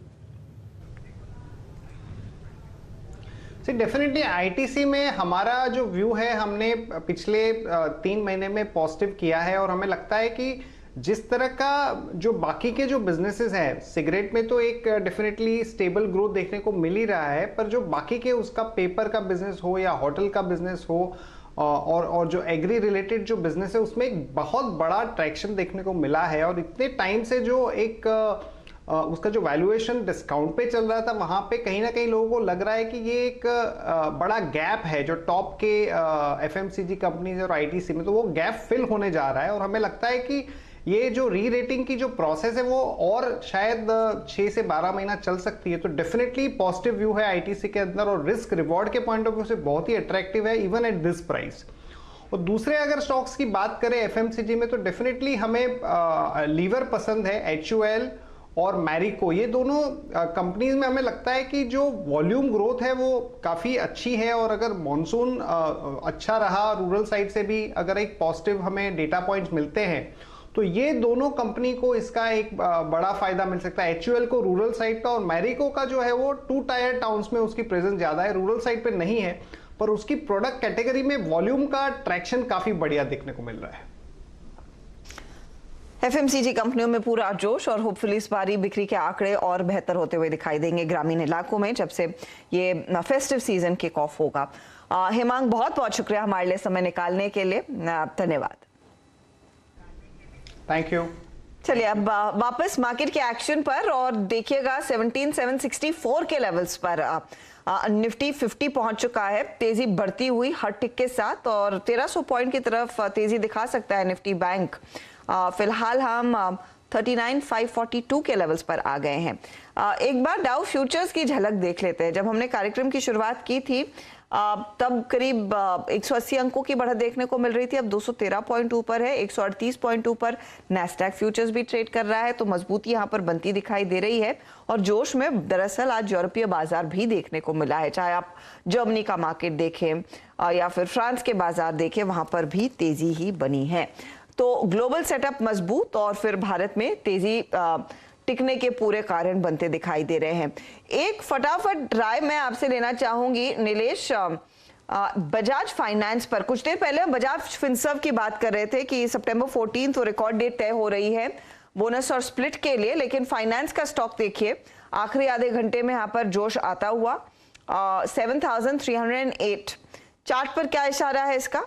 Definitely ITC में हमारा जो व्यू है, हमने पिछले 3 महीने में पॉजिटिव किया है और हमें लगता है कि जिस तरह का जो बाकी के जो बिजनेसेस हैं, सिगरेट में तो एक डेफिनेटली स्टेबल ग्रोथ देखने को मिल ही रहा है, पर जो बाकी के उसका पेपर का बिजनेस हो या होटल का बिजनेस हो और जो एग्री रिलेटेड जो बिजनेस है उसमें एक बहुत बड़ा ट्रैक्शन देखने को मिला है। और इतने टाइम से जो एक उसका जो वैल्यूएशन डिस्काउंट पे चल रहा था, वहां पे कहीं ना कहीं लोगों को लग रहा है कि ये एक बड़ा गैप है जो टॉप के FMCG कंपनीज और ITC में, तो वो गैप फिल होने जा रहा है। और हमें लगता है कि ये जो री रेटिंग की जो प्रोसेस है वो और शायद 6 से 12 महीना चल सकती है। तो डेफिनेटली पॉजिटिव व्यू है ITC के अंदर और रिस्क रिवॉर्ड के पॉइंट ऑफ व्यू से बहुत ही अट्रैक्टिव है इवन एट दिस प्राइस। और दूसरे अगर स्टॉक्स की बात करें FMCG में, तो डेफिनेटली हमें लीवर पसंद है, HUL और मैरिको। ये दोनों कंपनीज में हमें लगता है कि जो वॉल्यूम ग्रोथ है वो काफ़ी अच्छी है, और अगर मॉनसून अच्छा रहा, रूरल साइड से भी अगर एक पॉजिटिव हमें डेटा पॉइंट्स मिलते हैं, तो ये दोनों कंपनी को इसका एक बड़ा फायदा मिल सकता है। HUL को रूरल साइड का, और मैरिको का जो है वो 2 टायर टाउन्स में उसकी प्रेजेंस ज़्यादा है, रूरल साइड पे नहीं है, पर उसकी प्रोडक्ट कैटेगरी में वॉल्यूम का ट्रैक्शन काफ़ी बढ़िया देखने को मिल रहा है। FMCG कंपनियों में पूरा जोश, और होपफुली इस बारी बिक्री के आंकड़े और बेहतर होते हुए दिखाई देंगे ग्रामीण इलाकों में जब से ये फेस्टिव सीजन किक ऑफ होगा। हिमांग, बहुत बहुत शुक्रिया हमारे लिए समय निकालने के लिए, धन्यवाद। Thank you. चलिए अब वापस मार्केट के एक्शन पर, और देखिएगा 17,764 के लेवल्स पर निफ्टी 50 पहुंच चुका है, तेजी बढ़ती हुई हर टिक के साथ, और 1300 पॉइंट की तरफ तेजी दिखा सकता है निफ्टी बैंक। फिलहाल हम 39,542 के लेवल्स पर आ गए हैं। एक बार डाउ फ्यूचर्स की झलक देख लेते हैं। जब हमने कार्यक्रम की शुरुआत की थी तब करीब 180 अंकों की बढ़त देखने को मिल रही थी, अब 213 पॉइंट ऊपर है, 138 पॉइंट ऊपर नैस्डैक फ्यूचर्स भी ट्रेड कर रहा है, तो मजबूती यहां पर बनती दिखाई दे रही है। और जोश में दरअसल आज यूरोपीय बाजार भी देखने को मिला है, चाहे आप जर्मनी का मार्केट देखें या फिर फ्रांस के बाजार देखें, वहां पर भी तेजी ही बनी है। तो ग्लोबल सेटअप मजबूत और फिर भारत में तेजी टिकने के पूरे कारण बनते दिखाई दे रहे हैं। एक फटाफट राय मैं आपसे लेना चाहूंगी नीलेश, बजाज फाइनेंस पर। कुछ देर पहले बजाज फिनसर्व की बात कर रहे थे कि सितंबर 14 तो रिकॉर्ड डेट तय हो रही है बोनस और स्प्लिट के लिए, लेकिन फाइनेंस का स्टॉक देखिए आखिरी आधे घंटे में यहाँ पर जोश आता हुआ 7,308। चार्ट पर क्या इशारा है इसका?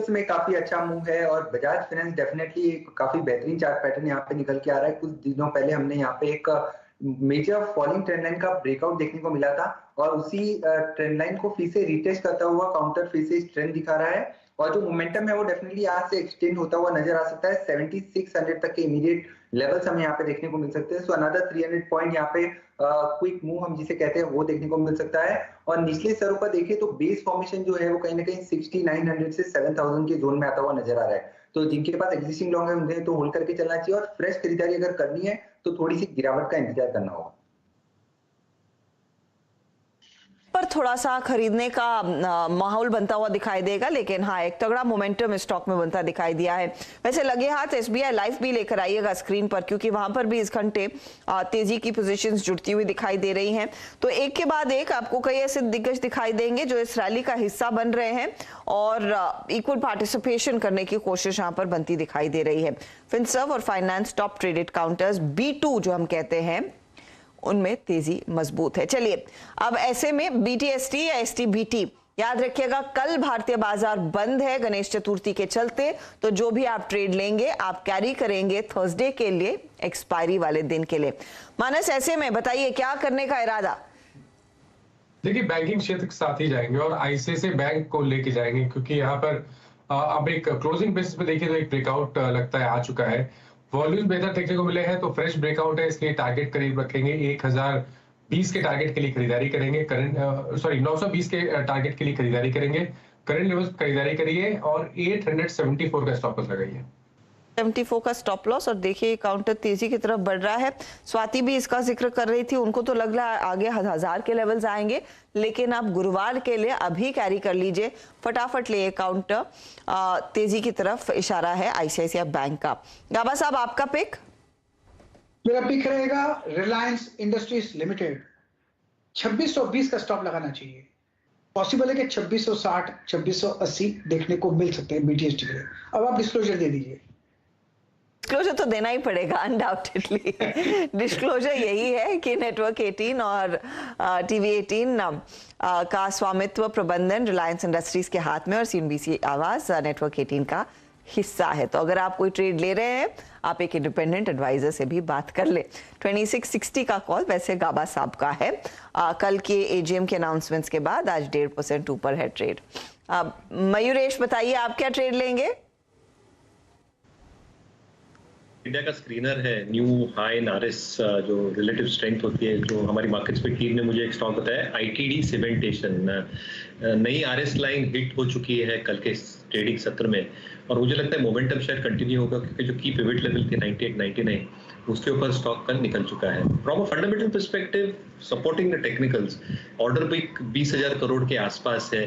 में काफी अच्छा मूव है और बजाज फाइनेंस डेफिनेटली काफी बेहतरीन चार्ट पैटर्न यहाँ पे निकल के आ रहा है। कुछ दिनों पहले हमने यहाँ पे एक मेजर फॉलिंग ट्रेंड लाइन का ब्रेकआउट देखने को मिला था और उसी ट्रेंड लाइन को फिर से रिटेस्ट करता हुआ काउंटर फिर से ट्रेंड दिखा रहा है और जो मोमेंटम है वो डेफिनेटली यहाँ से एक्सटेंड होता हुआ नजर आ सकता है। 7600 तक के इमीडिएट लेवल्स हमें यहाँ पे देखने को मिल सकते हैं। सो अनदर 300 पॉइंट यहाँ पे क्विक मूव हम जिसे कहते हैं वो देखने को मिल सकता है। और निचले स्तरों पर देखें तो बेस फॉर्मेशन जो है वो कहीं ना कहीं 6900 से 7000 के जोन में आता हुआ नजर आ रहा है। तो जिनके पास एग्जिस्टिंग लॉन्ग है उन्हें तो होल्ड करके चलना चाहिए और फ्रेश खरीदारी अगर करनी है तो थोड़ी सी गिरावट का इंतजार करना होगा। पर पर थोड़ा सा खरीदने का माहौल बनता हुआ दिखाई देगा, लेकिन हाँ एक तगड़ा मोमेंटम स्टॉक में बनता दिखाई दिया है। वैसे लगे हाथ SBI लाइफ भी लेकर आइएगा स्क्रीन पर, क्योंकि वहां पर भी इस घंटे तेजी की पोजीशंस जुड़ती हुई दिखाई दे रही हैं। तो एक के बाद एक आपको कई ऐसे दिग्गज दिखाई देंगे जो इस रैली का हिस्सा बन रहे हैं और इक्वल पार्टिसिपेशन करने की कोशिश यहाँ पर बनती दिखाई दे रही है। फिनसर्व और finance top traded counters B2 जो हम कहते हैं उनमें तेजी मजबूत है। चलिए अब ऐसे में BTST या STBT याद रखिएगा, कल भारतीय बाजार बंद है गणेश चतुर्थी के चलते, तो जो भी आप ट्रेड लेंगे आप कैरी करेंगे थर्सडे के लिए, एक्सपायरी वाले दिन के लिए। मानस, ऐसे में बताइए क्या करने का इरादा? देखिए, बैंकिंग क्षेत्र के साथ ही जाएंगे और ICICI बैंक को लेके जाएंगे, क्योंकि यहाँ पर अब एक क्लोजिंग बेसिस पे देखिए तो एक ब्रेकआउट लगता है आ चुका है। वॉल्यूम बेहतर देखने को मिले हैं तो फ्रेश ब्रेकआउट है, इसलिए टारगेट करीब रखेंगे 1020 के टारगेट के लिए खरीदारी करेंगे। 920 के टारगेट के लिए खरीदारी करेंगे। करंट लेवल्स खरीदारी करिए और 874 का स्टॉप लॉस लगाइए। 74 का स्टॉप लॉस। और देखिए काउंटर तेजी की तरफ बढ़ रहा है। स्वाति भी इसका जिक्र कर रही थी, उनको तो लग रहा है आगे 1000 के लेवल्स आएंगे, लेकिन आप गुरुवार के लिए अभी कैरी कर लीजिए, फटाफट लिए काउंटर तेजी की तरफ इशारा है ICICI बैंक का। गाबा साहब आपका पिक? मेरा पिक रहेगा रिलायंस इंडस्ट्रीज लिमिटेड। 2620 का स्टॉप लगाना चाहिए। पॉसिबल है कि 2660 2680 देखने को मिल सकते हैं BTST के लिए। अब आप डिस्क्लोजर दे दीजिए। डिस्क्लोजर तो देना ही पड़ेगा अनडाउटेडली। डिस्क्लोजर यही है कि नेटवर्क 18 और TV 18 का स्वामित्व प्रबंधन रिलायंस इंडस्ट्रीज के हाथ में और CNBC आवाज नेटवर्क 18 का हिस्सा है। तो अगर आप कोई ट्रेड ले रहे हैं आप एक इंडिपेंडेंट एडवाइजर से भी बात कर ले। 2660 का कॉल वैसे गाबा साहब का है। कल के AGM के अनाउंसमेंट्स के बाद आज 1.5% ऊपर है ट्रेड। मयूरेश बताइए आप क्या ट्रेड लेंगे? इंडिया का स्क्रीनर है न्यू हाई इन RS, जो रिलेटिव स्ट्रेंथ होती है, जो हमारी मार्केट्स पे टीम ने मुझे एक स्टॉक बताया ITD सीमेंटेशन। नई RS लाइन हिट हो चुकी है कल के ट्रेडिंग सत्र में और मुझे लगता है मोमेंटम शायद कंटिन्यू होगा, क्योंकि जो की पिवट लेवल थे 98 99 उसके ऊपर स्टॉक कल निकल चुका है। From a fundamental perspective supporting the technicals, order book 20,000 crore के आसपास है।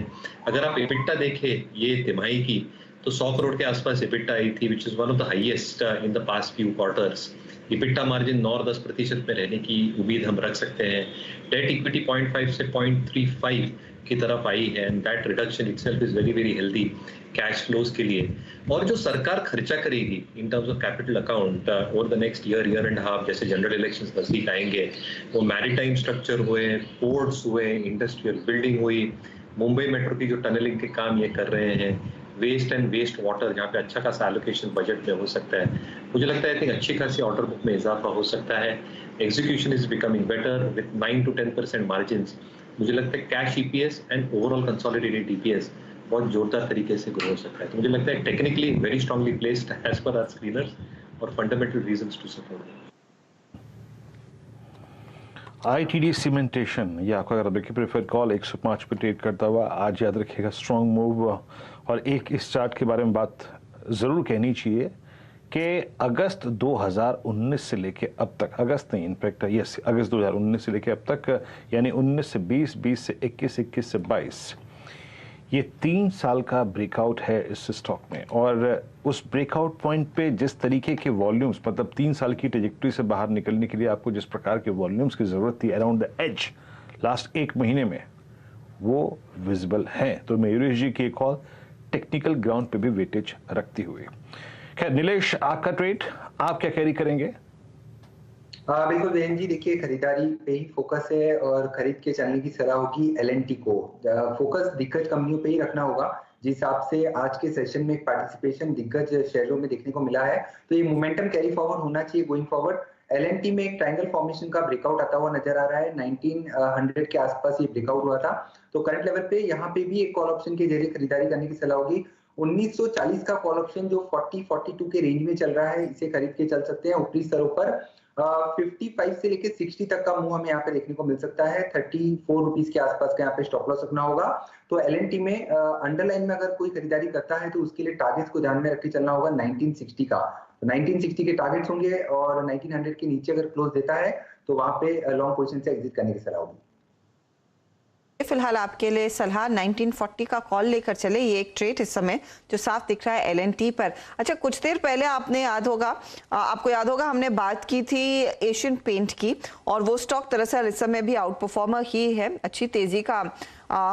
अगर आप एबिटा देखें ये तिमाही की तो 100 करोड़ के आसपास EBITDA आई थी, which is one of the highest in the past few quarters. EBITDA margin 9-10% में रहने की उम्मीद हम रख सकते हैं। डेट इक्विटी 0.5 से 0.35 की तरफ आई है and that reduction itself is very very healthy cash flows के लिए। और जो सरकार खर्चा करेगी इन terms of capital account over the next year and half, जैसे जनरल इलेक्शंस नजदीक आएंगे, वो मैरीटाइम स्ट्रक्चर हुए, पोर्ट्स हुए, इंडस्ट्रियल बिल्डिंग हुई, मुंबई मेट्रो की जो टनलिंग के काम ये कर रहे हैं, वेस्ट एंड वेस्ट वाटर जहाँ पे अच्छा खासा एलोकेशन बजट में हो सकता है। मुझे लगता है आई थिंक अच्छी खासी ऑर्डर बुक में इजाफा हो सकता है। Execution is becoming better with 9 to 10% margin. मुझे लगता है cash EPS and overall consolidated EPS बहुत जोरदार तरीके से ग्रो हो सकता है। तो मुझे लगता है technically very strongly placed as पर आवर स्क्रीनर्स और fundamental reasons to support. ITD cementation ये आपका अगर देखिए प्रेफर्ड कॉल 105 पे ट्रेड करता हुआ आज याद रखिएगा स्ट्रॉन्ग मूव। और एक इस चार्ट के बारे में बात ज़रूर कहनी चाहिए कि अगस्त 2019 से लेके अब तक, अगस्त नहीं इनफैक्ट यस अगस्त 2019 से लेके अब तक, यानी 19 से 20, 20 से 21, 21 से 22, ये 3 साल का ब्रेकआउट है इस स्टॉक में। और उस ब्रेकआउट पॉइंट पे जिस तरीके के वॉल्यूम्स, मतलब 3 साल की ट्रेजेक्टरी से बाहर निकलने के लिए आपको जिस प्रकार के वॉल्यूम्स की ज़रूरत थी अराउंड द एज लास्ट 1 महीने में, वो विजिबल हैं। तो मयूरेश जी की कॉल टेक्निकल ग्राउंड पे भी वेटेज रखती हुई। खैर नीलेश, आपका ट्रेड आप क्या कैरी करेंगे? बिल्कुल बहन जी, देखिए खरीदारी पे ही फोकस है और खरीद के चलने की सलाह होगी L&T को। फोकस दिग्गज कंपनियों पे ही रखना होगा। जिस हिसाब से आज के सेशन में पार्टिसिपेशन दिग्गज शेयरों में देखने को मिला है, तो ये मोमेंटम कैरी फॉरवर्ड होना चाहिए गोइंग फॉरवर्ड। L&T में एक ट्रायंगल फॉर्मेशन का ब्रेकआउट आता हुआ नजर आ रहा है। 1900 के आसपास ये ब्रेकआउट हुआ था, तो करंट लेवल पे यहाँ पे भी एक कॉल ऑप्शन के जरिए खरीदारी करने की सलाह होगी। 1940 का कॉल ऑप्शन जो 40-42 के रेंज में चल रहा है, इसे खरीद के चल सकते हैं। ऊपरी स्तरों पर 55 से लेके 60 तक का मूव हमें यहाँ पे देखने को मिल सकता है। 34 रुपीज के आसपास का यहाँ पे स्टॉप लॉस रखना होगा। तो L&T में अंडरलाइन में अगर कोई खरीदारी करता है तो उसके लिए टारगेट्स को ध्यान में रख के चलना होगा 1960 का। तो 1960 के टारगेट्स होंगे और 1900 के नीचे अगर क्लोज देता है तो वहां पे लॉन्ग पोजीशन से एग्जिट करने की सलाह होगी। फिलहाल आपके लिए सलाह 1940 का कॉल लेकर चले। ये एक ट्रेड इस समय जो साफ दिख रहा है LNT पर। अच्छा, कुछ देर पहले आपको याद होगा हमने बात की थी एशियन पेंट की, और वो स्टॉक दरअसल इस समय भी आउट परफॉर्मर ही है। अच्छी तेजी का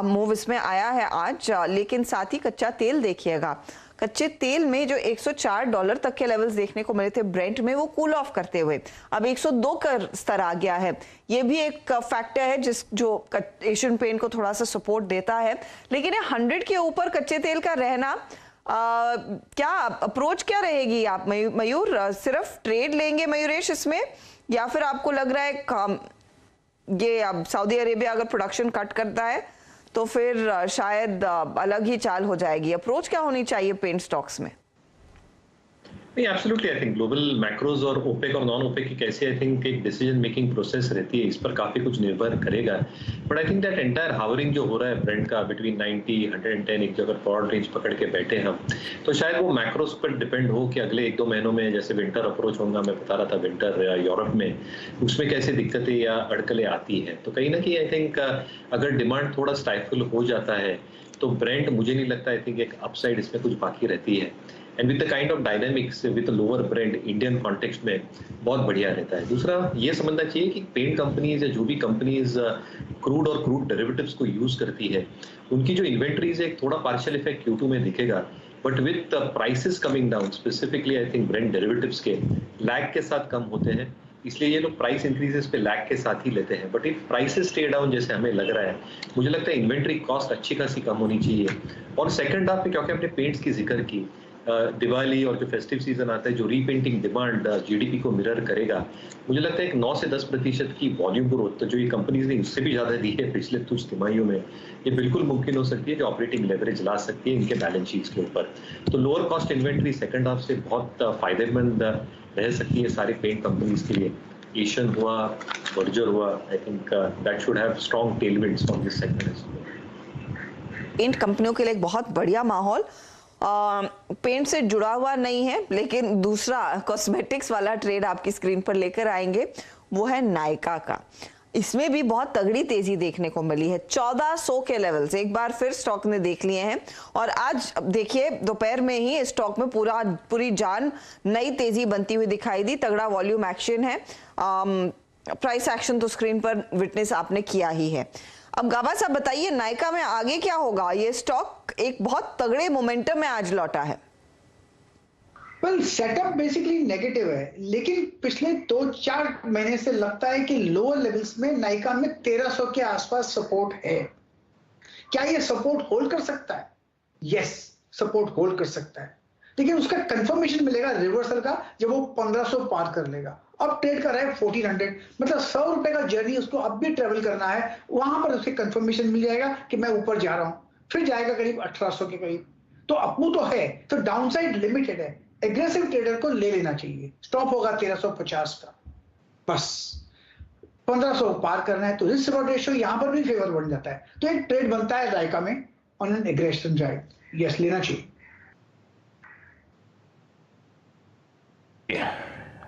मूव इसमें आया है आज। लेकिन साथ ही कच्चा तेल देखिएगा, कच्चे तेल में जो $104 तक के लेवल्स देखने को मिले थे ब्रेंट में, वो कूल ऑफ करते हुए अब 102 का स्तर आ गया है। ये भी एक फैक्टर है जो एशियन पेंट को थोड़ा सा सपोर्ट देता है। लेकिन 100 के ऊपर कच्चे तेल का रहना, क्या अप्रोच क्या रहेगी आप मयूर? सिर्फ ट्रेड लेंगे मयूरेश इसमें, या फिर आपको लग रहा है ये अब सऊदी अरेबिया अगर प्रोडक्शन कट करता है तो फिर शायद अलग ही चाल हो जाएगी? अप्रोच क्या होनी चाहिए पेंट स्टॉक्स में? नहीं, absolutely I think global macros और ओपेक और नॉन ओपेक की कैसे आई थिंक एक डिसीजन मेकिंग प्रोसेस रहती है, इस पर काफी कुछ निर्भर करेगा। But I think that entire hovering जो हो रहा है ब्रेंट का बिटवीन 90 110 एक जगह ब्रॉड रेंज पकड़ के बैठे हम, तो शायद वो मैक्रोज पर डिपेंड हो कि अगले 1-2 महीनों में जैसे विंटर अप्रोच होगा, मैं बता रहा था विंटर यूरोप में, उसमें कैसे दिक्कतें या अड़कलें आती है। तो कहीं ना कहीं आई थिंक अगर डिमांड थोड़ा स्टाइफल हो जाता है तो ब्रेंट, मुझे नहीं लगता आई थिंक एक अपसाइड इसमें कुछ बाकी रहती है। And with the kind of dynamics with lower Brent Indian context में बहुत बढ़िया रहता है। दूसरा ये समझना चाहिए कि पेंट कंपनीज या जो भी कंपनीज क्रूड और क्रूड डेरिवेटिव्स को यूज करती है, उनकी जो इन्वेंट्रीज है एक थोड़ा पार्शियल इफेक्ट Q2 में दिखेगा, but with prices coming down specifically I think Brent derivatives के लैग के साथ कम होते हैं, इसलिए ये लोग प्राइस इंक्रीजेस पे लैग के साथ ही लेते हैं। But if prices stay down जैसे हमें लग रहा है, मुझे लगता है इन्वेंट्री कॉस्ट अच्छी खासी कम होनी चाहिए। और सेकंड हाफ में क्योंकि हमने पेंट्स की जिक्र की, दिवाली और जो फेस्टिव सीजन आता है, जो रीपेंटिंग डिमांड जीडीपी को मिरर करेगा, मुझे लगता है एक 9 से 10% की वॉल्यूम ग्रोथ तो जो ये कंपनीज ने उससे भी ज्यादा दी है पिछले कुछ तिमाहियों में, ये बिल्कुल मुमकिन हो सकती है, जो ऑपरेटिंग लेवरेज ला सकती है इनके बैलेंस शीट्स के ऊपर। तो lower cost inventory second half से बहुत फायदेमंद रह सकती है सारी पेंट कंपनीज के लिए। एशियन हुआ, बर्जर हुआ, I think that should have strong tailwinds for this sector. Paint कंपनियों के लिए एक बहुत बढ़िया माहौल पेंट से जुड़ा हुआ नहीं है, लेकिन दूसरा कॉस्मेटिक्स वाला ट्रेड आपकी स्क्रीन पर लेकर आएंगे, वो है नायका का। इसमें भी बहुत तगड़ी तेजी देखने को मिली है। 1400 के लेवल्स एक बार फिर स्टॉक ने देख लिए हैं, और आज देखिए दोपहर में ही स्टॉक में पूरी जान नई तेजी बनती हुई दिखाई दी। तगड़ा वॉल्यूम एक्शन है, प्राइस एक्शन तो स्क्रीन पर विटनेस आपने किया ही है। अब गाबा साहब बताइए, नायका में आगे क्या होगा? ये स्टॉक एक बहुत तगड़े मोमेंटम में आज लौटा है। वेल, सेटअप बेसिकली नेगेटिव है, लेकिन पिछले 2-4 महीने से लगता है कि लोअर लेवल्स में नायका में 1300 के आसपास सपोर्ट है। क्या ये सपोर्ट होल्ड कर सकता है? यस, सपोर्ट होल्ड कर सकता है, लेकिन उसका कंफर्मेशन मिलेगा रिवर्सल का जब वो 1500 पार कर लेगा। अब ट्रेड कर रहा है 1400, मतलब 100 रुपए का जर्नी उसको अब भी ट्रेवल करना है। वहां पर उसके कंफर्मेशन मिल जाएगा कि मैं ऊपर जा रहा हूं, फिर जाएगा करीब 1800 के करीब। तो अपू तो है, तो डाउनसाइड लिमिटेड है। एग्रेसिव ट्रेडर को ले लेना चाहिए। स्टॉप होगा 1350 का, बस 1500 पार करना है तो रिस्क रिवॉर्ड रेशियो यहां पर भी फेवर बन जाता है। तो एक ट्रेड बनता है नायका में on an aggression side, yes, लेना चाहिए।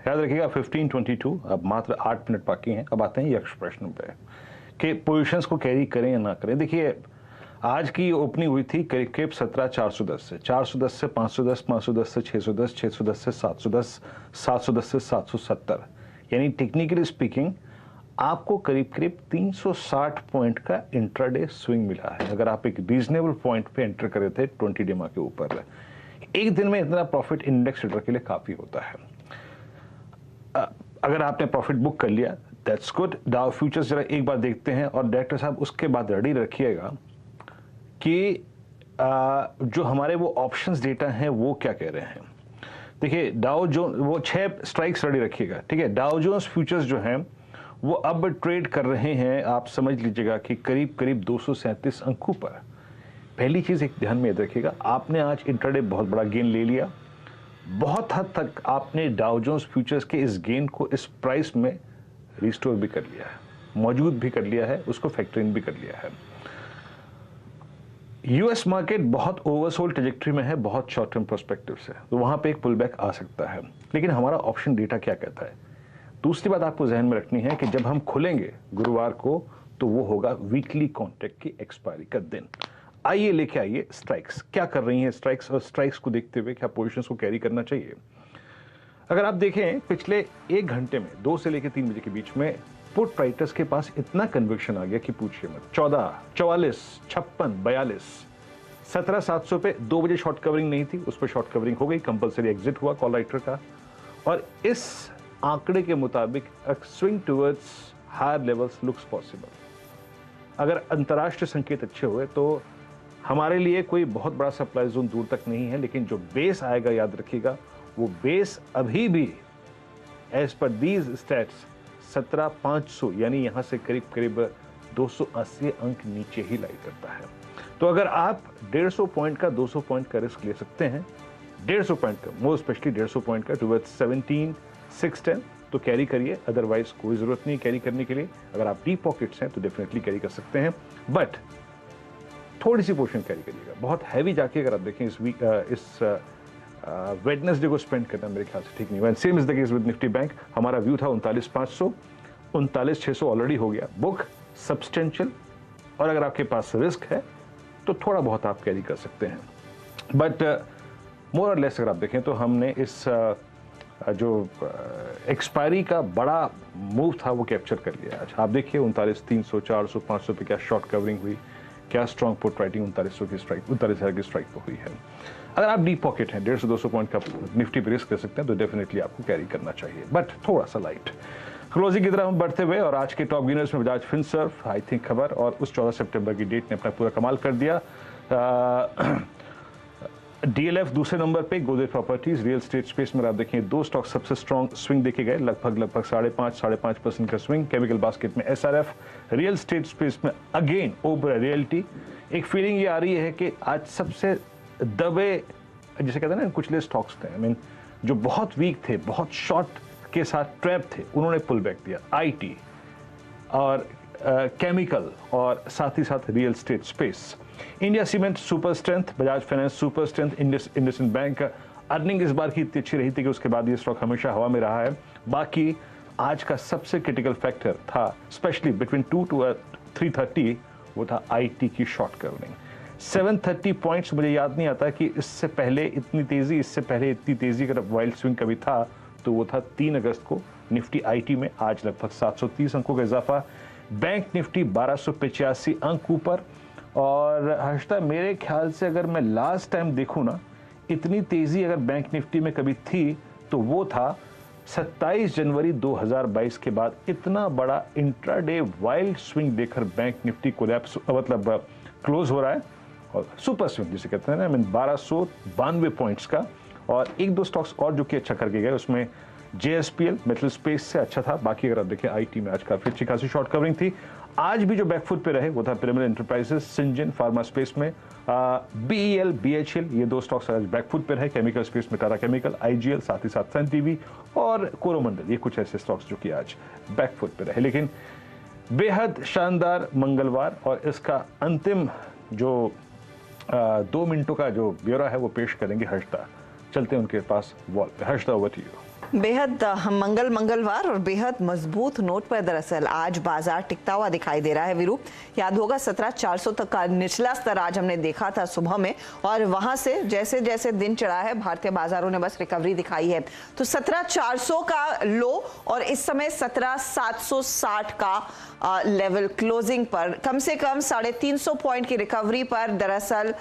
याद रखिएगा 15:22, अब मात्र 8 मिनट बाकी हैं। अब आते हैं यक्ष प्रश्न पे कि पोजीशंस को कैरी करें या ना करें। देखिए, आज की ओपनिंग हुई थी करीब 17,410 से, 410 से 510, 510 से 610, 610 से 710, 710 से 770, यानी टेक्निकली स्पीकिंग आपको करीब 360 पॉइंट का इंट्राडे स्विंग मिला है। अगर आप एक रीजनेबल पॉइंट पे एंटर करे थे 20 डेमा के ऊपर, एक दिन में इतना प्रॉफिट इंडेक्स ट्रेडर के लिए काफी होता है। अगर आपने प्रॉफिट बुक कर लिया, दैट्स गुड। डाउ फ्यूचर्स जरा एक बार देखते हैं, और डायरेक्टर साहब उसके बाद रेडी रखिएगा कि जो हमारे वो ऑप्शंस डेटा हैं वो क्या कह रहे हैं। देखिए, डाउ जो वो 6 स्ट्राइक्स रेडी रखिएगा, ठीक है। डाउ जोन्स फ्यूचर्स जो हैं वो अब ट्रेड कर रहे हैं, आप समझ लीजिएगा कि करीब 237 अंकों पर। पहली चीज एक ध्यान में रखिएगा, आपने आज इंट्राडे बहुत बड़ा गेन ले लिया। बहुत हद तक आपने डाउ जोन्स फ्यूचर्स के इस गेन को इस प्राइस में रिस्टोर भी कर लिया है, मौजूद भी कर लिया है, उसको फैक्टर इन भी कर लिया है। यूएस मार्केट बहुत ओवरसोल्ड ट्रैजेक्टरी में है, बहुत शॉर्ट टर्म पर्सपेक्टिव से, तो वहां पे एक पुल बैक आ सकता है। लेकिन हमारा ऑप्शन डेटा क्या कहता है? दूसरी बात आपको जहन में रखनी है कि जब हम खुलेंगे गुरुवार को तो वो होगा वीकली कॉन्ट्रैक्ट की एक्सपायरी का दिन। आइए लेके आइए स्ट्राइक्स क्या कर रही हैं स्ट्राइक्स, और स्ट्राइक्स को देखते हुए क्या पोजीशंस को कैरी करना चाहिए। अगर आप देखें पिछले 1 घंटे में 2 से लेकर 3 बजे के बीच में पुट राइटर्स के पास इतना कन्विक्शन आ गया कि पूछिए मत। 14, 44, 56, 42, 17,700 पे 2 बजे शॉर्ट कवरिंग नहीं थी, उस पर शॉर्ट कवरिंग हो गई, कंपलसरी एग्जिट हुआ कॉल राइटर का। और इस आंकड़े के मुताबिक swing towards higher levels looks possible. अगर अंतर्राष्ट्रीय संकेत अच्छे हुए तो हमारे लिए कोई बहुत बड़ा सप्लाई जोन दूर तक नहीं है, लेकिन जो बेस आएगा याद रखिएगा वो बेस अभी भी एज पर दीज स्टैट्स 17,500 यानी यहां से करीब करीब 280 अंक नीचे ही लाई करता है। तो अगर आप 150 पॉइंट का 200 पॉइंट का रिस्क ले सकते हैं, 150 पॉइंट का, मोर स्पेशली 150 पॉइंट का टुवर्ड्स 17,610 तो कैरी करिए, अदरवाइज कोई जरूरत नहीं कैरी करने के लिए। अगर आप डीप पॉकेट्स हैं तो डेफिनेटली कैरी कर सकते हैं, बट थोड़ी सी पोर्शन कैरी करिएगा। बहुत हैवी जाके अगर आप देखें इस वीक इस वेडनेसडे को स्पेंड करना मेरे ख्याल से ठीक नहीं हुआ। Same is the case with Nifty bank. हमारा व्यू था 39,500, 39,600 ऑलरेडी हो गया बुक सब्सटेंशियल, और अगर आपके पास रिस्क है तो थोड़ा बहुत आप कैरी कर सकते हैं, बट मोर और लेस अगर आप देखें तो हमने इस जो एक्सपायरी का बड़ा मूव था वो कैप्चर कर लिया आज। आप देखिए 39,300, 400, 500 पे क्या शॉर्ट कवरिंग हुई, क्या स्ट्रॉन्ग पुट राइटिंग 3900 की स्ट्राइक, 39,000 की स्ट्राइक पर हुई है। अगर आप डीप पॉकेट हैं, 150-200 पॉइंट का निफ्टी पे रिस्क कर सकते हैं तो डेफिनेटली आपको कैरी करना चाहिए, बट थोड़ा सा लाइट। क्लोजिंग की तरफ हम बढ़ते हुए, और आज के टॉप गेनर्स में बजाज फिनसर्व, आई थिंक खबर, और उस 14 सितंबर की डेट ने अपना पूरा कमाल कर दिया। डीएलएफ दूसरे नंबर पे, Godrej properties, real estate space में आप देखें 2 स्टॉक सबसे स्ट्रॉन्ग स्विंग देखे गए, लगभग 5.5% का स्विंग। केमिकल बास्केट में एसआरएफ, रियल एस्टेट स्पेस में अगेन ओबरा रियल्टी। एक फीलिंग ये आ रही है कि आज सबसे दबे जिसे कहते हैं ना कुचले स्टॉक्स थे, आई मीन जो बहुत वीक थे, बहुत शॉर्ट के साथ ट्रैप थे, उन्होंने पुल बैक दिया। आईटी और केमिकल और साथ ही साथ real estate space. India cement super strength, Bajaj finance super strength, IndusInd bank earning इस बार की इतनी अच्छी रही थी कि उसके बाद ये स्टॉक हमेशा हवा में रहा है। बाकी आज का सबसे क्रिटिकल फैक्टर था स्पेशली बिटवीन 2 to 330, वो था आईटी की शॉर्ट कवरिंग। 730 पॉइंट्स, मुझे याद नहीं आता कि इससे पहले इतनी तेजी अगर वाइल्ड स्विंग कभी था तो वो था 3 अगस्त को निफ्टी आईटी में। आज लगभग 730 अंकों का इजाफा। बैंक निफ्टी 1285 अंक ऊपर। और हर्षदा, मेरे ख्याल से अगर मैं लास्ट टाइम देखूं ना, इतनी तेजी अगर बैंक निफ्टी में कभी थी तो वो था 27 जनवरी 2022 के बाद। इतना बड़ा इंट्राडे वाइल्ड स्विंग देखकर बैंक निफ्टी कोलैप्स मतलब क्लोज हो रहा है, और सुपर स्विंग जिसे कहते हैं ना, 1292 पॉइंट्स का। और 1-2 स्टॉक्स और जो कि अच्छा करके गए, उसमें जेएसपीएल मेटल स्पेस से अच्छा था। बाकी अगर आप देखें आईटी में आज काफी अच्छी खासी शॉर्ट कवरिंग थी। आज भी जो बैकफुट पे रहे वो था पिरामिड एंटरप्राइजेस, सिंजन फार्मा स्पेस में, बीईएल, बीएचएल, ये 2 स्टॉक्स आज बैकफुट पे रहे। केमिकल स्पेस में टाटा केमिकल, आईजीएल, साथ ही साथ सन टीवी और कोरोमंडल, ये कुछ ऐसे स्टॉक्स जो कि आज बैकफुट पे रहे। लेकिन बेहद शानदार मंगलवार, और इसका अंतिम जो 2 मिनटों का जो ब्यौरा है वो पेश करेंगे हर्षदा। चलते हैं उनके पास वॉल पे। Harshada, over to you. बेहद मंगलवार और बेहद मजबूत नोट पर दरअसल आज बाजार टिकता हुआ दिखाई दे रहा है। वीरू, याद होगा 17,400 तक का निचला स्तर आज हमने देखा था सुबह में, और वहां से जैसे जैसे दिन चढ़ा है भारतीय बाजारों ने बस रिकवरी दिखाई है। तो 17,400 का लो और इस समय 17,760 का लेवल क्लोजिंग पर, कम से कम 350 पॉइंट की रिकवरी पर दरअसल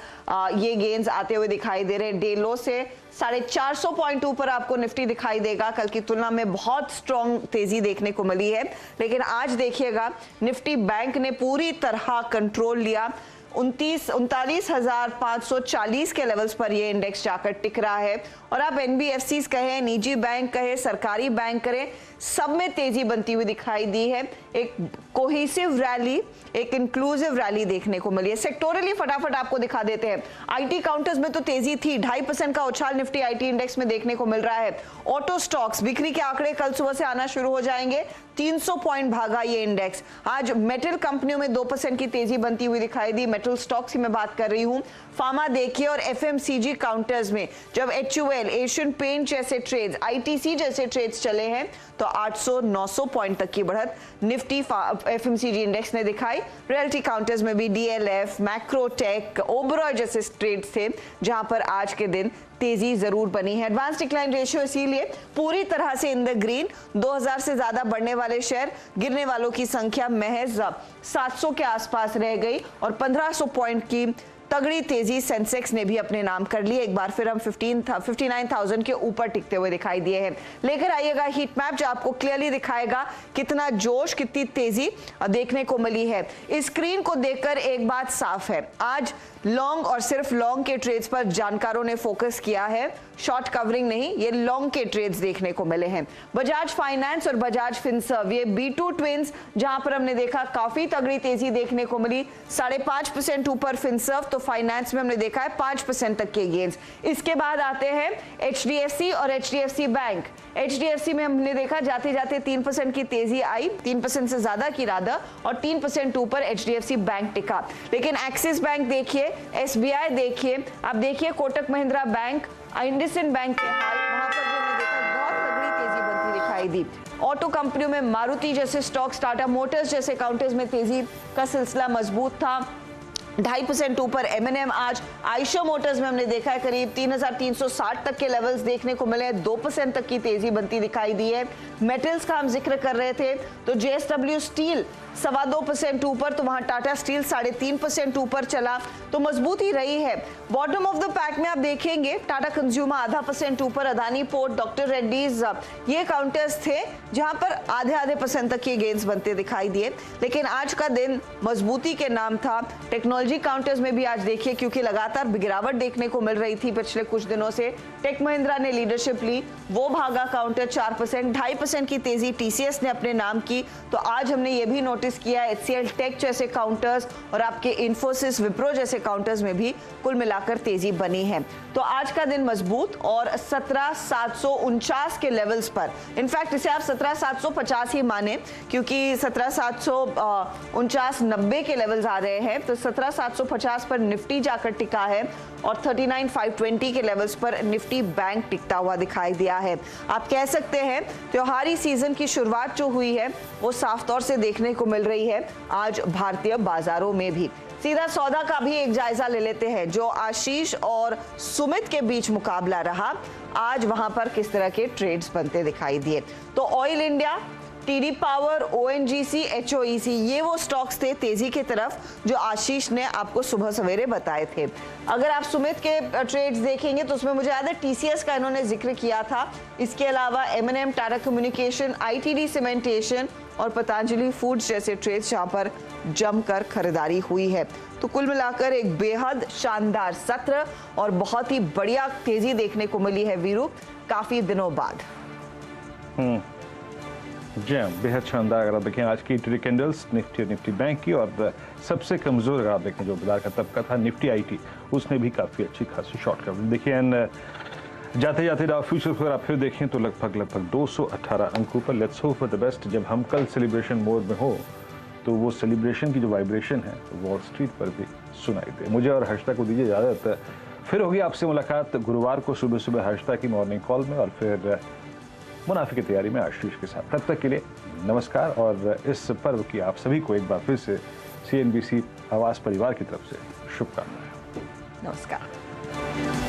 ये गेन्स आते हुए दिखाई दे रहे हैं। डे लो से 450 पॉइंट ऊपर आपको निफ्टी दिखाई देगा। कल की तुलना में बहुत स्ट्रॉन्ग तेजी देखने को मिली है, लेकिन आज देखिएगा निफ्टी बैंक ने पूरी तरह कंट्रोल लिया। 39,540 के लेवल्स पर ये इंडेक्स जाकर टिक रहा है। और आप एनबीएफसीज कहें, निजी बैंक कहें, सरकारी बैंक करें, सब में तेजी बनती हुई दिखाई दी है। एक कोहेसिव रैली, एक इंक्लूसिव रैली देखने को मिली है। सेक्टोरली फटाफट आपको दिखा देते हैं। आईटी काउंटर्स में तो तेजी थी, 2.5% का उछाल निफ्टी आईटी इंडेक्स में देखने को मिल रहा है। ऑटो स्टॉक्स बिक्री के आंकड़े कल सुबह से आना शुरू हो जाएंगे। 300 पॉइंट भागा ये इंडेक्स। आज मेटल कंपनियों में 2% की तेजी बनती हुई दिखाई दी। मेटल स्टॉक्स की मैं बात कर रही हूं। फार्मा देखिए और एफएमसीजी काउंटर्स में जब HUL, एशियन पेंट जैसे ट्रेड्स, ITC जैसे ट्रेड्स चले हैं तो 800-900 पॉइंट तक की बढ़त निफ्टी एफएमसीजी इंडेक्स ने दिखाई। रियल्टी काउंटर्स में भी DLF, मैक्रोटेक, ओबरॉय जैसे ट्रेड्स थे जहां पर आज के दिन तेजी जरूर बनी है। एडवांस डिक्लाइन रेशियो इसीलिए पूरी तरह से इन द ग्रीन। 2000 से ज्यादा बढ़ने वाले शेयर, गिरने वालों की संख्या महज 700 के आसपास रह गई और 1500 पॉइंट की तगड़ी तेजी सेंसेक्स ने भी अपने नाम कर ली। एक बार फिर हम 59,000 के ऊपर टिकते हुए दिखाई दिए हैं। लेकर आइएगा हीट मैप जो आपको क्लियरली दिखाएगा कितना जोश, कितनी तेजी देखने को मिली है। इस स्क्रीन को देखकर एक बात साफ है, आज लॉन्ग और सिर्फ लॉन्ग के ट्रेड्स पर जानकारों ने फोकस किया है, शॉर्ट कवरिंग नहीं, ये लॉन्ग के ट्रेड्स देखने को मिले हैं। बजाज फाइनेंस और बजाज फिनसर्व, ये B2 ट्विंस जहां पर हमने देखा काफी तगड़ी तेजी देखने को मिली। 5.5% ऊपर फिनसर्व, तो फाइनेंस में हमने देखा है 5% तक के गेन्स। इसके बाद आते हैं HDFC और HDFC बैंक। HDFC में हमने देखा जाते जाते 3% की तेजी आई, 3% से ज्यादा की राधा, और 3% ऊपर HDFC बैंक टिका। लेकिन एक्सिस बैंक देखिए, SBI देखिए, आप देखिए कोटक महिंद्रा बैंक, इंडसइंड बैंक के हाल, वहां पर भी हमने देखा बहुत तगड़ी तेजी बनती दिखाई दी। ऑटो कंपनियों में मारुति जैसे स्टॉक्स, टाटा मोटर्स जैसे काउंटर्स में तेजी का सिलसिला मजबूत था। 2.5% ऊपर M&M आज। आइशो मोटर्स में हमने देखा है करीब 3,360 तक के लेवल्स देखने को मिले, 2% तक की तेजी बनती दिखाई दी है। मेटल्स का हम जिक्र कर रहे थे तो JSW स्टील 2.25% ऊपर, तो वहां टाटा स्टील 3.5% ऊपर चला, तो मजबूती रही है। बॉटम ऑफ द पैक में आप देखेंगे टाटा कंज्यूमर 0.5% ऊपर, अदानी पोर्ट, डॉक्टर रेड्डीज, ये काउंटर्स थे जहां पर आधे % तक के गेन्स बनते दिखाई दिए। लेकिन आज का दिन मजबूती के नाम था। टेक्नोलॉजी काउंटर्स में भी आज देखिए क्योंकि लगातार गिरावट देखने को मिल रही थी पिछले कुछ दिनों से, टेक महिंद्रा ने लीडरशिप ली, वो भागा काउंटर 4%, 2.5% की तेजी TCS ने अपने नाम की। तो आज हमने ये भी नोटिस किया HCL टेक जैसे काउंटर्स और आपके इन्फोसिस, विप्रो जैसे काउंटर्स में भी कुल मिलाकर तेजी बनी है। तो आज का दिन मजबूत और 17,749 के लेवल्स पर, इनफैक्ट इसे आप 17,750 ही माने क्योंकि 17,749 90 के लेवल्स आ रहे हैं, तो 17,750 पर निफ्टी जाकर टिका है और 39,520 के लेवल्स पर निफ्टी बैंक टिकता हुआ दिखाई दिया है। आप कह सकते हैं त्योहारी सीजन की शुरुआत जो हुई है वो साफ तौर से देखने को मिल रही है आज भारतीय बाजारों में भी। सीधा सौदा का भी एक जायजा ले लेते हैं। जो आशीष और सुमित के बीच मुकाबला रहा, आज वहां पर किस तरह के ट्रेड्स बनते दिखाई दिए। तो oil India, TD power, ONGC, HOEC, ये वो स्टॉक्स थे तेजी की तरफ जो आशीष ने आपको सुबह सवेरे बताए थे। अगर आप सुमित के ट्रेड्स देखेंगे तो उसमें मुझे याद है TCS का इन्होंने जिक्र किया था। इसके अलावा M&M, Tata communication, ITD cementation और पतंजलि फूड्स जैसे ट्रेड्स जहां पर जमकर खरीदारी हुई है। तो कुल मिलाकर एक बेहद शानदार सत्र और बहुत ही बढ़िया तेजी देखने को मिली है वीरू, काफी दिनों बाद। जी हाँ, बेहद शानदार। अगर आप देखें आज की ट्रेड कैंडल्स निफ्टी और निफ्टी बैंक की, और सबसे कमजोर अगर आप देखें जो बाजार का तबका था निफ्टी IT, उसने भी काफ़ी अच्छी खासी शॉर्ट कवरिंग देखिए। एंड जाते जाते डाउ फ्यूचर्स पर आप फिर देखें तो लगभग 218 अंकों पर। Let's hope for the best. जब हम कल सेलिब्रेशन मोड में हो तो वो सेलिब्रेशन की जो वाइब्रेशन है वॉल स्ट्रीट पर भी सुनाई दे। मुझे और हर्षिता को दीजिए इजाज़त, फिर होगी आपसे मुलाकात गुरुवार को सुबह सुबह हर्षिता की मॉर्निंग कॉल में और फिर मुनाफे की तैयारी में आशीष के साथ। तब तक के लिए नमस्कार और इस पर्व की आप सभी को एक बार फिर से CNBC आवास परिवार की तरफ से शुभकामनाएं। नमस्कार।